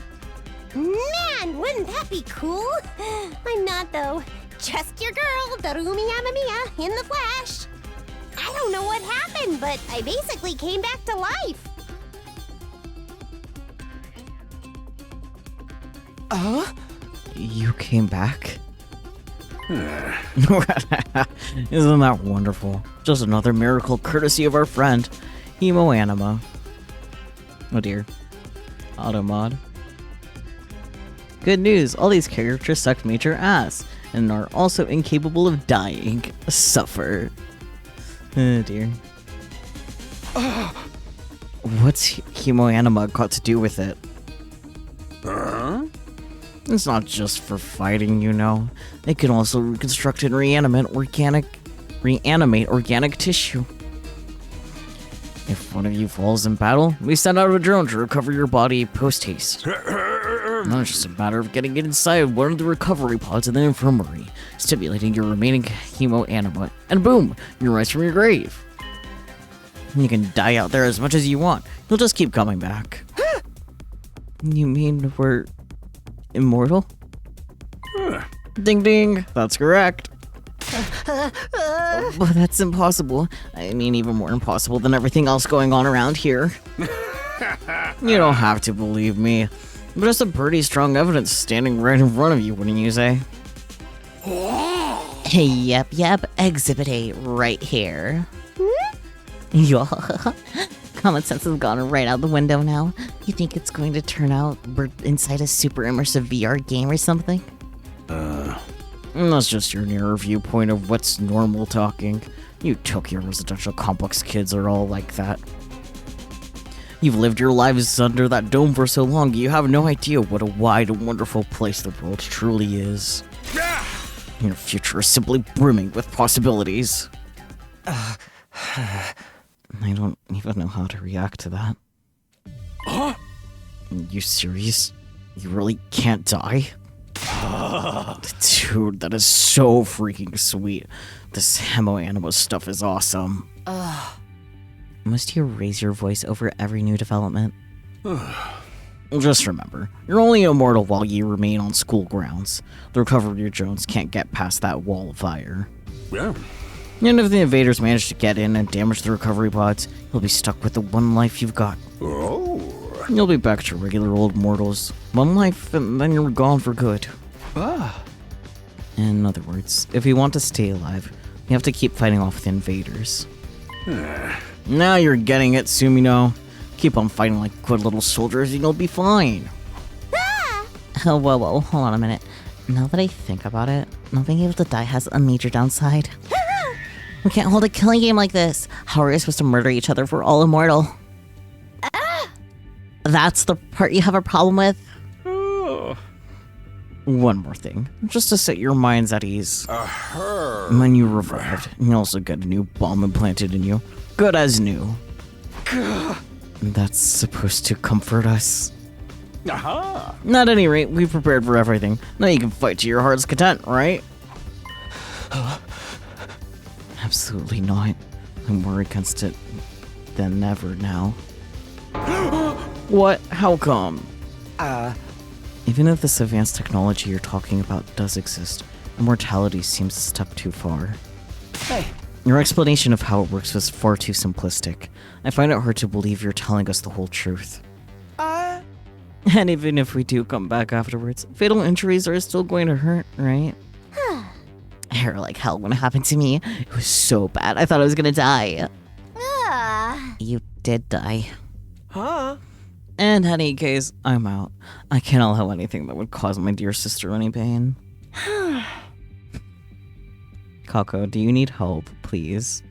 Man, wouldn't that be cool? I'm not, though. Just your girl, Darumi Amamiya, in the flesh. I don't know what happened, but I basically came back to life. You came back? Isn't that wonderful? Just another miracle courtesy of our friend, Emo Anima. Oh dear. Automod. Good news, all these characters suck major ass, and are also incapable of dying. Suffer. Oh dear. What's hemoanima got to do with it? It's not just for fighting, you know. It can also reconstruct and reanimate organic tissue. If one of you falls in battle, we send out a drone to recover your body post-haste. Now it's just a matter of getting it inside one of the recovery pods in the infirmary, stimulating your remaining hemoanima, and boom, you rise from your grave. You can die out there as much as you want. You'll just keep coming back. You mean we're immortal? Ding ding, that's correct. But that's impossible. I mean, even more impossible than everything else going on around here. You don't have to believe me, but it's some pretty strong evidence standing right in front of you, wouldn't you say? Yep, Exhibit A right here. Common sense has gone right out the window now. You think it's going to turn out we're inside a super immersive VR game or something? That's just your narrow viewpoint of what's normal talking. You Tokyo residential complex kids are all like that. You've lived your lives under that dome for so long, you have no idea what a wide and wonderful place the world truly is. Your future is simply brimming with possibilities. I don't even know how to react to that. You serious? You really can't die? Dude, that is so freaking sweet. This hemoanima stuff is awesome. Must you raise your voice over every new development? Just remember, you're only immortal while you remain on school grounds. The recovery drones can't get past that wall of fire. Yeah. And if the invaders manage to get in and damage the recovery pods, you'll be stuck with the one life you've got. You'll be back to regular old mortals. One life, and then you're gone for good. In other words, if you want to stay alive, you have to keep fighting off the invaders. Now you're getting it, Sumino. Keep on fighting like good little soldiers and you'll be fine. Oh, whoa, hold on a minute. Now that I think about it, not being able to die has a major downside. We can't hold a killing game like this. How are we supposed to murder each other if we're all immortal? That's the part you have a problem with? One more thing, just to set your minds at ease. When you revived, you also get a new bomb implanted in you. Good as new. That's supposed to comfort us. At any rate, we've prepared for everything. Now you can fight to your heart's content, right? Absolutely not. I'm more against it than ever now. What? How come? Even if this advanced technology you're talking about does exist, immortality seems a step too far. Hey. Your explanation of how it works was far too simplistic. I find it hard to believe you're telling us the whole truth. And even if we do come back afterwards, fatal injuries are still going to hurt, right? I hurt like hell when it happened to me. It was so bad, I thought I was gonna die. You did die. In any case, I'm out. I can't allow anything that would cause my dear sister any pain. Kako, do you need help, please?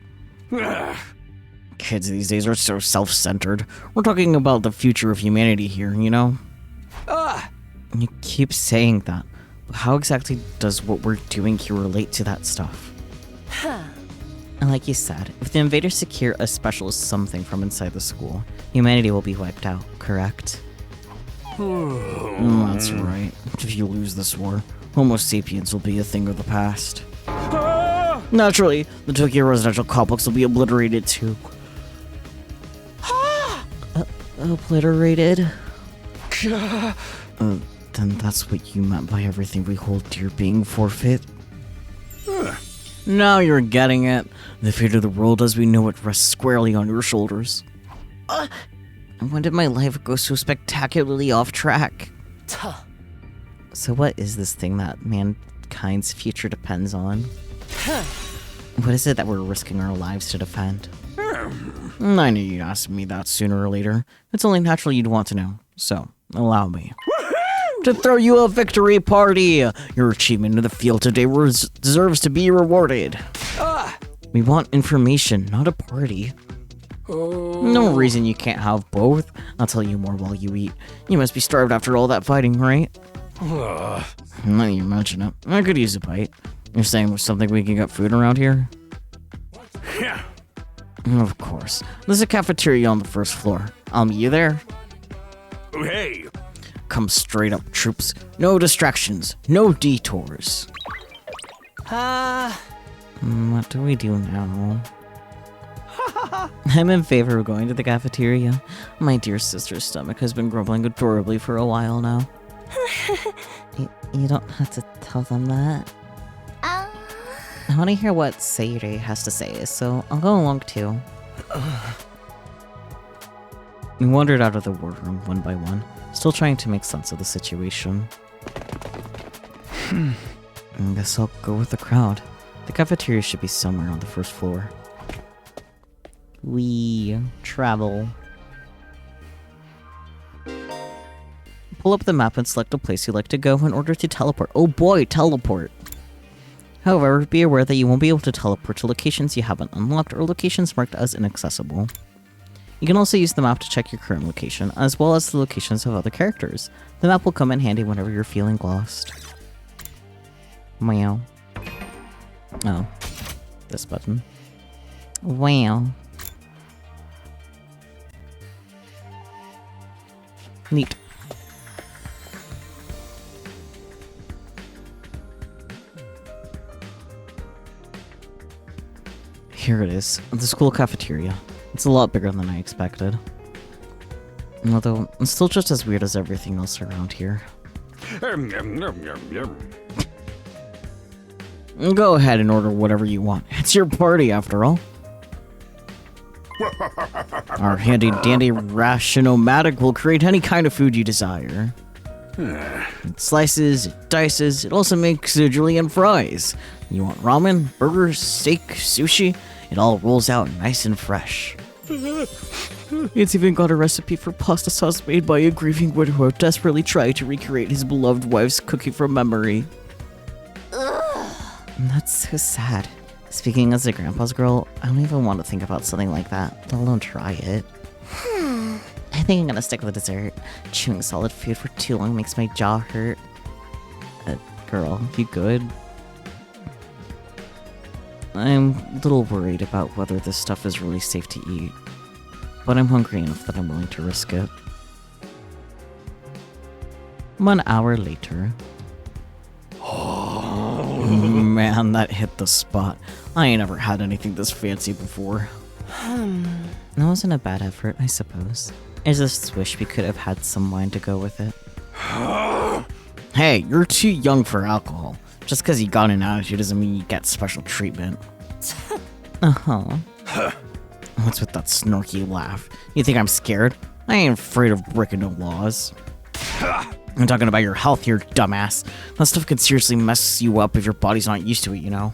Kids these days are so self-centered. We're talking about the future of humanity here, you know? You keep saying that, but how exactly does what we're doing here relate to that stuff? And like you said, if the invaders secure a special something from inside the school, humanity will be wiped out, correct? That's right. If you lose this war, Homo sapiens will be a thing of the past. Naturally, the Tokyo residential complex will be obliterated too. Obliterated? Then that's what you meant by everything we hold dear being forfeit? Now you're getting it. The fate of the world as we know it rests squarely on your shoulders. And when did my life go so spectacularly off track? So what is this thing that mankind's future depends on? What is it that we're risking our lives to defend? I knew you'd ask me that sooner or later. It's only natural you'd want to know. So, allow me. to throw you a victory party. Your achievement in the field today deserves to be rewarded. We want information, not a party. No reason you can't have both. I'll tell you more while you eat. You must be starved after all that fighting, right? Now that you mention it, I could use a bite. You're saying there's something we can get food around here? Yeah. Of course. There's a cafeteria on the first floor. I'll meet you there. Hey. Come straight up, troops. No distractions. No detours. What do we do now? I'm in favor of going to the cafeteria. My dear sister's stomach has been grumbling adorably for a while now. You don't have to tell them that. I want to hear what Sayuri has to say, so I'll go along too. We wandered out of the wardroom one by one, still trying to make sense of the situation. I guess I'll go with the crowd. The cafeteria should be somewhere on the first floor. We travel. Pull up the map and select a place you'd like to go in order to teleport. Oh boy, teleport! However, be aware that you won't be able to teleport to locations you haven't unlocked or locations marked as inaccessible. You can also use the map to check your current location, as well as the locations of other characters. The map will come in handy whenever you're feeling lost. Wow. Oh. This button. Wow. Neat. Here it is, the school cafeteria. It's a lot bigger than I expected. Although, it's still just as weird as everything else around here. Go ahead and order whatever you want. It's your party, after all. Our handy-dandy ration-o-matic will create any kind of food you desire. It slices, it dices, it also makes julienne fries. You want ramen, burgers, steak, sushi? It all rolls out nice and fresh. It's even got a recipe for pasta sauce made by a grieving widower desperately trying to recreate his beloved wife's cooking from memory. That's so sad. Speaking as a grandpa's girl, I don't even want to think about something like that, let alone try it. I think I'm gonna stick with dessert. Chewing solid food for too long makes my jaw hurt. Girl, you good? I'm a little worried about whether this stuff is really safe to eat, but I'm hungry enough that I'm willing to risk it. 1 hour later. Man, that hit the spot. I ain't ever had anything this fancy before. That wasn't a bad effort, I suppose. I just wish we could have had some wine to go with it. Hey, you're too young for alcohol. Just because you got an attitude doesn't mean you get special treatment. What's with that snarky laugh? You think I'm scared? I ain't afraid of breaking no laws. I'm talking about your health here, dumbass. That stuff could seriously mess you up if your body's not used to it, you know?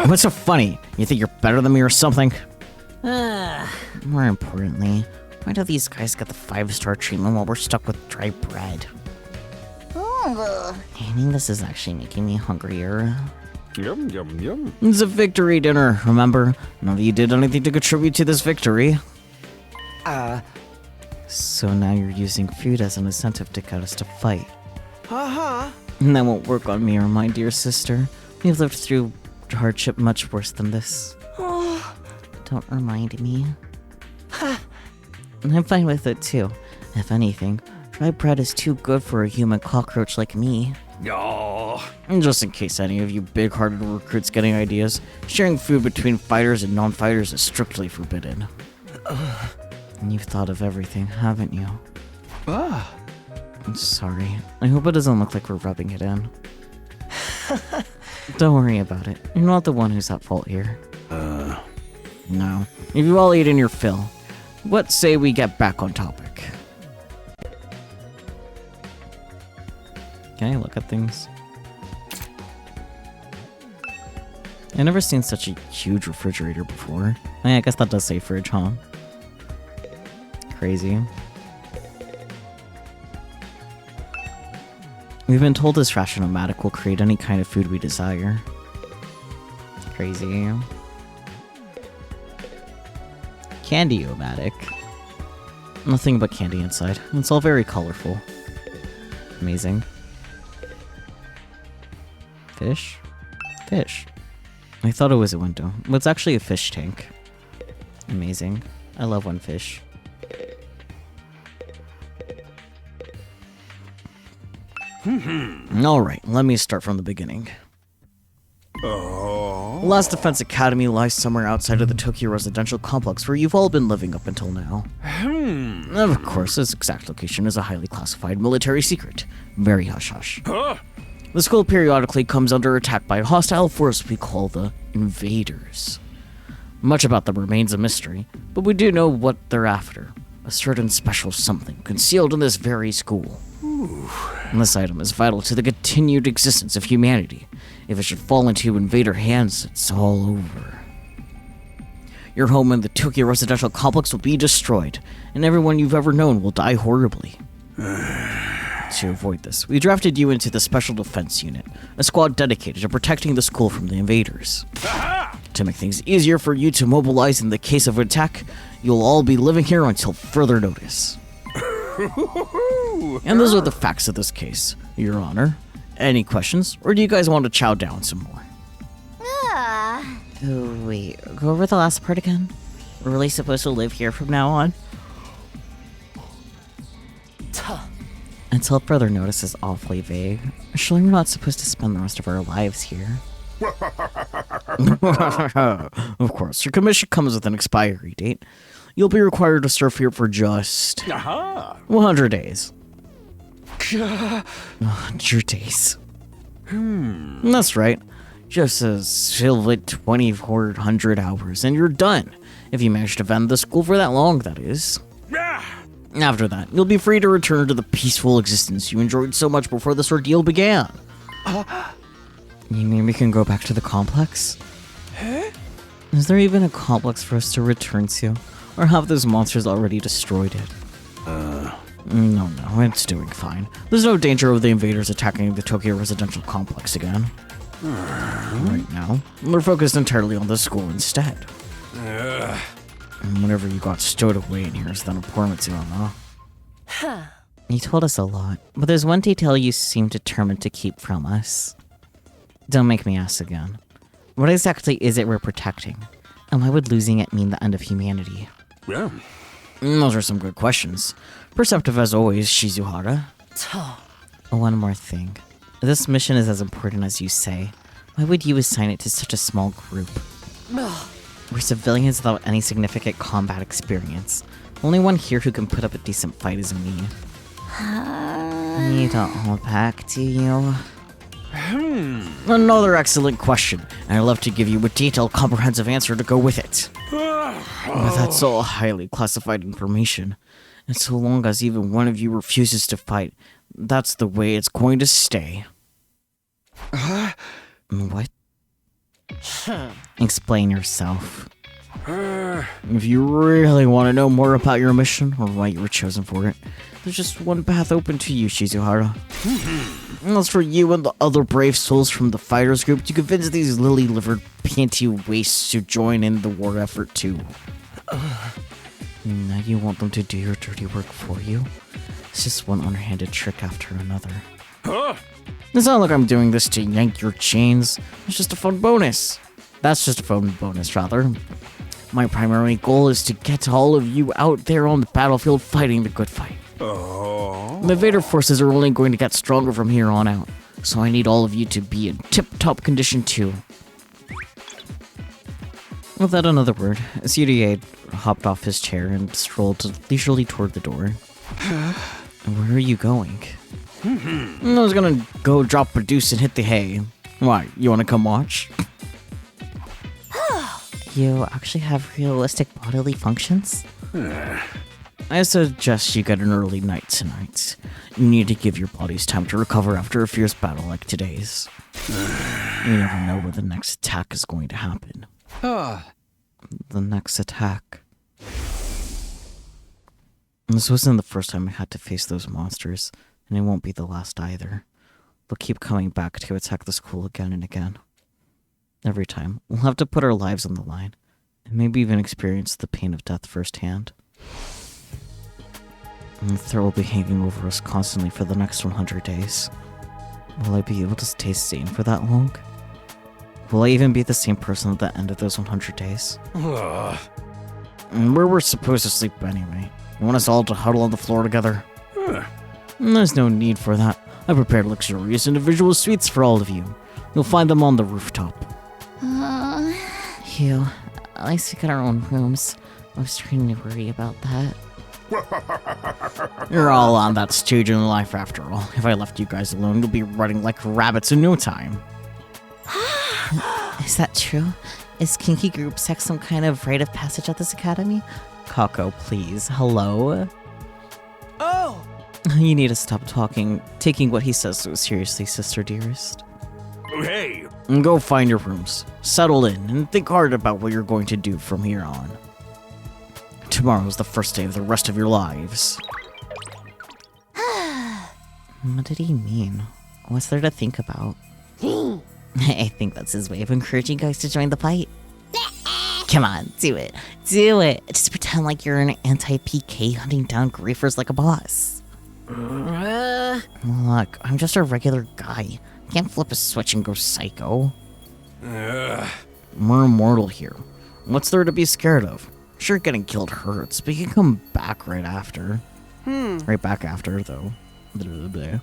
What's so funny? You think you're better than me or something? More importantly, why do these guys get the 5-star treatment while we're stuck with dry bread? I think this is actually making me hungrier. Yum, yum, yum. It's a victory dinner, remember? None of you did anything to contribute to this victory. So now you're using food as an incentive to get us to fight. And that won't work on me or my dear sister. We've lived through hardship much worse than this. Don't remind me. I'm fine with it too. If anything, dry bread is too good for a human cockroach like me. And just in case any of you big-hearted recruits getting ideas, sharing food between fighters and non-fighters is strictly forbidden. And you've thought of everything, haven't you? I'm sorry. I hope it doesn't look like we're rubbing it in. Don't worry about it. You're not the one who's at fault here. No. If you all eat in your fill, what say we get back on topic? Can I look at things? I've never seen such a huge refrigerator before. I guess that does say fridge, huh? Crazy. We've been told this ration-o-matic will create any kind of food we desire. Crazy. Candy-o-matic. Nothing but candy inside. It's all very colorful. Amazing. Fish? Fish. I thought it was a window, but it's actually a fish tank. Amazing. I love one fish. Alright, let me start from the beginning. Last Defense Academy lies somewhere outside of the Tokyo residential complex where you've all been living up until now. Of course, its exact location is a highly classified military secret. Very hush-hush. The school periodically comes under attack by a hostile force we call the Invaders. Much about them remains a mystery, but we do know what they're after. A certain special something concealed in this very school. And this item is vital to the continued existence of humanity. If it should fall into Invader hands, it's all over. Your home in the Tokyo residential complex will be destroyed, and everyone you've ever known will die horribly. To avoid this, we drafted you into the Special Defense Unit, a squad dedicated to protecting the school from the invaders. To make things easier for you to mobilize in the case of attack, you'll all be living here until further notice. And those are the facts of this case, Your Honor. Any questions, or do you guys want to chow down some more? Oh, wait, go over the last part again. We're really supposed to live here from now on? Until further notice is awfully vague. Surely we're not supposed to spend the rest of our lives here. Of course, your commission comes with an expiry date. You'll be required to serve here for just 100 days. 100 days. That's right. Just a silly 2,400 hours, and you're done. If you manage to vend the school for that long, that is. After that, you'll be free to return to the peaceful existence you enjoyed so much before this ordeal began. You mean we can go back to the complex? Is there even a complex for us to return to? Or have those monsters already destroyed it? No, it's doing fine. There's no danger of the invaders attacking the Tokyo residential complex again. Right now, we're focused entirely on the school instead. And whatever you got stowed away in here is then a poor material, huh? You told us a lot, but there's one detail you seem determined to keep from us. Don't make me ask again. What exactly is it we're protecting? And why would losing it mean the end of humanity? Those are some good questions. Perceptive as always, Shizuhara. One more thing. This mission is as important as you say. Why would you assign it to such a small group? We're civilians without any significant combat experience. Only one here who can put up a decent fight is me. Need it all back, do you? Another excellent question, and I'd love to give you a detailed, comprehensive answer to go with it. But that's all highly classified information. And so long as even one of you refuses to fight, that's the way it's going to stay. What? Explain yourself. If you really want to know more about your mission, or why you were chosen for it, there's just one path open to you, Shizuhara. As for you and the other brave souls from the fighters group, to convince these lily-livered panty wastes to join in the war effort too. Now you want them to do your dirty work for you? It's just one underhanded trick after another. It's not like I'm doing this to yank your chains. It's just a fun bonus. That's just a fun bonus, rather. My primary goal is to get all of you out there on the battlefield fighting the good fight. The invader forces are only going to get stronger from here on out, so I need all of you to be in tip-top condition too. Without another word, CDA hopped off his chair and strolled leisurely toward the door. Where are you going? I was gonna go drop a deuce and hit the hay. Why, you wanna come watch? You actually have realistic bodily functions? I suggest you get an early night tonight. You need to give your bodies time to recover after a fierce battle like today's. You never know where the next attack is going to happen. The next attack. This wasn't the first time I had to face those monsters, and it won't be the last either. they'll keep coming back to attack the school again and again. Every time, we'll have to put our lives on the line, and maybe even experience the pain of death firsthand. And the threat will be hanging over us constantly for the next 100 days. Will I be able to stay sane for that long? Will I even be the same person at the end of those 100 days? And where we're supposed to sleep anyway? You want us all to huddle on the floor together? There's no need for that. I prepared luxurious individual suites for all of you. You'll find them on the rooftop. Phew. At least we got our own rooms. I was starting to worry about that. You're all on that stage in life after all. If I left you guys alone, you'll be running like rabbits in no time. Is that true? Is kinky group sex some kind of rite of passage at this academy? Kako, please. Hello? Oh! You need to stop taking what he says so seriously, sister dearest. Hey! And go find your rooms, settle in, and think hard about what you're going to do from here on. Tomorrow's the first day of the rest of your lives. What did he mean? What's there to think about? I think that's his way of encouraging guys to join the fight. Come on, do it. Do it. Just pretend like you're an anti-PK hunting down griefers like a boss. Look, I'm just a regular guy. I can't flip a switch and go psycho. We're immortal here. What's there to be scared of? Sure, getting killed hurts, but you can come back right after. Right back after, though. Blah, blah.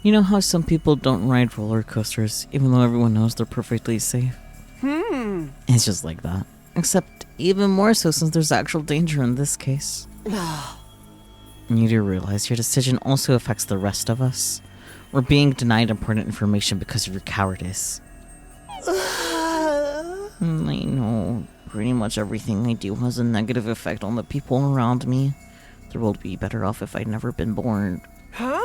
You know how some people don't ride roller coasters, even though everyone knows they're perfectly safe? It's just like that. Except even more so since there's actual danger in this case. You do realize your decision also affects the rest of us. We're being denied important information because of your cowardice. I know. Pretty much everything I do has a negative effect on the people around me. The world would be better off if I'd never been born. Huh?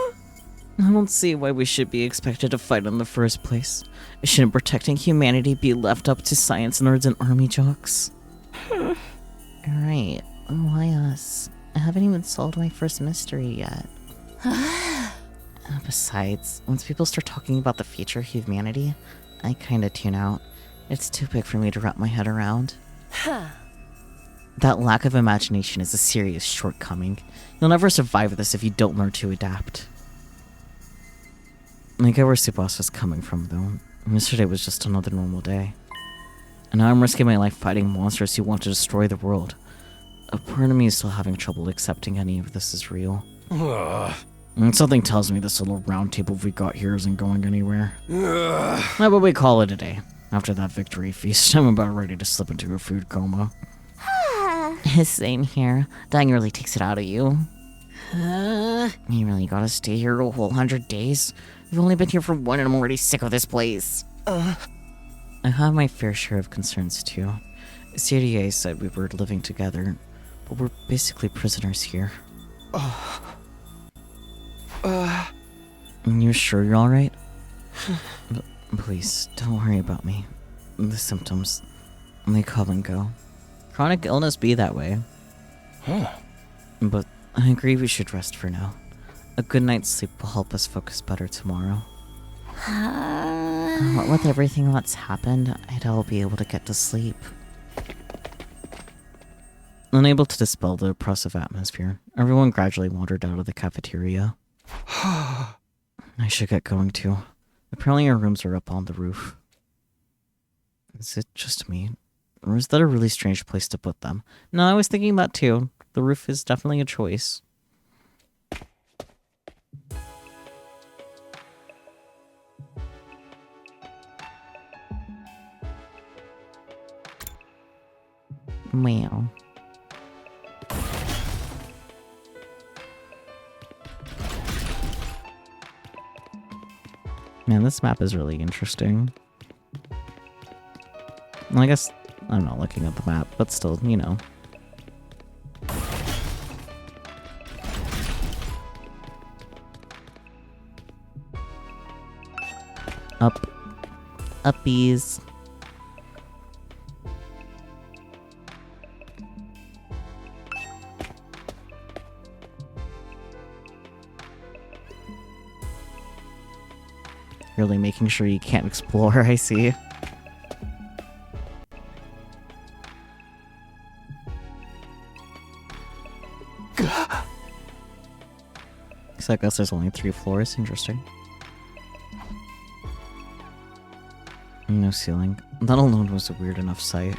I don't see why we should be expected to fight in the first place. Shouldn't protecting humanity be left up to science nerds and army jocks? Alright, why us? I haven't even solved my first mystery yet. Besides, once people start talking about the future of humanity, I kinda tune out. It's too big for me to wrap my head around. That lack of imagination is a serious shortcoming. You'll never survive this if you don't learn to adapt. I get where Tsubasa is coming from, though. Yesterday was just another normal day. And now I'm risking my life fighting monsters who want to destroy the world. A part of me is still having trouble accepting any of this is real. And something tells me this little round table we got here isn't going anywhere. How about we call it a day? After that victory feast, I'm about ready to slip into a food coma. Same here. Dying really takes it out of you. You really gotta stay here a whole 100 days? You've only been here for one and I'm already sick of this place. I have my fair share of concerns too. CDA said we were living together, but we're basically prisoners here. You're sure you're alright? Please, don't worry about me. The symptoms, they come and go. Chronic illness be that way. But I agree we should rest for now. A good night's sleep will help us focus better tomorrow. What with everything that's happened, I'd all be able to get to sleep. Unable to dispel the oppressive atmosphere, everyone gradually wandered out of the cafeteria. I should get going too. Apparently our rooms are up on the roof. Is it just me? Or is that a really strange place to put them? No, I was thinking that too. The roof is definitely a choice. Wow. Man, this map is really interesting. Well, I guess I'm not looking at the map, but still, you know. Up. Uppies. Really making sure you can't explore, I see. So I guess there's only 3 floors. Interesting. No ceiling. That alone was a weird enough sight.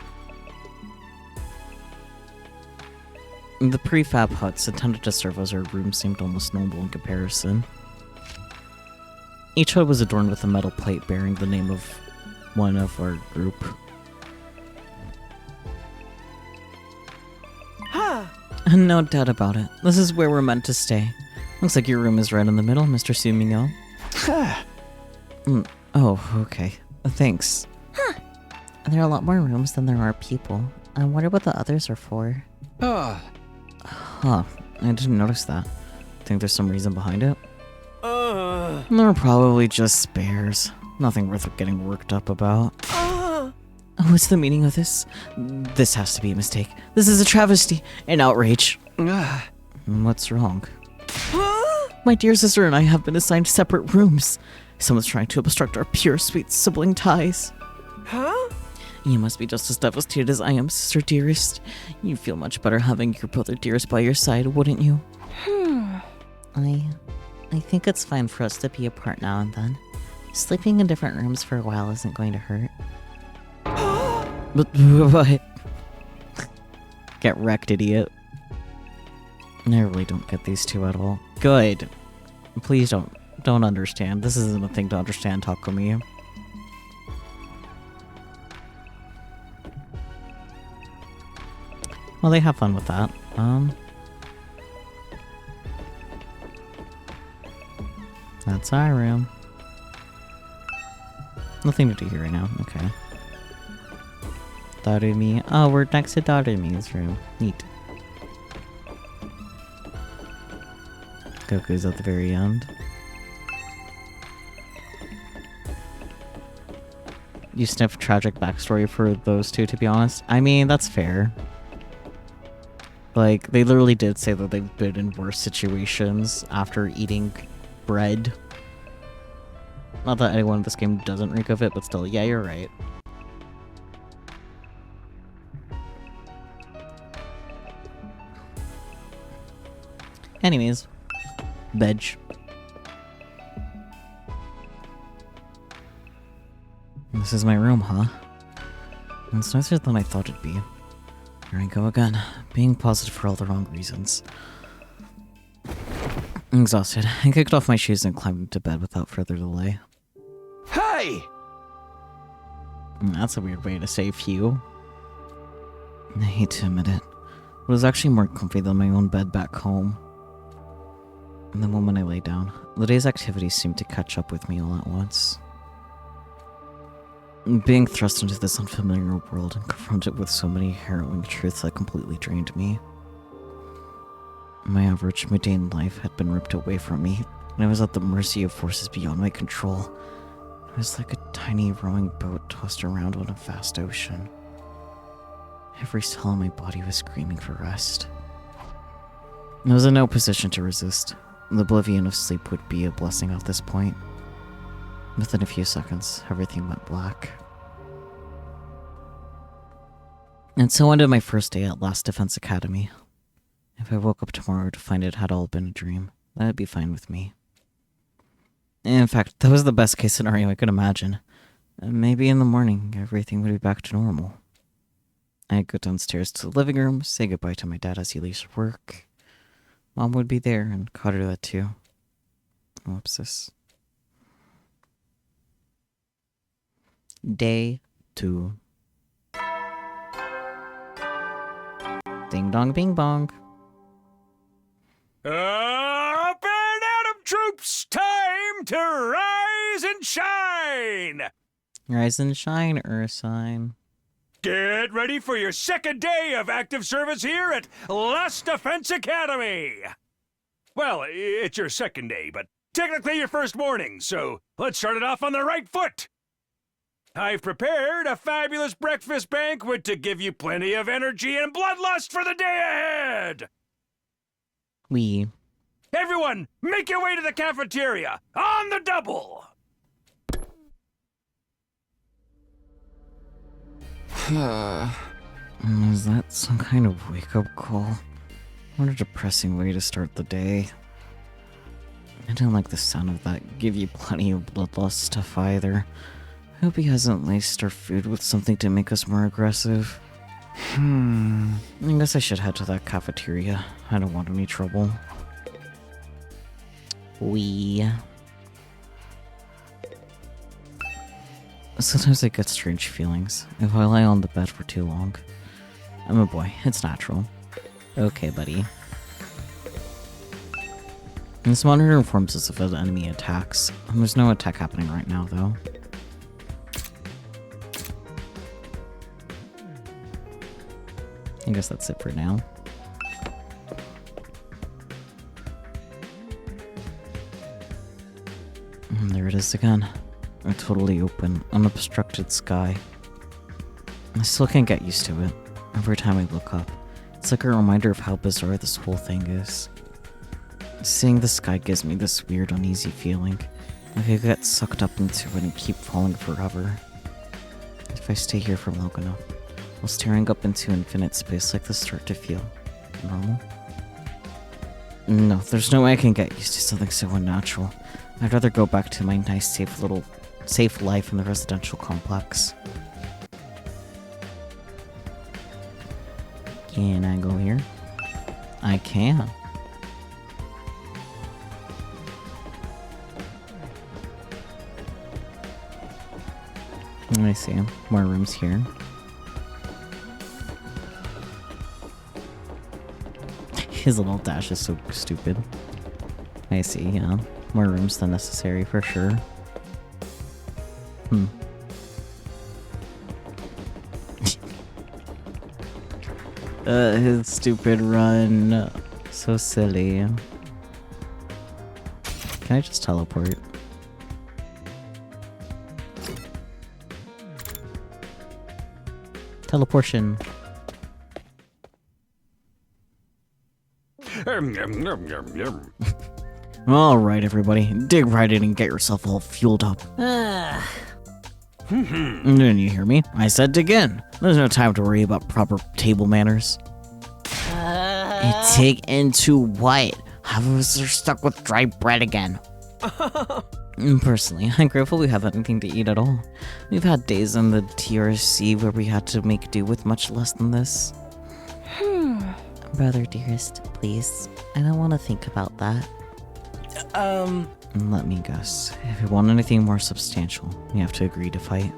The prefab huts intended to serve as our room seemed almost noble in comparison. Each hut was adorned with a metal plate bearing the name of one of our group. Huh. No doubt about it. This is where we're meant to stay. Looks like your room is right in the middle, Mr. Sumignon. Oh, okay. Thanks. Huh. There are a lot more rooms than there are people. I wonder what the others are for. Huh. I didn't notice that. Think there's some reason behind it? They're probably just spares. Nothing worth getting worked up about. What's the meaning of this? This has to be a mistake. This is a travesty. An outrage. What's wrong? My dear sister and I have been assigned separate rooms. Someone's trying to obstruct our pure, sweet sibling ties. Huh? You must be just as devastated as I am, sister dearest. You'd feel much better having your brother dearest by your side, wouldn't you? I think it's fine for us to be apart now and then. Sleeping in different rooms for a while isn't going to hurt. But what? Get wrecked, idiot. I really don't get these two at all. Good. Please don't understand. This isn't a thing to understand, Takumi. Well, they have fun with that. That's our room. Nothing to do here right now. Okay. Darumi. Oh, we're next to Darumi's room. Neat. Goku's at the very end. You sniff tragic backstory for those two, to be honest. I mean, that's fair. Like, they literally did say that they've been in worse situations after eating bread. Not that anyone in this game doesn't reek of it, but still, yeah, you're right. Anyways, veg. This is my room, huh? It's nicer than I thought it'd be. Here I go again, being positive for all the wrong reasons. I'm exhausted. I kicked off my shoes and climbed into bed without further delay. Hey! That's a weird way to say phew. I hate to admit it, but it was actually more comfy than my own bed back home. And the moment I lay down, the day's activities seemed to catch up with me all at once. Being thrust into this unfamiliar world and confronted with so many harrowing truths that completely drained me. My average mundane life had been ripped away from me, and I was at the mercy of forces beyond my control. I was like a tiny rowing boat tossed around on a vast ocean. Every cell in my body was screaming for rest. I was in no position to resist. The oblivion of sleep would be a blessing at this point. Within a few seconds, everything went black. And so ended my first day at last Defense Academy. If I woke up tomorrow to find it had all been a dream, that'd be fine with me. In fact, that was the best case scenario I could imagine. Maybe in the morning, everything would be back to normal. I'd go downstairs to the living room, say goodbye to my dad as he leaves work. Mom would be there, and caught her that too. Whoopsis. Day 2. Ding dong bing bong. Up and at 'em, troops! Time to rise and shine! Rise and shine, Ursine. Get ready for your second day of active service here at Last Defense Academy! Well, it's your second day, but technically your first morning, so let's start it off on the right foot! I've prepared a fabulous breakfast banquet to give you plenty of energy and bloodlust for the day ahead! We. Everyone, make your way to the cafeteria, on the double! Is that some kind of wake-up call? What a depressing way to start the day. I don't like the sound of that give you plenty of bloodlust stuff either. I hope he hasn't laced our food with something to make us more aggressive. I guess I should head to that cafeteria. I don't want any trouble. Sometimes I get strange feelings if I lie on the bed for too long. I'm a boy, it's natural. Okay, buddy. This monitor informs us if an enemy attacks. There's no attack happening right now, though. I guess that's it for now. And there it is again. A totally open, unobstructed sky. I still can't get used to it. Every time I look up, it's like a reminder of how bizarre this whole thing is. Seeing the sky gives me this weird, uneasy feeling. Like I get sucked up into it and keep falling forever. If I stay here for long enough, will staring up into infinite space like this start to feel normal? No, there's no way I can get used to something so unnatural. I'd rather go back to my nice, safe life in the residential complex. Can I go here? I can. I see. More rooms here. His little dash is so stupid. I see, yeah. More rooms than necessary for sure. His stupid run. So silly. Can I just teleport? Teleportation. Alright, everybody. Dig right in and get yourself all fueled up. Didn't you hear me? I said dig in. There's no time to worry about proper table manners. Dig into what? Half of us are stuck with dry bread again. Personally, I'm grateful we have anything to eat at all. We've had days in the TRC where we had to make do with much less than this. Brother dearest, please. I don't want to think about that. Let me guess. If you want anything more substantial, you have to agree to fight.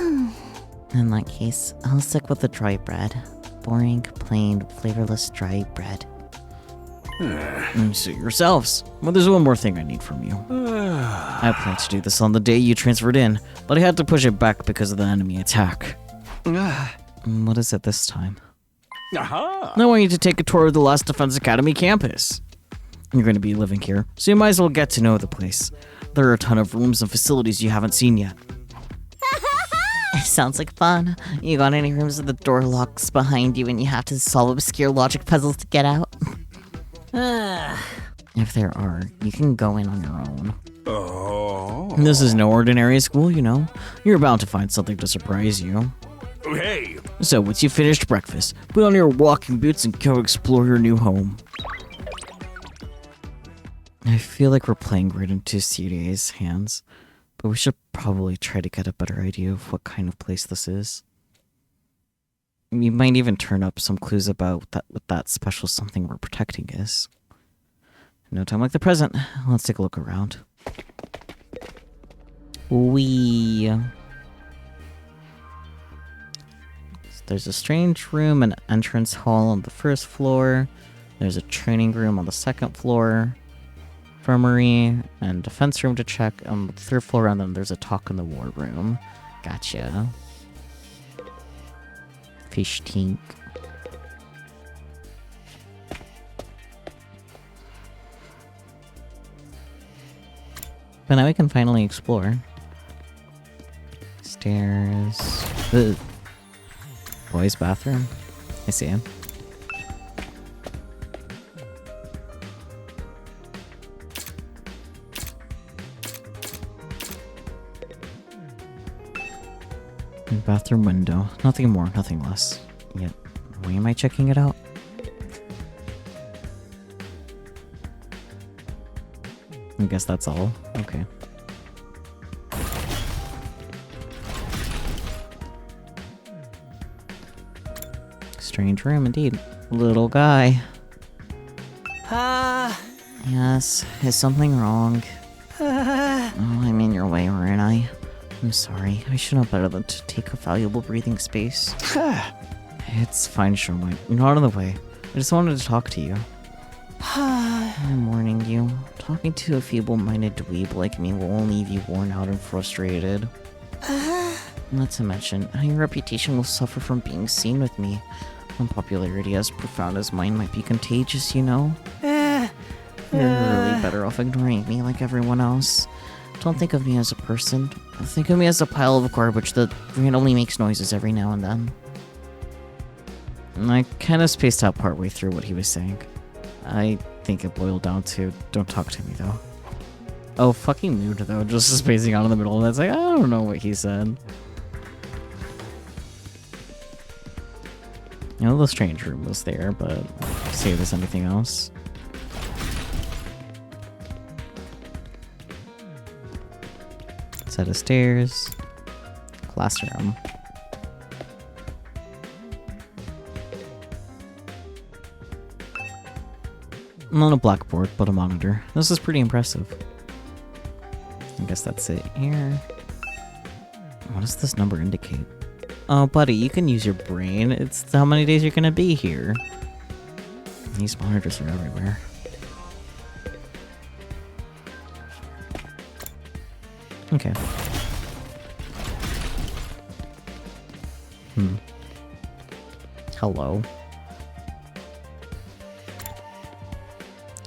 In that case, I'll stick with the dry bread. Boring, plain, flavorless dry bread. Suit yourselves. Well, there's one more thing I need from you. I planned to do this on the day you transferred in, but I had to push it back because of the enemy attack. What is it this time? I want you to take a tour of the last Defense Academy campus. You're going to be living here, so you might as well get to know the place. There are a ton of rooms and facilities you haven't seen yet. Sounds like fun. You got any rooms with the door locks behind you and you have to solve obscure logic puzzles to get out? If there are, you can go in on your own. This is no ordinary school, you know. You're bound to find something to surprise you. Hey! So once you've finished breakfast, put on your walking boots and go explore your new home. I feel like we're playing right into CDA's hands, but we should probably try to get a better idea of what kind of place this is. We might even turn up some clues about what that special something we're protecting is. No time like the present. Let's take a look around. There's a strange room and entrance hall on the first floor. There's a training room on the second floor. Infirmary and defense room to check on the third floor, and then there's a talk in the war room. Gotcha. Fish tank. But now we can finally explore. Stairs. Ugh. Boys' bathroom. I see him. Bathroom window. Nothing more, nothing less. Yet, why am I checking it out? I guess that's all. Okay. Strange room indeed. Little guy. Yes, is something wrong? Oh, I'm in your way, aren't I? I'm sorry. I should know better than to take a valuable breathing space. It's fine, Showmite. You're not in the way. I just wanted to talk to you. I'm warning you. Talking to a feeble-minded dweeb like me will only leave you worn out and frustrated. Not to mention, your reputation will suffer from being seen with me. Unpopularity as profound as mine might be contagious, you know? You're really better off ignoring me like everyone else. Don't think of me as a person. Think of me as a pile of garbage that randomly makes noises every now and then. And I kind of spaced out partway through what he was saying. I think it boiled down to, don't talk to me though. Oh, fucking mood though, just spacing out in the middle and it's like, I don't know what he said. You know, the strange room was there, but see if there's anything else. Set of stairs. Classroom. Not a blackboard, but a monitor. This is pretty impressive. I guess that's it here. What does this number indicate? Oh, buddy, you can use your brain. It's how many days you're gonna be here. These monitors are everywhere. Okay. Hello.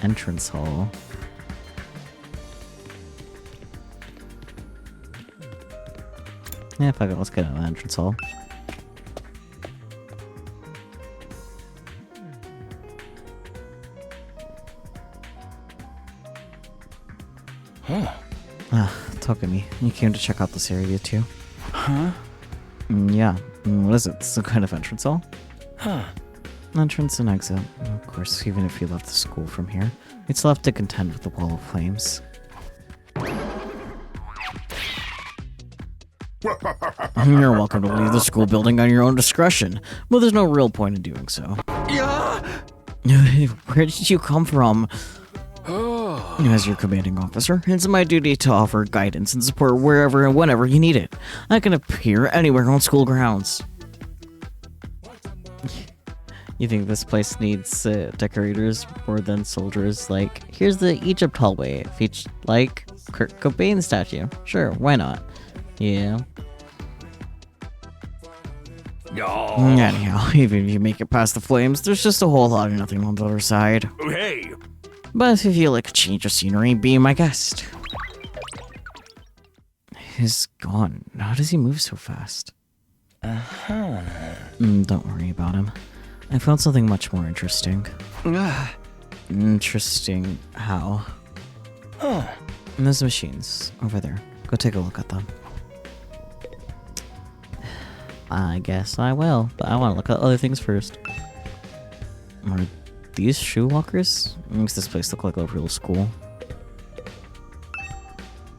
Entrance hall. Yeah, fuck it, let's get out of the entrance hall. Tokumi, you came to check out this area too? Huh? Yeah. What is it? Some kind of entrance hall? Huh. Entrance and exit. Of course, even if you left the school from here, you'd still have to contend with the wall of flames. You're welcome to leave the school building on your own discretion, but there's no real point in doing so. Yeah. Where did you come from? As your commanding officer, it's my duty to offer guidance and support wherever and whenever you need it. I can appear anywhere on school grounds. You think this place needs decorators more than soldiers? Like, here's the Egypt hallway, featured like Kurt Cobain statue. Sure, why not? Yeah. No. Anyhow, even if you make it past the flames, there's just a whole lot of nothing on the other side. Hey. But if you like a change of scenery, be my guest. He's gone. How does he move so fast? Don't worry about him. I found something much more interesting. Interesting how? And those machines over there. Go take a look at them. I guess I will, but I want to look at other things first. Are these shoe lockers? Makes this place look like a real school.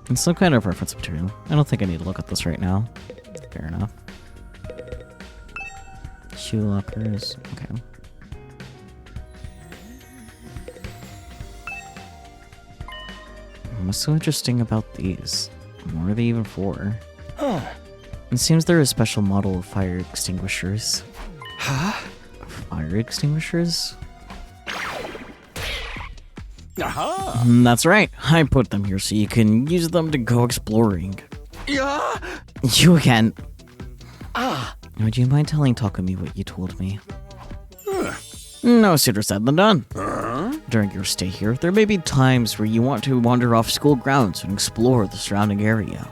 And some kind of reference material. I don't think I need to look at this right now. Fair enough. Shoe lockers. Okay. What's so interesting about these? What are they even for? It seems they're a special model of fire extinguishers. Fire extinguishers? That's right. I put them here so you can use them to go exploring. Yeah. You again. Would you mind telling Takumi what you told me? No sooner said than done. During your stay here, there may be times where you want to wander off school grounds and explore the surrounding area.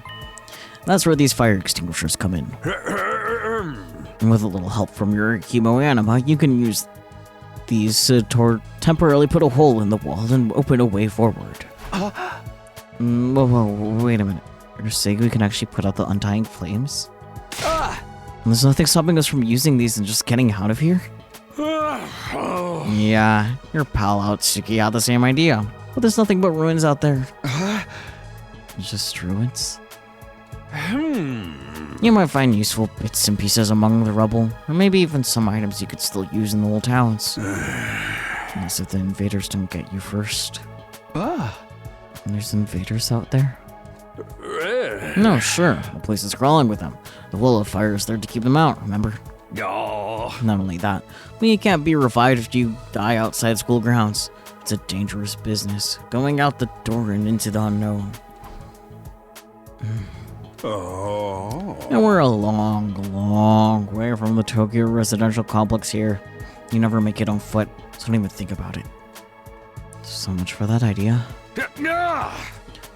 That's where these fire extinguishers come in. And with a little help from your hemoanima, you can use these to temporarily put a hole in the wall and open a way forward. Whoa, wait a minute. You're saying we can actually put out the undying flames? There's nothing stopping us from using these and just getting out of here? Yeah, your pal out Sticky had the same idea. But there's nothing but ruins out there. Just ruins? You might find useful bits and pieces among the rubble, or maybe even some items you could still use in the old towns. Unless if the invaders don't get you first. There's invaders out there? No, sure. The place is crawling with them. The wall of fire is there to keep them out, remember? Not only that, but you can't be revived if you die outside school grounds. It's a dangerous business, going out the door and into the unknown. And we're a long, long way from the Tokyo residential complex here. You never make it on foot, so don't even think about it. So much for that idea.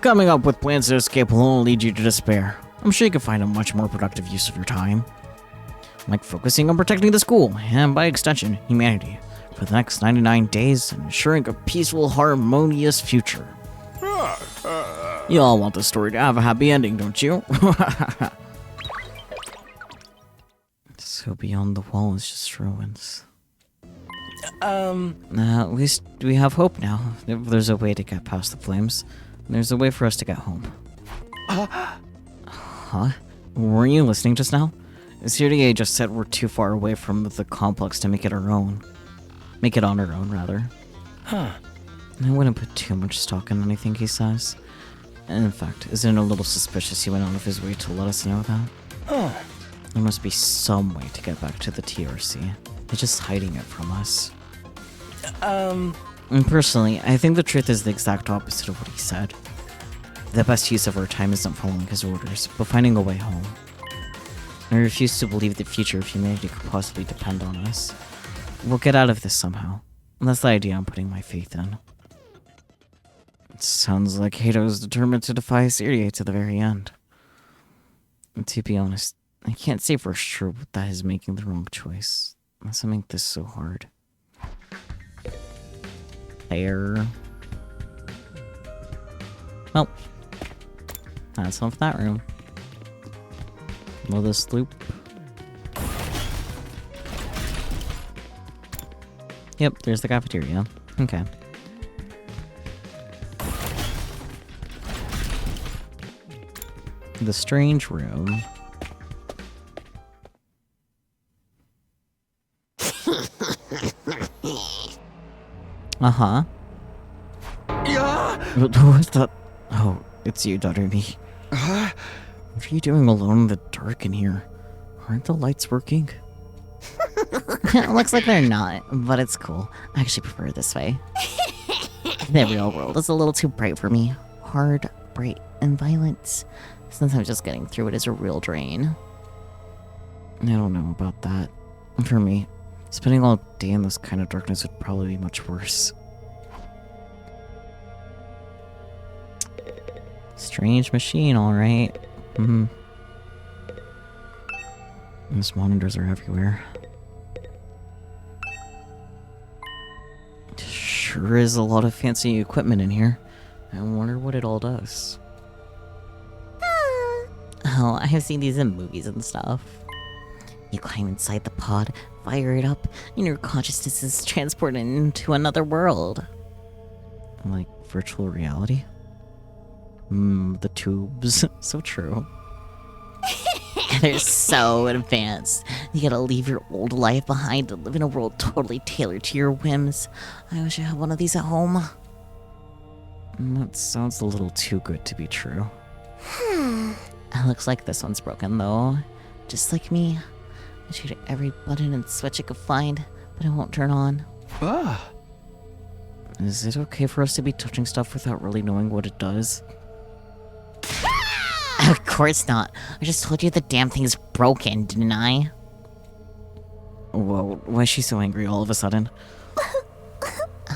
Coming up with plans to escape will only lead you to despair. I'm sure you can find a much more productive use of your time. Like focusing on protecting the school, and by extension, humanity, for the next 99 days and ensuring a peaceful, harmonious future. You all want the story to have a happy ending, don't you? So beyond the wall is just ruins. At least we have hope now. If there's a way to get past the flames, there's a way for us to get home. Huh? Weren't you listening just now? CRDA just said we're too far away from the complex to make it our own. Make it on our own, rather. I wouldn't put too much stock in anything he says. And in fact, isn't it a little suspicious he went out of his way to let us know that? There must be some way to get back to the TRC. They're just hiding it from us. And personally, I think the truth is the exact opposite of what he said. The best use of our time isn't following his orders, but finding a way home. I refuse to believe the future of humanity could possibly depend on us. We'll get out of this somehow. And that's the idea I'm putting my faith in. It sounds like Hato is determined to defy Syria to the very end. And to be honest, I can't say for sure that is making the wrong choice. Unless I make this so hard. There. Well, that's all for that room. Will this loop? Yep, there's the cafeteria. Okay. The strange room. Uh-huh. What was that? Oh, it's you, Daughter Me. What are you doing alone in the dark in here? Aren't the lights working? Looks like they're not, but it's cool. I actually prefer it this way. The real world is a little too bright for me. Hard, bright, and violent. Sometimes just getting through it is a real drain. I don't know about that. For me, spending all day in this kind of darkness would probably be much worse. Strange machine, alright. These monitors are everywhere. Sure is a lot of fancy equipment in here. I wonder what it all does. Oh, I have seen these in movies and stuff. You climb inside the pod, fire it up, and your consciousness is transported into another world. Like virtual reality? The tubes. So true. They're so advanced. You gotta leave your old life behind to live in a world totally tailored to your whims. I wish I had one of these at home. That sounds a little too good to be true. It looks like this one's broken though. Just like me. I tried every button and switch I could find, but it won't turn on. Is it okay for us to be touching stuff without really knowing what it does? Of course not. I just told you the damn thing's broken, didn't I? Whoa, why is she so angry all of a sudden?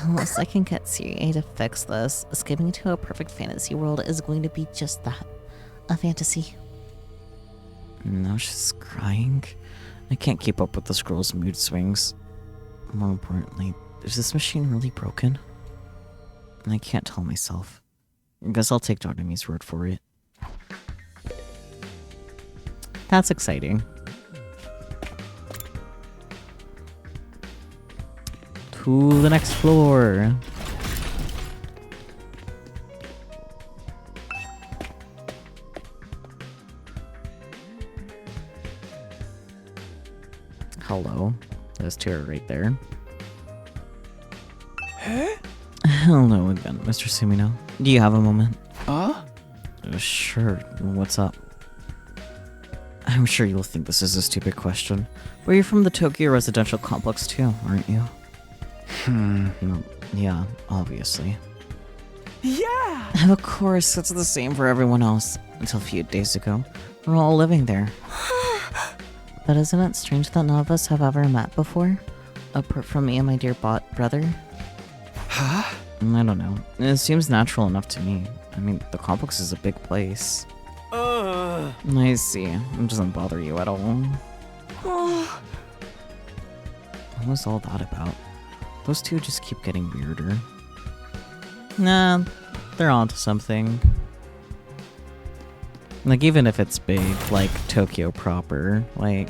Unless I can get CA to fix this, escaping into a perfect fantasy world is going to be just that. A fantasy. Now she's crying. I can't keep up with this girl's mood swings. More importantly, is this machine really broken? I can't tell myself. I guess I'll take Dr. Me's word for it. That's exciting. to the next floor. Hello. Those two are right there. Huh? Hello again, Mr. Sumino. Do you have a moment? Huh? Sure. What's up? I'm sure you'll think this is a stupid question, but you're from the Tokyo residential complex too, aren't you? Yeah, obviously. Yeah! Of course, it's the same for everyone else. Until a few days ago, we're all living there. But isn't it strange that none of us have ever met before? Apart from me and my dear brother? Huh? I don't know. It seems natural enough to me. I mean, the complex is a big place. I see. It doesn't bother you at all. What was all that about? Those two just keep getting weirder. Nah, they're onto something. Like, even if it's big, like Tokyo proper, like...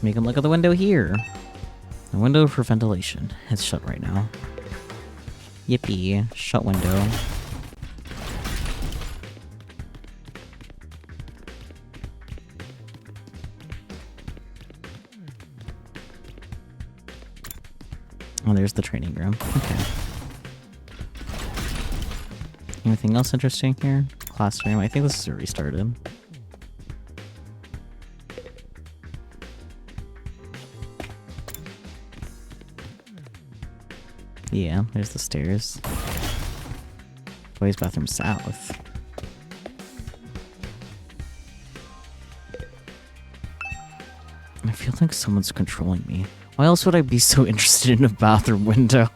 Make them look at the window here. The window for ventilation. It's shut right now. Yippee. Shut window. Oh, there's the training room. Okay. Anything else interesting here? Classroom. I think this is restarted. Yeah, there's the stairs. Boys' bathroom south. I feel like someone's controlling me. Why else would I be so interested in a bathroom window?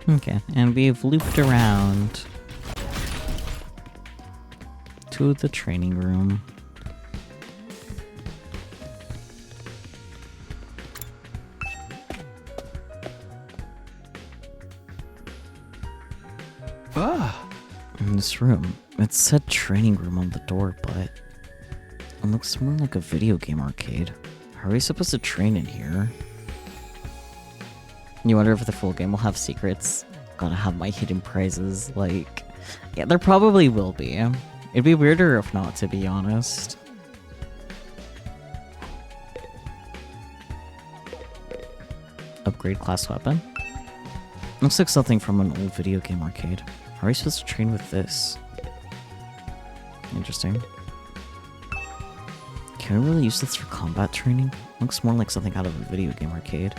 Okay, and we've looped around to the training room. In this room, it said training room on the door, but it looks more like a video game arcade. How are we supposed to train in here? You wonder if the full game will have secrets? Gotta have my hidden prizes, like... Yeah, there probably will be. It'd be weirder if not, to be honest. Upgrade class weapon? Looks like something from an old video game arcade. How are we supposed to train with this? Interesting. Can we really use this for combat training? Looks more like something out of a video game arcade.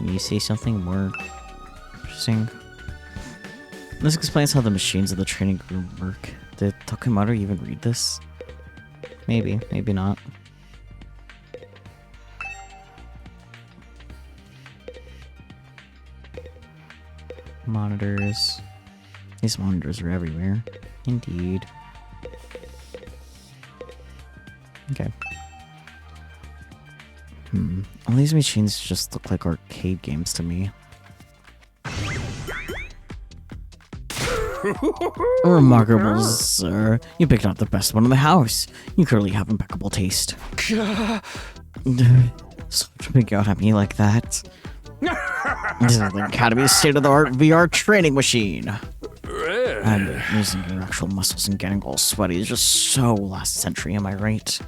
You see something more interesting? This explains how the machines in the training room work. Did Takemoto even read this? Maybe, maybe not. Monitors. These monitors are everywhere. Indeed. Okay. All these machines just look like arcade games to me. Remarkable, sir. You picked out the best one in the house. You clearly have impeccable taste. Stop jumping out at me like that. This is the Academy's state-of-the-art VR training machine. And using your actual muscles and getting all sweaty is just so last century, am I right?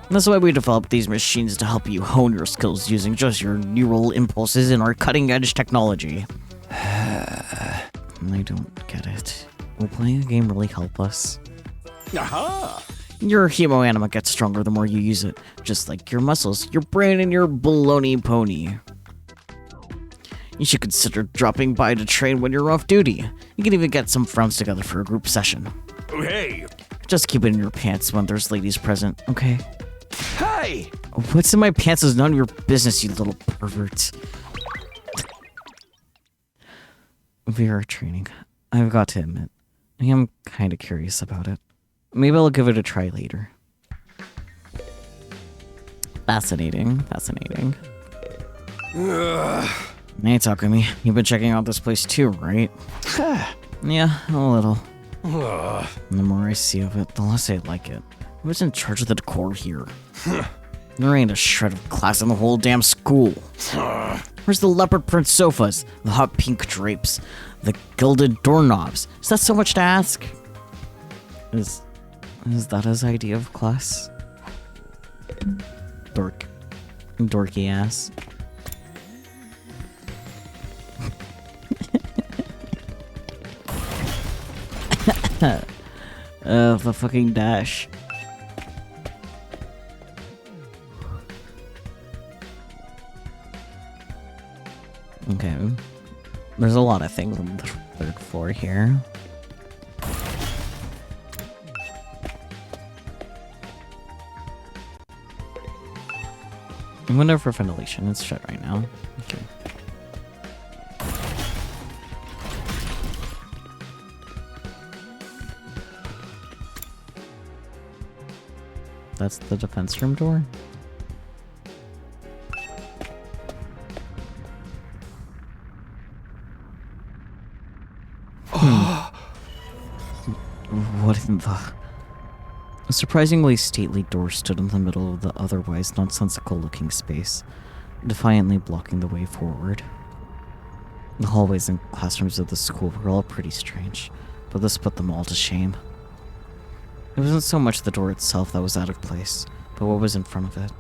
That's why we developed these machines to help you hone your skills using just your neural impulses in our cutting-edge technology. I don't get it. Will playing a game really help us? Aha! Your hemoanima gets stronger the more you use it, just like your muscles, your brain, and your baloney pony. You should consider dropping by to train when you're off duty. You can even get some friends together for a group session. Hey! Just keep it in your pants when there's ladies present, okay? Hey! What's in my pants is none of your business, you little pervert. VR training. I've got to admit, I am kind of curious about it. Maybe I'll give it a try later. Fascinating, fascinating. Hey, Takumi, you've been checking out this place too, right? Yeah, a little. The more I see of it, the less I like it. Who's in charge of the decor here? There ain't a shred of class in the whole damn school. Where's the leopard print sofas, the hot pink drapes, the gilded doorknobs? Is that so much to ask? Is that his idea of class? Dorky ass. The fucking dash. Okay. There's a lot of things on the 3rd floor here. I wonder for ventilation. It's shut right now. Okay. That's the defense room door? What in the... A surprisingly stately door stood in the middle of the otherwise nonsensical-looking space, defiantly blocking the way forward. The hallways and classrooms of the school were all pretty strange, but this put them all to shame. It wasn't so much the door itself that was out of place, but what was in front of it.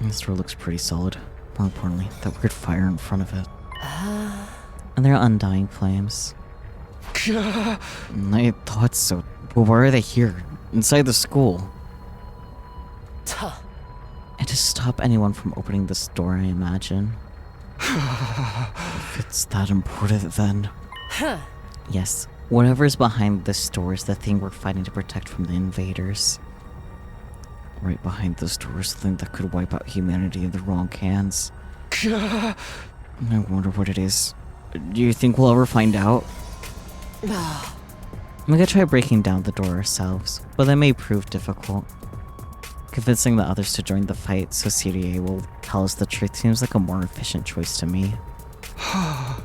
This door looks pretty solid. More importantly, that weird fire in front of it. And they're undying flames. I thought so. But why are they here? Inside the school? And to stop anyone from opening this door, I imagine. If it's that important, then... Yes, whatever's behind this door is the thing we're fighting to protect from the invaders. Right behind this door is something that could wipe out humanity in the wrong hands. I wonder what it is. Do you think we'll ever find out? We could try breaking down the door ourselves, but that may prove difficult. Convincing the others to join the fight so CDA will tell us the truth seems like a more efficient choice to me. I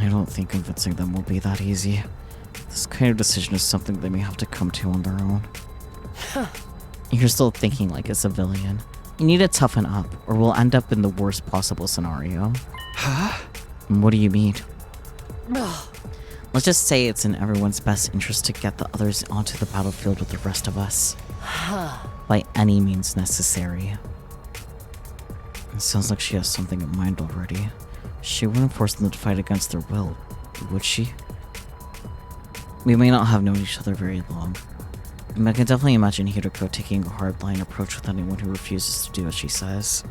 don't think convincing them will be that easy. This kind of decision is something they may have to come to on their own. You're still thinking like a civilian. You need to toughen up, or we'll end up in the worst possible scenario. What do you mean? Let's just say it's in everyone's best interest to get the others onto the battlefield with the rest of us. By any means necessary. It sounds like she has something in mind already. She wouldn't force them to fight against their will, would she? We may not have known each other very long. I can definitely imagine Hiroko taking a hardline approach with anyone who refuses to do what she says.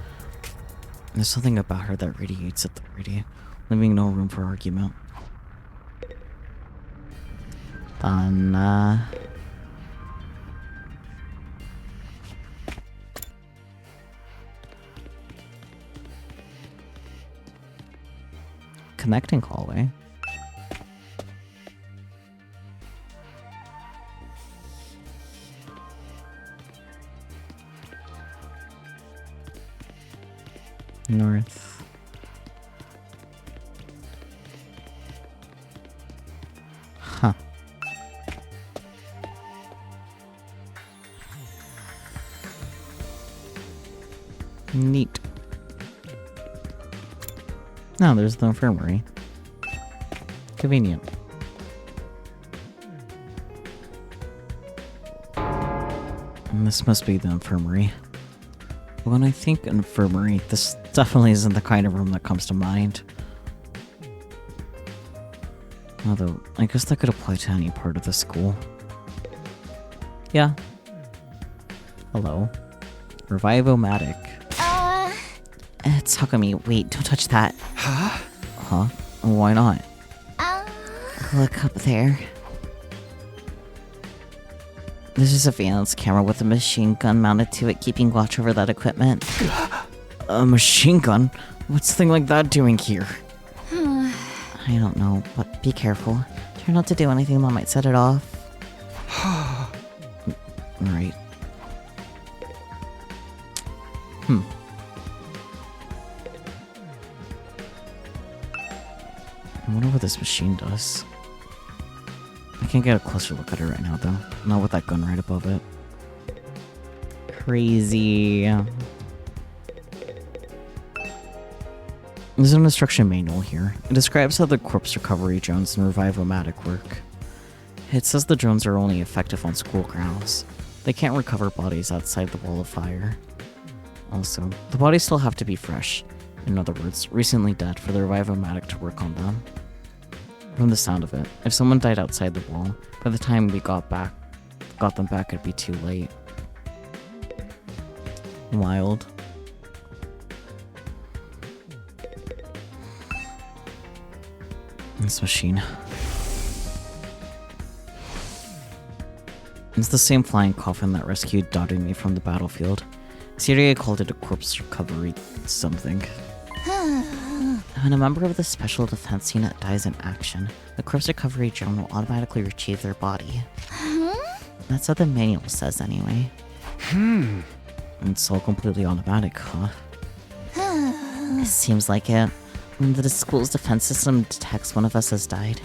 There's something about her that radiates authority, leaving no room for argument. Then, connecting hallway. North. Huh. Neat. No, there's the infirmary. Convenient. And this must be the infirmary. When I think infirmary, this definitely isn't the kind of room that comes to mind. Although, I guess that could apply to any part of the school. Yeah. Hello. Revivomatic. Takumi, wait, don't touch that. Huh? Why not? Look up there. This is a surveillance camera with a machine gun mounted to it, keeping watch over that equipment. A machine gun? What's a thing like that doing here? I don't know, but be careful. Try not to do anything that might set it off. Right. I wonder what this machine does. I can't get a closer look at it right now, though. Not with that gun right above it. Crazy. There's an instruction manual here. It describes how the corpse recovery drones and revive-o-matic work. It says the drones are only effective on school grounds. They can't recover bodies outside the wall of fire. Also, the bodies still have to be fresh. In other words, recently dead for the revive-o-matic to work on them. From the sound of it, if someone died outside the wall, by the time we got them back, it'd be too late. Wild. This machine. It's the same flying coffin that rescued Dottie and me from the battlefield. Syria called it a corpse recovery something. When a member of the Special Defense Unit dies in action, the corpse recovery drone will automatically retrieve their body. That's what the manual says anyway. It's all completely automatic, huh? It seems like it. When the school's defense system detects one of us has died.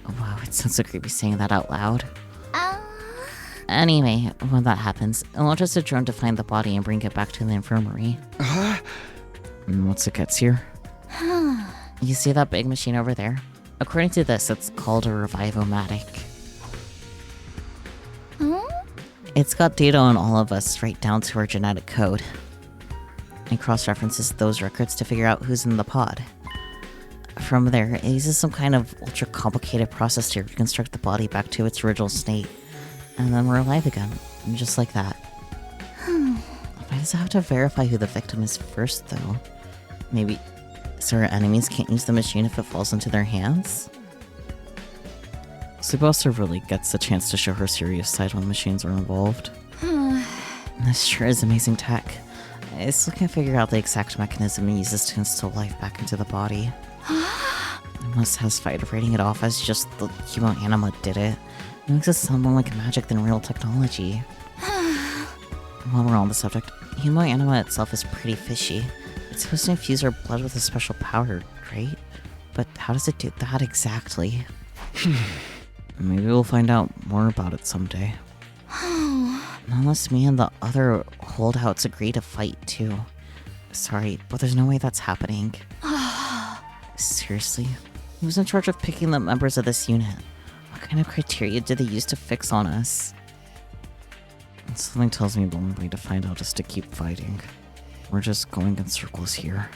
Oh, wow, it sounds so creepy saying that out loud. Anyway, when that happens, it launches a drone to find the body and bring it back to the infirmary. And once it gets here... You see that big machine over there? According to this, it's called a revive-o-matic. It's got data on all of us, right down to our genetic code. It cross-references those records to figure out who's in the pod. From there, it uses some kind of ultra-complicated process to reconstruct the body back to its original state. And then we're alive again, just like that. Why does it have to verify who the victim is first, though? Maybe so our enemies can't use the machine if it falls into their hands? Subosa really gets the chance to show her serious side when machines are involved. This sure is amazing tech. I still can't figure out the exact mechanism it uses to instill life back into the body. I'm less satisfied writing it off as just the human anima did it. It makes it sound more like magic than real technology. While we're on the subject, human anima itself is pretty fishy. It's supposed to infuse our blood with a special power, right? But how does it do that exactly? Maybe we'll find out more about it someday. Unless me and the other holdouts agree to fight too. Sorry, but there's no way that's happening. Seriously? Who's in charge of picking the members of this unit? What kind of criteria did they use to fix on us? Something tells me the only way to find out is to keep fighting. We're just going in circles here.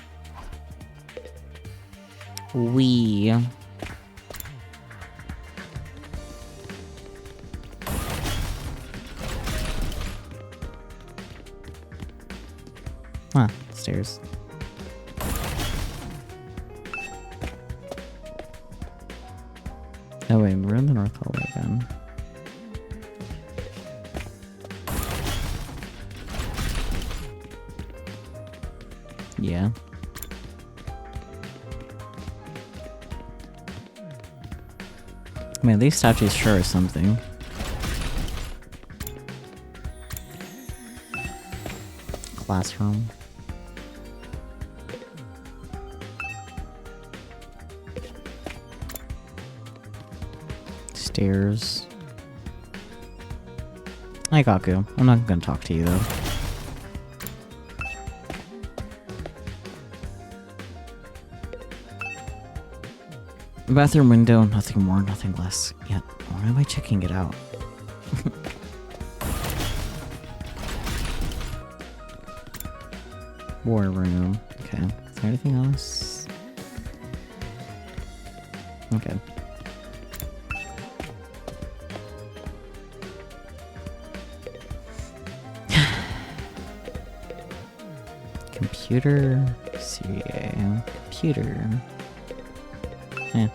Stairs. Oh wait, we're in the North Hallway again. Yeah. I mean, these statues sure are something. Classroom. Stairs. Hi, Gaku. I'm not gonna talk to you, though. Bathroom window, nothing more, nothing less. Yet, why am I checking it out? War room. Okay. Is there anything else? Okay. Computer. CA. Computer. Eh.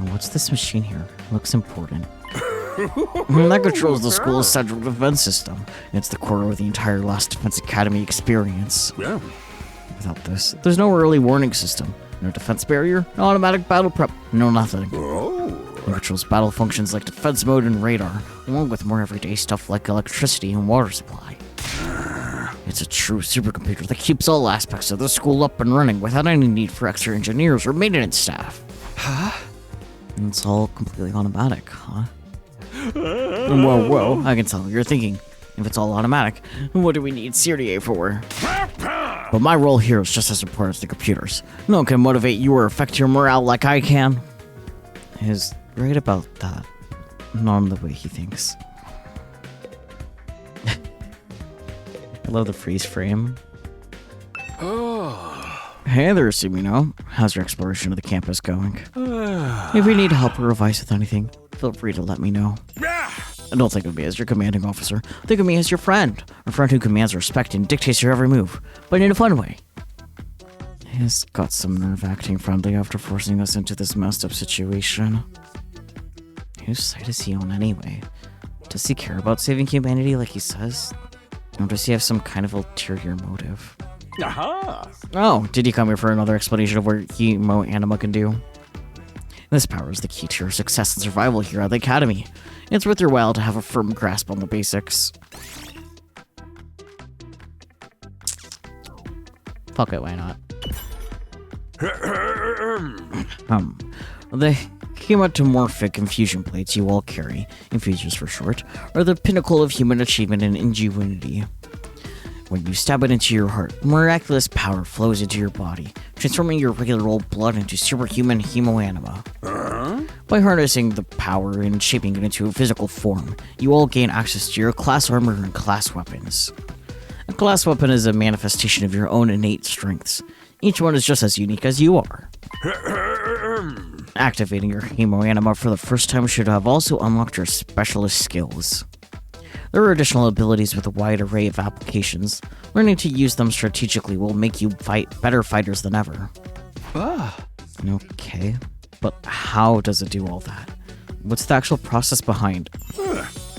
What's this machine here? Looks important. That controls the school's central defense system. It's the core of the entire last Defense Academy experience. Yeah. Without this, there's no early warning system. No defense barrier, no automatic battle prep, no nothing. The Virtual's battle functions like defense mode and radar, along with more everyday stuff like electricity and water supply. It's a true supercomputer that keeps all aspects of the school up and running without any need for extra engineers or maintenance staff. Huh? And it's all completely automatic, huh? Whoa, I can tell what you're thinking. If it's all automatic, what do we need CRDA for? But my role here is just as important as the computers. No one can motivate you or affect your morale like I can. He's right about that. Not in the way he thinks. I love the freeze frame. Hey there, Sumino. How's your exploration of the campus going? If you need help or advice with anything, feel free to let me know. Don't think of me as your commanding officer. Think of me as your friend. A friend who commands respect and dictates your every move, but in a fun way. He's got some nerve acting friendly after forcing us into this messed up situation. Whose side is he on anyway? Does he care about saving humanity like he says? Or does he have some kind of ulterior motive? Oh, did you come here for another explanation of what Hemo Anima can do? This power is the key to your success and survival here at the Academy. It's worth your while to have a firm grasp on the basics. Fuck it, why not? The hematomorphic infusion plates you all carry, infusions for short, are the pinnacle of human achievement and ingenuity. When you stab it into your heart, miraculous power flows into your body, transforming your regular old blood into superhuman hemoanima. By harnessing the power and shaping it into a physical form, you all gain access to your class armor and class weapons. A class weapon is a manifestation of your own innate strengths. Each one is just as unique as you are. Activating your hemoanima for the first time should have also unlocked your specialist skills. There are additional abilities with a wide array of applications. Learning to use them strategically will make you fight better fighters than ever. Okay, but how does it do all that? What's the actual process behind?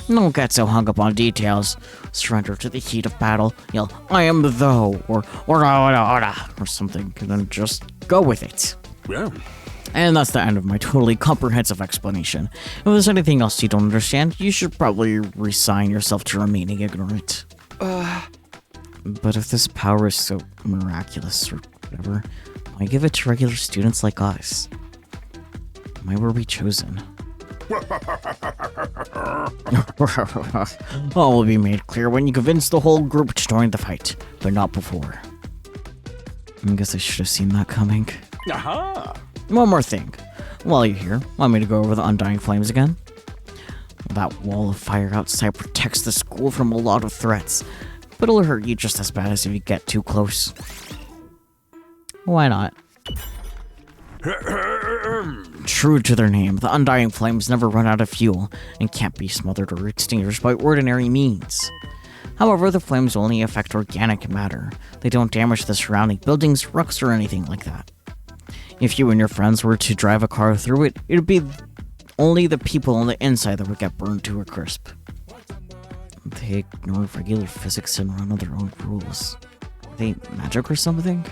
Don't get so hung up on details. Surrender to the heat of battle, yell, I am the, or something, and then just go with it. Yeah. And that's the end of my totally comprehensive explanation. If there's anything else you don't understand, you should probably resign yourself to remaining ignorant. But if this power is so miraculous or whatever, why give it to regular students like us? Why were we chosen? All will be made clear when you convince the whole group to join the fight, but not before. I guess I should have seen that coming. One more thing. While you're here, want me to go over the Undying Flames again? That wall of fire outside protects the school from a lot of threats, but it'll hurt you just as bad as if you get too close. Why not? True to their name, the Undying Flames never run out of fuel and can't be smothered or extinguished by ordinary means. However, the flames only affect organic matter. They don't damage the surrounding buildings, rocks, or anything like that. If you and your friends were to drive a car through it, it'd be only the people on the inside that would get burned to a crisp. They ignore regular physics and run on their own rules. Are they magic or something?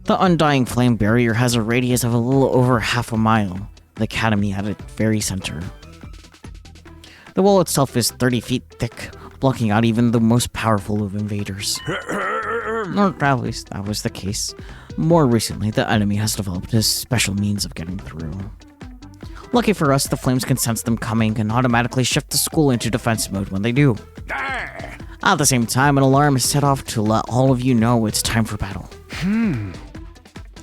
The Undying Flame Barrier has a radius of a little over half a mile, the Academy at its very center. The wall itself is 30 feet thick, blocking out even the most powerful of invaders. Or at least that was the case. More recently, the enemy has developed a special means of getting through. Lucky for us, the flames can sense them coming and automatically shift the school into defense mode when they do. At the same time, an alarm is set off to let all of you know it's time for battle.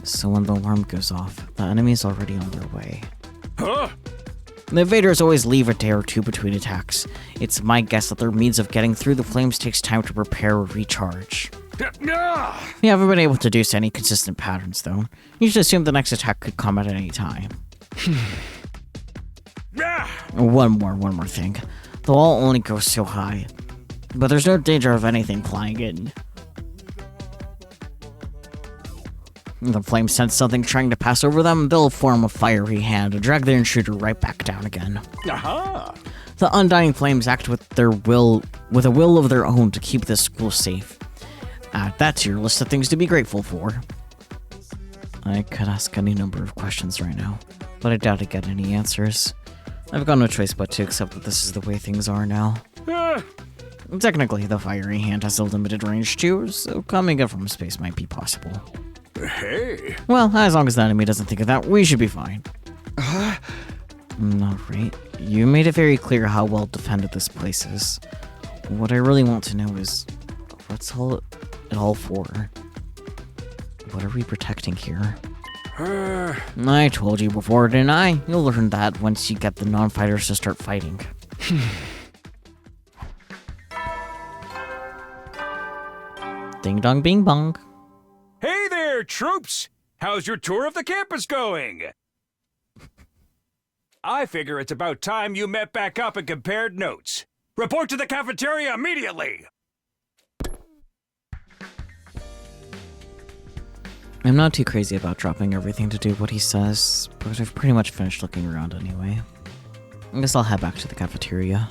So when the alarm goes off, the enemy is already on their way. The invaders always leave a day or two between attacks. It's my guess that their means of getting through the flames takes time to prepare or recharge. We haven't been able to deduce any consistent patterns, though. You should assume the next attack could come at any time. One more thing. The wall only goes so high, but there's no danger of anything flying in. If the flames sense something trying to pass over them, they'll form a fiery hand and drag the intruder right back down again. The Undying Flames act with a will of their own to keep this school safe. Add that to your list of things to be grateful for. I could ask any number of questions right now, but I doubt I'd get any answers. I've got no choice but to accept that this is the way things are now. Technically, the fiery hand has a limited range too, so coming up from space might be possible. Hey! Well, as long as the enemy doesn't think of that, we should be fine. Alright, you made it very clear how well defended this place is. What I really want to know is, what's it all for? What are we protecting here? I told you before, didn't I? You'll learn that once you get the non-fighters to start fighting. Ding dong bing bong. Hey there, troops! How's your tour of the campus going? I figure it's about time you met back up and compared notes. Report to the cafeteria immediately! I'm not too crazy about dropping everything to do what he says, but I've pretty much finished looking around anyway. I guess I'll head back to the cafeteria.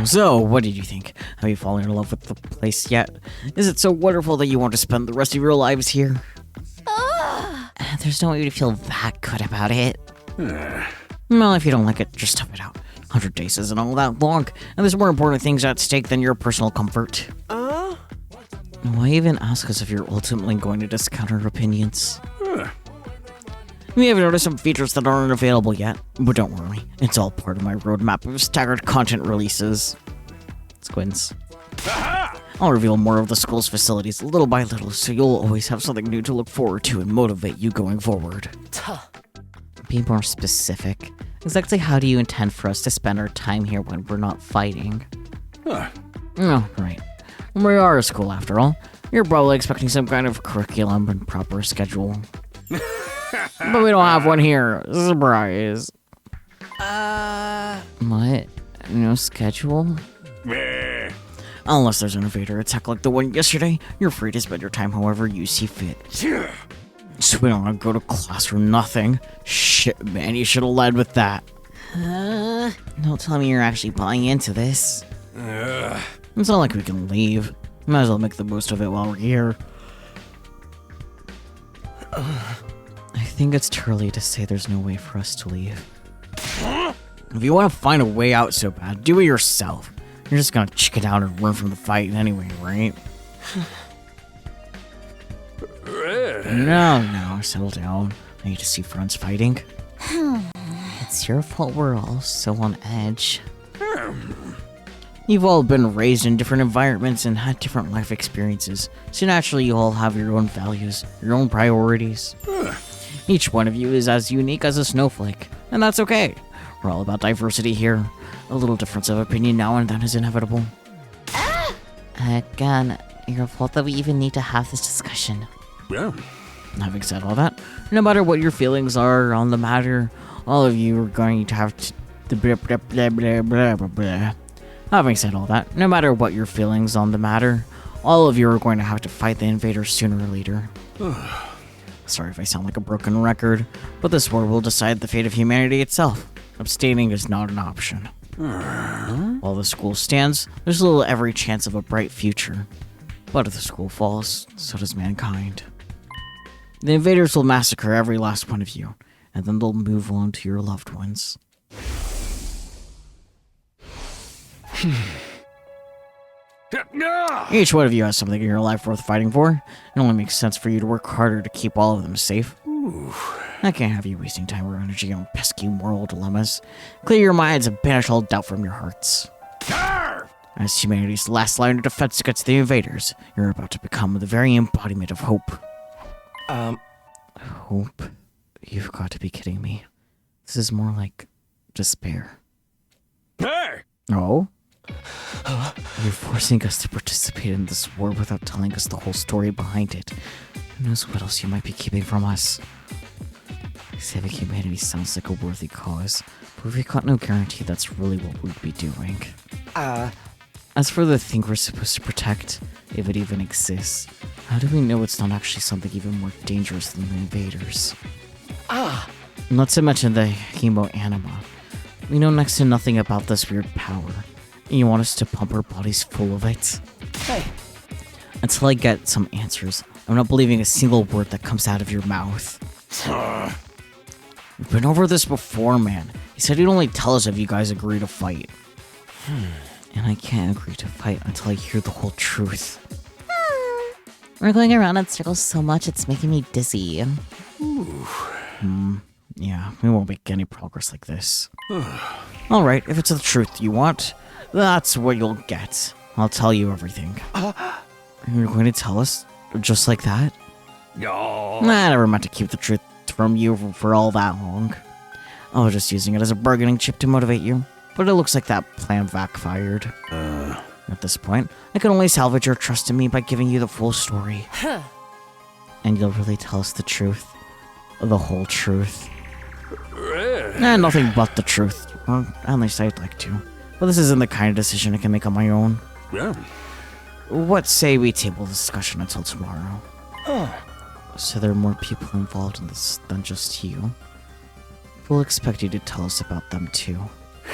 So, what did you think? Have you fallen in love with the place yet? Is it so wonderful that you want to spend the rest of your lives here? There's no way to feel that good about it. Well, if you don't like it, just tough it out. 100 days isn't all that long, and there's more important things at stake than your personal comfort. Why even ask us if you're ultimately going to discount our opinions? We have noticed some features that aren't available yet, but don't worry, it's all part of my roadmap of staggered content releases. Squints. I'll reveal more of the school's facilities little by little, so you'll always have something new to look forward to and motivate you going forward. Be more specific. Exactly how do you intend for us to spend our time here when we're not fighting? Oh, right. We are a school after all. You're probably expecting some kind of curriculum and proper schedule. But we don't have one here. Surprise. What? No schedule? Unless there's an invader attack like the one yesterday, you're free to spend your time however you see fit. So we don't want to go to class for nothing. Shit, man, you should have led with that. Don't tell me you're actually buying into this. It's not like we can leave. Might as well make the most of it while we're here. I think it's too early to say there's no way for us to leave. If you want to find a way out so bad, do it yourself. You're just gonna chicken out and run from the fight anyway, right? No, settle down. I need to see friends fighting. It's your fault we're all so on edge. You've all been raised in different environments and had different life experiences, so naturally you all have your own values, your own priorities. Each one of you is as unique as a snowflake, and that's okay. We're all about diversity here. A little difference of opinion now and then is inevitable. Again, your fault that we even need to have this discussion. Yeah. Having said all that, no matter what your feelings are on the matter, all of you are going to have to... Having said all that, no matter what your feelings on the matter, all of you are going to have to fight the invaders sooner or later. Sorry if I sound like a broken record, but this war will decide the fate of humanity itself. Abstaining is not an option. While the school stands, there's little every chance of a bright future. But if the school falls, so does mankind. The invaders will massacre every last one of you, and then they'll move on to your loved ones. Each one of you has something in your life worth fighting for. It only makes sense for you to work harder to keep all of them safe. I can't have you wasting time or energy on pesky moral dilemmas. Clear your minds and banish all doubt from your hearts. As humanity's last line of defense against the invaders, you're about to become the very embodiment of hope. Hope? You've got to be kidding me. This is more like despair. Oh? You're forcing us to participate in this war without telling us the whole story behind it. Who knows what else you might be keeping from us? Saving humanity sounds like a worthy cause, but we've got no guarantee that's really what we'd be doing. As for the thing we're supposed to protect, if it even exists, how do we know it's not actually something even more dangerous than the invaders? Not to mention the hemo anima. We know next to nothing about this weird power. And you want us to pump our bodies full of it? Hey. Until I get some answers, I'm not believing a single word that comes out of your mouth. We've been over this before, man. He said he'd only tell us if you guys agree to fight. And I can't agree to fight until I hear the whole truth. We're going around in circles so much it's making me dizzy. Yeah, we won't make any progress like this. Alright, if it's the truth you want, that's what you'll get. I'll tell you everything. You're going to tell us just like that? No. I never meant to keep the truth from you for all that long. I was just using it as a bargaining chip to motivate you. But it looks like that plan backfired. At this point, I can only salvage your trust in me by giving you the full story. And you'll really tell us the truth? The whole truth? Nothing but the truth. Or at least I'd like to. But this isn't the kind of decision I can make on my own. Yeah. What say we table the discussion until tomorrow? So there are more people involved in this than just you. We'll expect you to tell us about them too.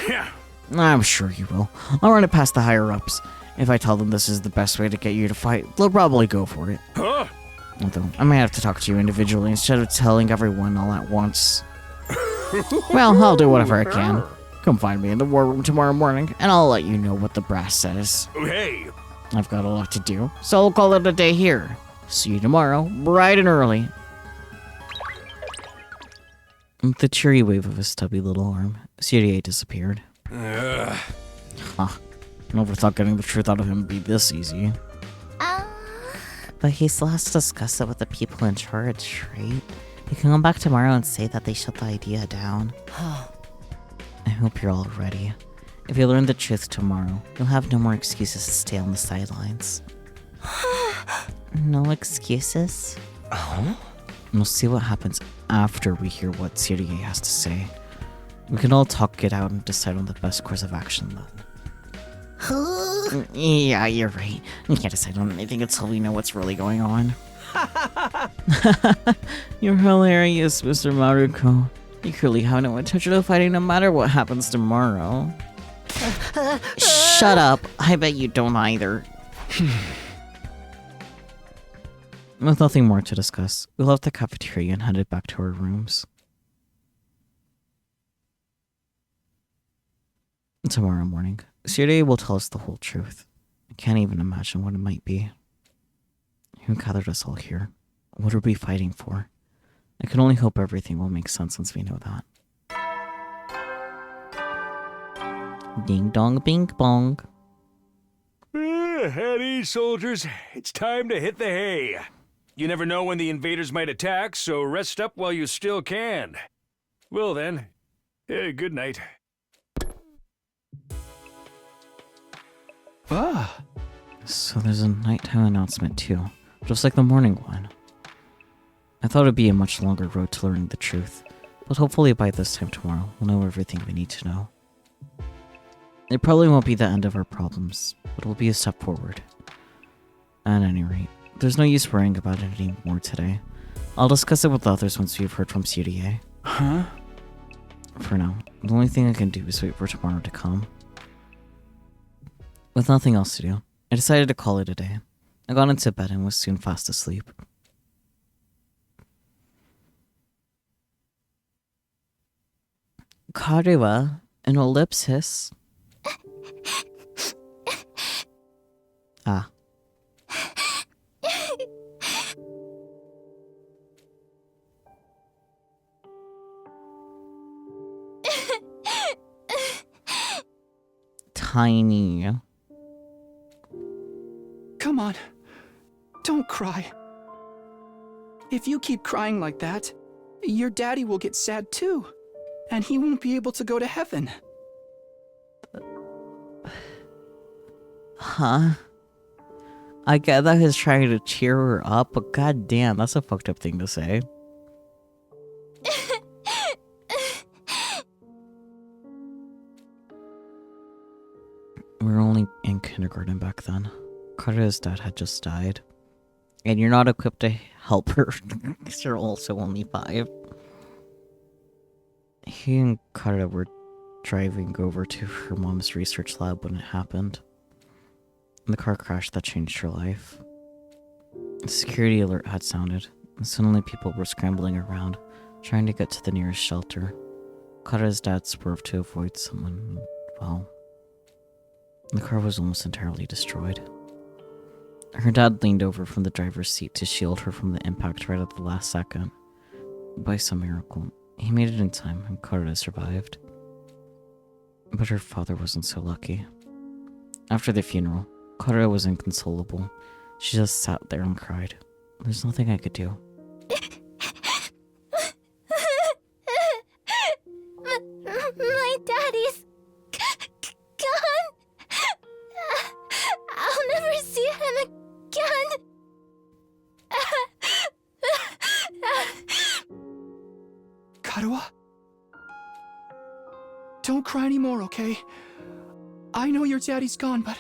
Yeah. I'm sure you will. I'll run it past the higher-ups. If I tell them this is the best way to get you to fight, they'll probably go for it. Although, I may have to talk to you individually instead of telling everyone all at once. Well, I'll do whatever I can. Come find me in the war room tomorrow morning, and I'll let you know what the brass says. Hey. I've got a lot to do, so I'll call it a day here. See you tomorrow, bright and early. With the cheery wave of his stubby little arm, Serie disappeared. I never thought getting the truth out of him would be this easy. But he still has to discuss it with the people in charge, right? He can come back tomorrow and say that they shut the idea down. I hope you're all ready. If you learn the truth tomorrow, you'll have no more excuses to stay on the sidelines. No excuses? We'll see what happens after we hear what Serie has to say. We can all talk it out and decide on the best course of action then. Yeah, you're right. We can't decide on anything until we know what's really going on. You're hilarious, Mr. Maruko. You clearly have no intention of fighting no matter what happens tomorrow. Shut up. I bet you don't either. With nothing more to discuss, we left the cafeteria and headed back to our rooms. Tomorrow morning, Serie will tell us the whole truth. I can't even imagine what it might be. Who gathered us all here? What are we fighting for? I can only hope everything will make sense once we know that. Ding dong bing bong. At ease, soldiers. It's time to hit the hay. You never know when the invaders might attack, so rest up while you still can. Well then, good night. So there's a nighttime announcement too, just like the morning one. I thought it'd be a much longer road to learning the truth, but hopefully by this time tomorrow, we'll know everything we need to know. It probably won't be the end of our problems, but it will be a step forward. At any rate, there's no use worrying about it anymore today. I'll discuss it with the others once we've heard from Serie. For now, the only thing I can do is wait for tomorrow to come. With nothing else to do, I decided to call it a day. I got into bed and was soon fast asleep. Karewa, an ellipsis. Ah. Tiny. Come on. Don't cry. If you keep crying like that, your daddy will get sad too. And he won't be able to go to heaven. Huh? I get that he's trying to cheer her up, but goddamn, that's a fucked up thing to say. We were only in kindergarten back then. Kara's dad had just died. And you're not equipped to help her because you're also only 5. He and Kara were driving over to her mom's research lab when it happened. The car crash that changed her life. A security alert had sounded, and suddenly people were scrambling around, trying to get to the nearest shelter. Kara's dad swerved to avoid someone. Well, the car was almost entirely destroyed. Her dad leaned over from the driver's seat to shield her from the impact right at the last second. By some miracle, he made it in time and Kara survived. But her father wasn't so lucky. After the funeral, Kara was inconsolable. She just sat there and cried. There's nothing I could do. My daddy's gone. I'll never see him again. Karuha? Don't cry anymore, okay? I know your daddy's gone, but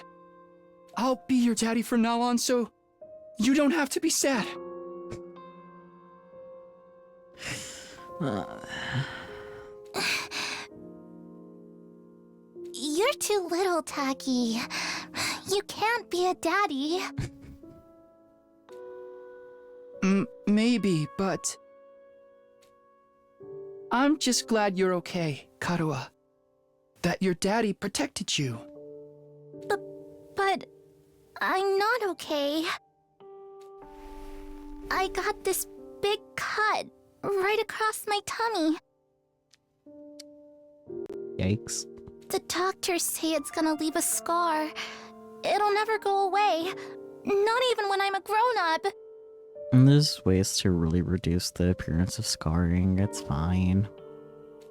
I'll be your daddy from now on, so you don't have to be sad. You're too little, Taki. You can't be a daddy. Maybe, but I'm just glad you're okay, Karuha. That your daddy protected you. But I'm not okay. I got this big cut right across my tummy. Yikes. The doctors say it's gonna leave a scar. It'll never go away. Not even when I'm a grown-up. And there's ways to really reduce the appearance of scarring. It's fine.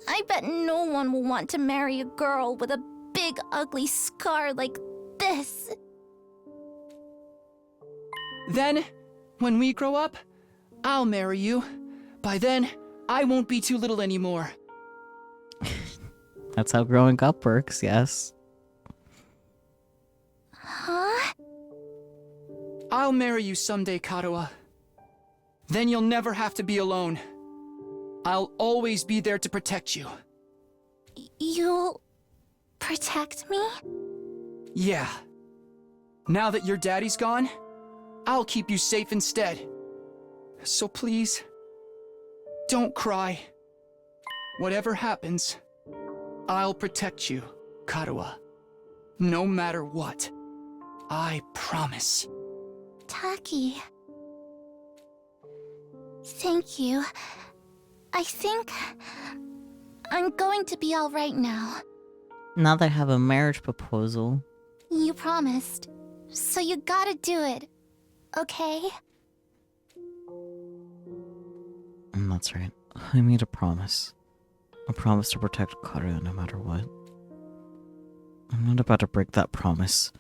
I bet no one will want to marry a girl with a big, ugly scar like this. Then, when we grow up, I'll marry you. By then, I won't be too little anymore. That's how growing up works, yes. Huh? I'll marry you someday, Karuha. Then you'll never have to be alone. I'll always be there to protect you. You'll protect me? Yeah. Now that your daddy's gone, I'll keep you safe instead. So please, don't cry. Whatever happens, I'll protect you, Karuha. No matter what. I promise. Taki. Thank you. I think I'm going to be all right now. Now that I have a marriage proposal. You promised. So you gotta do it. Okay? And that's right. I made a promise. A promise to protect Kara no matter what. I'm not about to break that promise.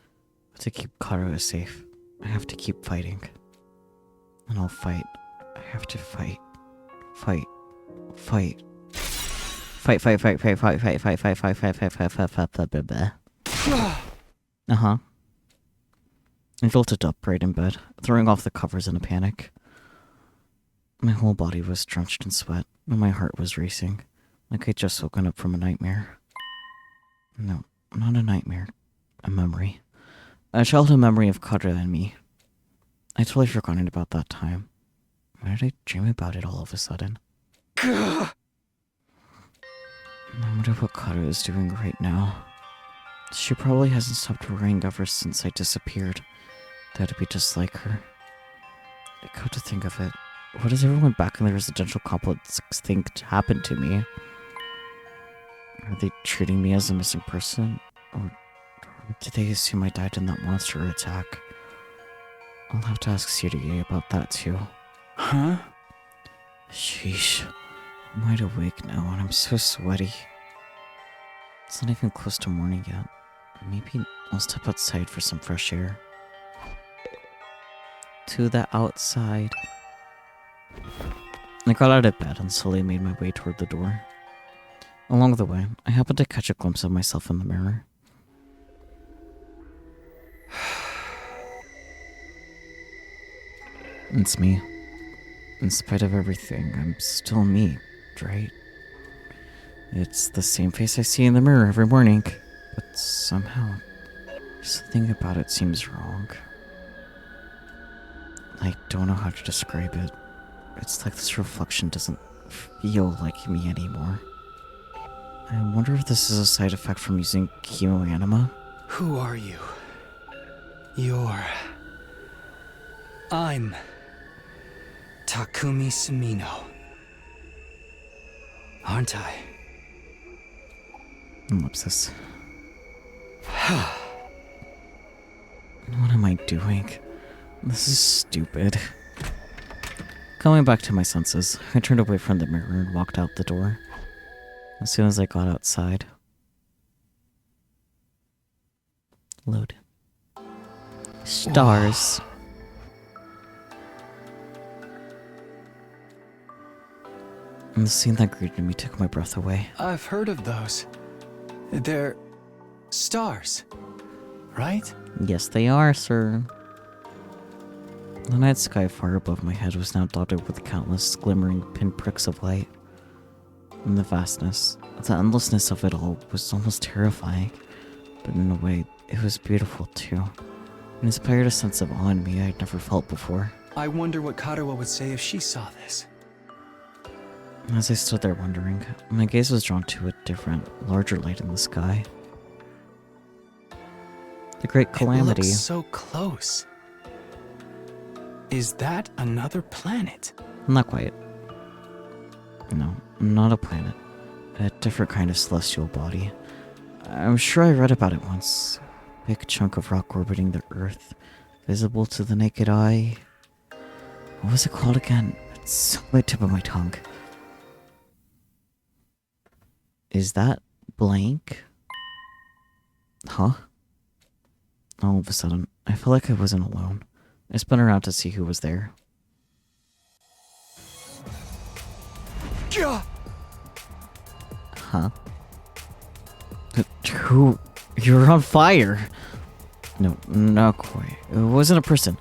But to keep Kara safe, I have to keep fighting. And I'll fight. I have to fight. Fight. Fight. Fight, fight, fight, fight, fight, fight, fight, fight, fight, fight, fight, fight, fight, fight, fight, fight. Uh-huh. I jolted up right in bed, throwing off the covers in a panic. My whole body was drenched in sweat, and my heart was racing, like I'd just woken up from a nightmare. No, not a nightmare. A memory. A childhood memory of Kadra and me. I'd totally forgotten about that time. Why did I dream about it all of a sudden? I wonder what Kadra is doing right now. She probably hasn't stopped worrying ever since I disappeared. That'd be just like her. Come to think of it, what does everyone back in the residential complex think happened to me? Are they treating me as a missing person? Or did they assume I died in that monster attack? I'll have to ask Siriye about that too. Huh? Sheesh. I'm wide awake now and I'm so sweaty. It's not even close to morning yet. Maybe I'll step outside for some fresh air. To the outside. I got out of bed and slowly made my way toward the door. Along the way, I happened to catch a glimpse of myself in the mirror. It's me. In spite of everything, I'm still me, right? It's the same face I see in the mirror every morning, but somehow something about it seems wrong. I don't know how to describe it. It's like this reflection doesn't feel like me anymore. I wonder if this is a side effect from using chemoanima. Who are you? I'm Takumi Sumino. Aren't I? Ellipsis. What am I doing? This is stupid. Coming back to my senses, I turned away from the mirror and walked out the door. As soon as I got outside. Load. Stars. And the scene that greeted me took my breath away. I've heard of those. They're stars, right? Yes, they are, sir. The night sky far above my head was now dotted with countless glimmering pinpricks of light. And the vastness, the endlessness of it all was almost terrifying. But in a way, it was beautiful too. It inspired a sense of awe in me I'd never felt before. I wonder what Karawa would say if she saw this. As I stood there wondering, my gaze was drawn to a different, larger light in the sky. The Great Calamity. It looks so close. Is that another planet? Not quite. No, not a planet. A different kind of celestial body. I'm sure I read about it once. Big chunk of rock orbiting the Earth, visible to the naked eye. What was it called again? It's on the tip of my tongue. Is that blank? Huh? All of a sudden, I felt like I wasn't alone. I spun around to see who was there. Huh? Who? You're on fire! No, not quite. It wasn't a person.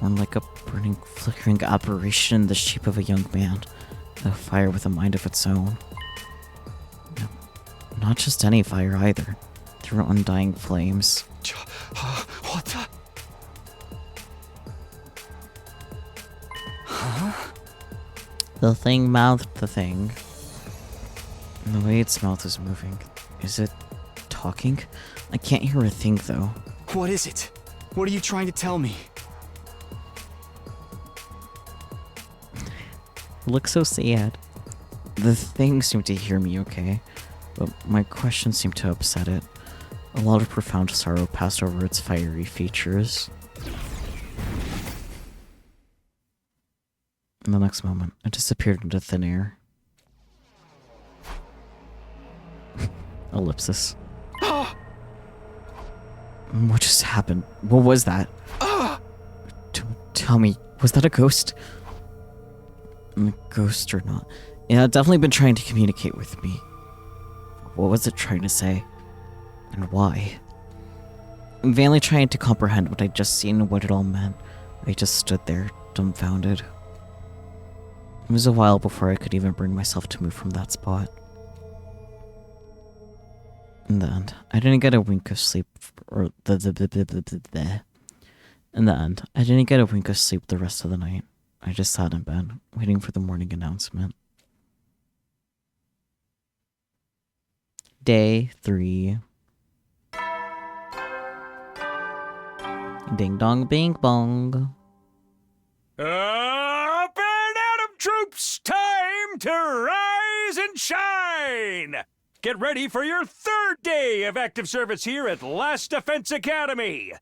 More like a burning, flickering apparition in the shape of a young man. A fire with a mind of its own. No, not just any fire either. There were undying flames. What the? Huh? The thing mouthed the thing. And the way its mouth is moving. Is it talking? I can't hear a thing though. What is it? What are you trying to tell me? It looks so sad. The thing seemed to hear me okay, but my question seemed to upset it. A lot of profound sorrow passed over its fiery features. In the next moment, it disappeared into thin air. Ellipsis. What just happened? What was that? Don't tell me, was that a ghost? A ghost or not? It had definitely been trying to communicate with me. What was it trying to say? And why? I'm vainly trying to comprehend what I'd just seen and what it all meant. I just stood there, dumbfounded. It was a while before I could even bring myself to move from that spot. In the end, I didn't get a wink of sleep, In the end, I didn't get a wink of sleep the rest of the night. I just sat in bed, waiting for the morning announcement. Day 3. Ding dong bing bong. Up and at 'em, troops! Time to rise and shine! Get ready for your 3rd day of active service here at Last Defense Academy.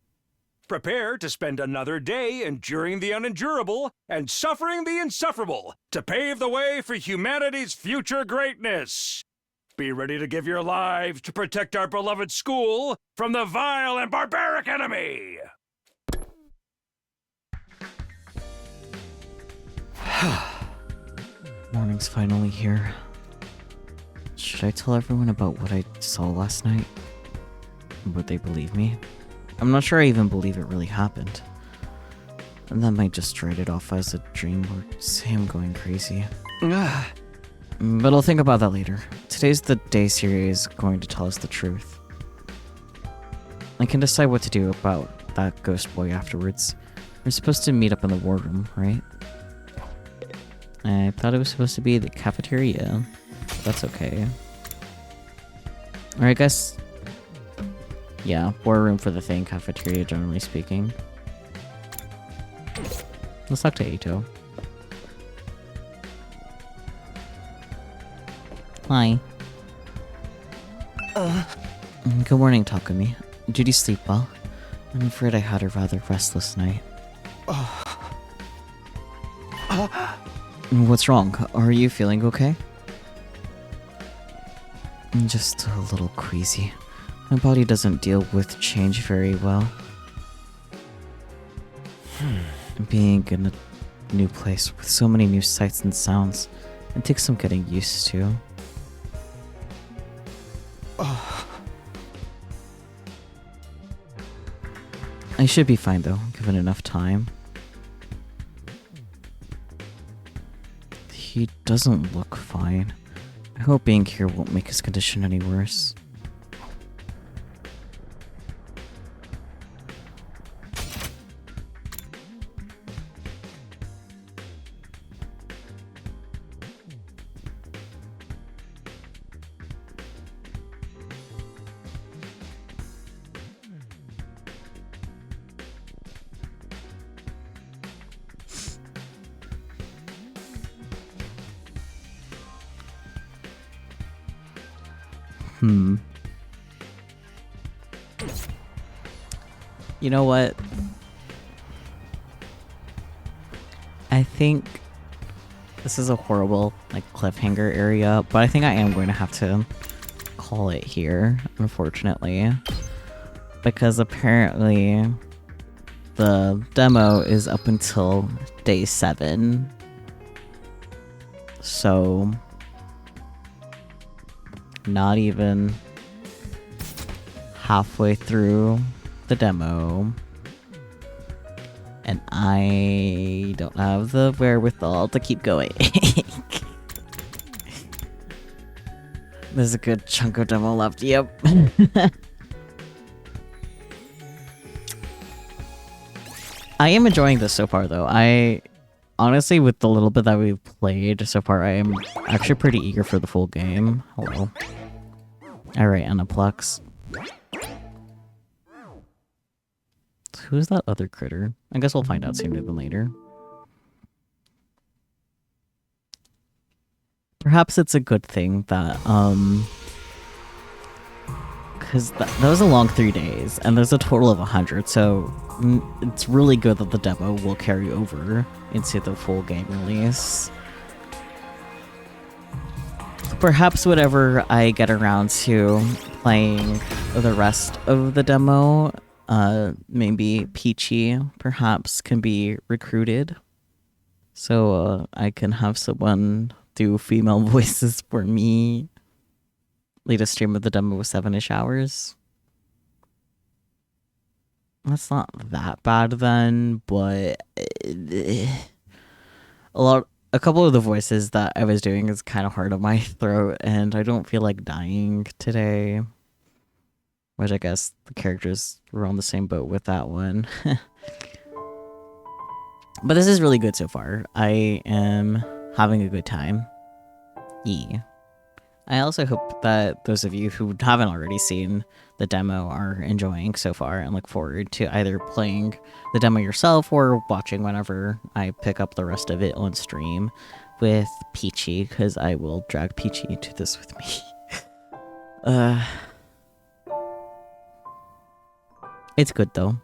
Prepare to spend another day enduring the unendurable and suffering the insufferable to pave the way for humanity's future greatness. Be ready to give your lives to protect our beloved school from the vile and barbaric enemy. Morning's finally here. Should I tell everyone about what I saw last night? Would they believe me? I'm not sure I even believe it really happened. And that might just write it off as a dream or say I'm going crazy. But I'll think about that later. Today's the day series going to tell us the truth. I can decide what to do about that ghost boy afterwards. We're supposed to meet up in the war room, right? I thought it was supposed to be the cafeteria. But that's okay. Or I guess... yeah, war room for the thing, cafeteria generally speaking. Let's talk to Aito. Hi. Good morning, Takumi. Did you sleep well? I'm afraid I had a rather restless night. What's wrong? Are you feeling okay? I'm just a little queasy. My body doesn't deal with change very well. Being in a new place with so many new sights and sounds, it takes some getting used to. I should be fine though, given enough time. He doesn't look fine. I hope being here won't make his condition any worse. You know what? I think this is a horrible, like, cliffhanger area, but I think I am going to have to call it here, unfortunately. Because apparently the demo is up until day 7. So not even halfway through the demo, and I don't have the wherewithal to keep going. There's a good chunk of demo left, yep. I am enjoying this so far though. I honestly, with the little bit that we've played so far, I am actually pretty eager for the full game. Hello. Alright, Anaplex. Who's that other critter? I guess we'll find out sooner than later. Perhaps it's a good thing that, because that was a long 3 days, and there's a total of 100, so it's really good that the demo will carry over into the full game release. Perhaps whenever I get around to playing the rest of the demo, maybe Peachy perhaps can be recruited, so I can have someone do female voices for me. Lead a stream of the demo with 7-ish hours. That's not that bad then, but a couple of the voices that I was doing is kind of hard on my throat, and I don't feel like dying today. Which I guess the characters were on the same boat with that one. But this is really good so far. I am having a good time. Yeah. I also hope that those of you who haven't already seen the demo are enjoying so far and look forward to either playing the demo yourself or watching whenever I pick up the rest of it on stream with Peachy, because I will drag Peachy to this with me. It's good though.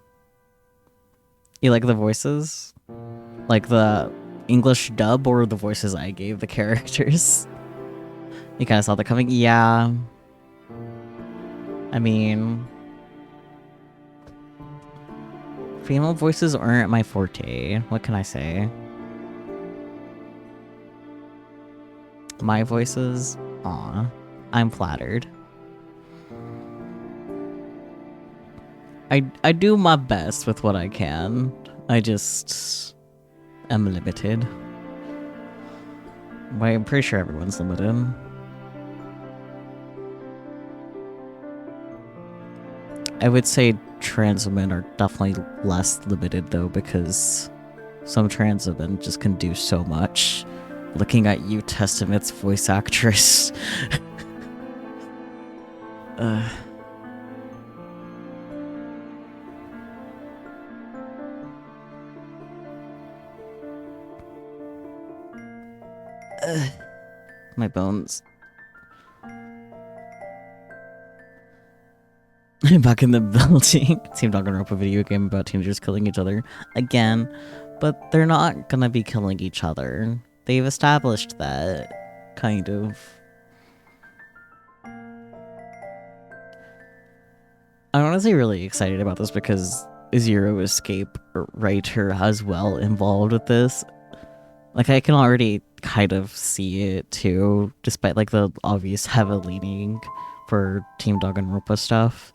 You like the voices? Like the English dub or the voices I gave the characters? You kind of saw that coming? Yeah. I mean, female voices aren't my forte. What can I say? My voices? Aw. I'm flattered. I do my best with what I can. I just am limited. Well, I'm pretty sure everyone's limited. I would say trans women are definitely less limited though, because some trans women just can do so much. Looking at you, Testament's voice actress. My bones. Back in the building. Team Danganronpa video game about teenagers killing each other again, but they're not gonna be killing each other. They've established that, kind of. I'm honestly really excited about this because Zero Escape writer as well involved with this. Like, I can already kind of see it too, despite like the obvious heavy leaning for Team Danganronpa stuff.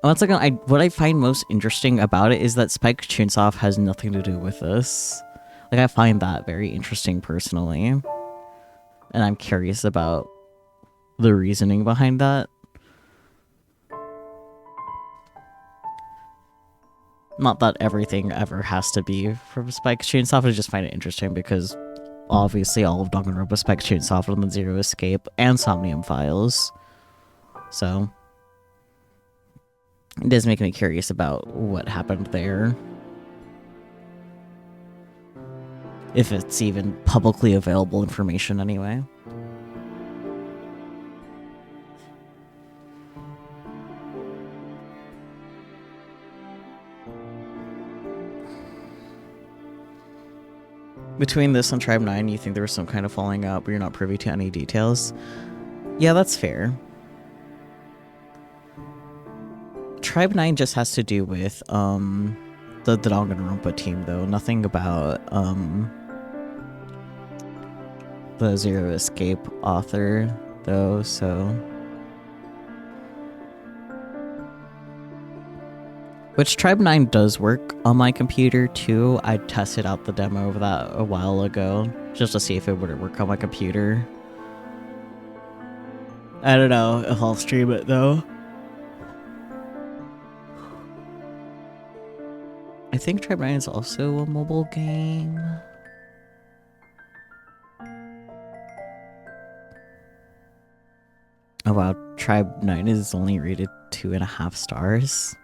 And once again, what I find most interesting about it is that Spike Chunsoft has nothing to do with this. Like, I find that very interesting personally. And I'm curious about the reasoning behind that. Not that everything ever has to be from Spike Chunsoft, I just find it interesting because obviously all of Danganronpa Spike Chunsoft and the Zero Escape and Somnium Files. So it does make me curious about what happened there. If it's even publicly available information anyway. Between this and Tribe 9, you think there was some kind of falling out, but you're not privy to any details? Yeah, that's fair. Tribe 9 just has to do with, the Danganronpa team, though. Nothing about, the Zero Escape author, though, so... Which Tribe 9 does work on my computer too. I tested out the demo of that a while ago, just to see if it would work on my computer. I don't know if I'll stream it though. I think Tribe 9 is also a mobile game. Oh wow, Tribe 9 is only rated 2.5 stars.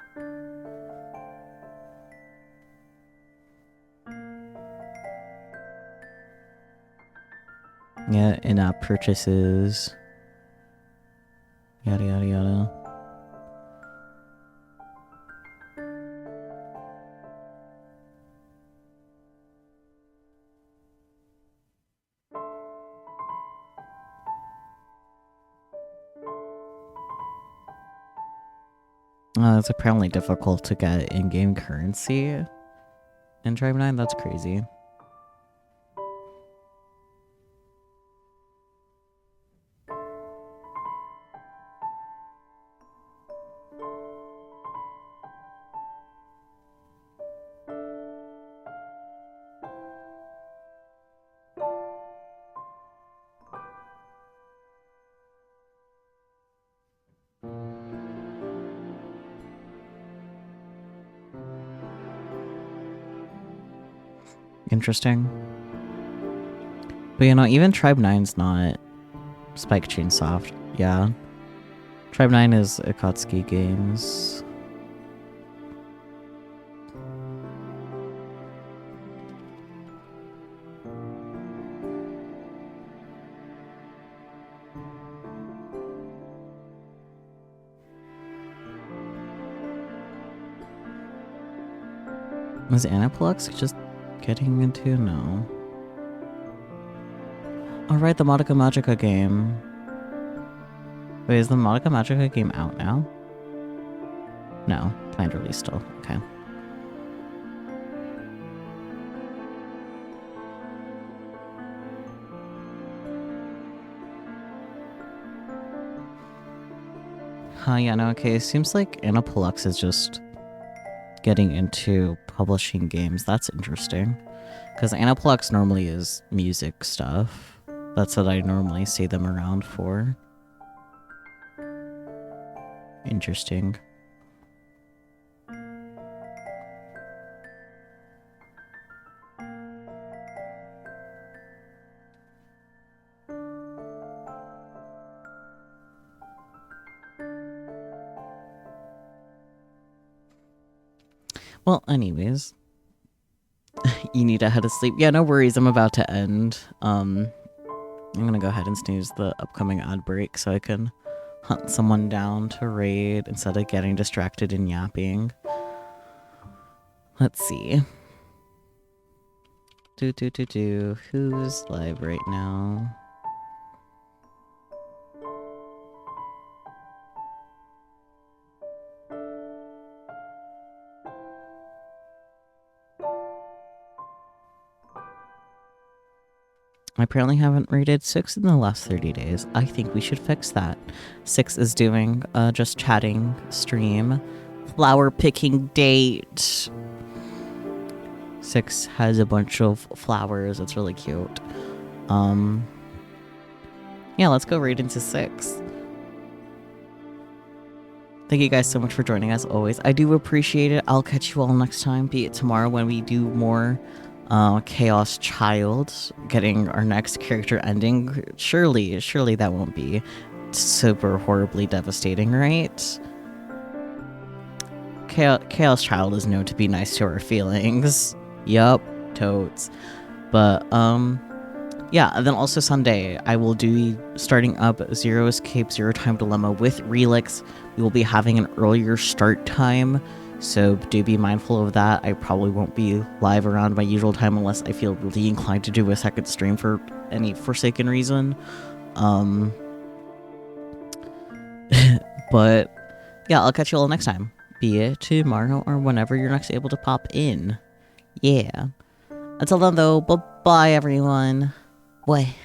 Yeah, in-app purchases. Yada yada yada. It's apparently difficult to get in-game currency in Tribe 9. That's crazy. Interesting. But you know, even Tribe 9's not Spike Chunsoft. Yeah. Tribe 9 is Akatsuki Games. Was Aniplex just getting into? No. Alright, the Madoka Magica game. Wait, is the Madoka Magica game out now? No, planned release still. Okay. Yeah, no, okay. It seems like Aniplex is just getting into publishing games. That's interesting. Because Aniplex normally is music stuff. That's what I normally see them around for. Interesting. Well, anyways. You need to head to sleep. Yeah, no worries. I'm about to end. I'm gonna go ahead and snooze the upcoming ad break so I can hunt someone down to raid instead of getting distracted and yapping. Let's see. Who's live right now? I apparently haven't rated 6 in the last 30 days. I think we should fix that. 6 is doing just chatting stream. Flower picking date. 6 has a bunch of flowers. It's really cute. Yeah, let's go right into 6. Thank you guys so much for joining us always. I do appreciate it. I'll catch you all next time, be it tomorrow when we do more Chaos Child, getting our next character ending. Surely that won't be super horribly devastating, right? Chaos Child is known to be nice to our feelings. Yup, totes. But yeah, and then also Sunday I will be starting up Zero Escape, Zero Time Dilemma with Relix. We will be having an earlier start time, so do be mindful of that. I probably won't be live around my usual time unless I feel really inclined to do a second stream for any forsaken reason. But yeah, I'll catch you all next time, be it tomorrow or whenever you're next able to pop in. Yeah. Until then though, bye-bye everyone. Bye.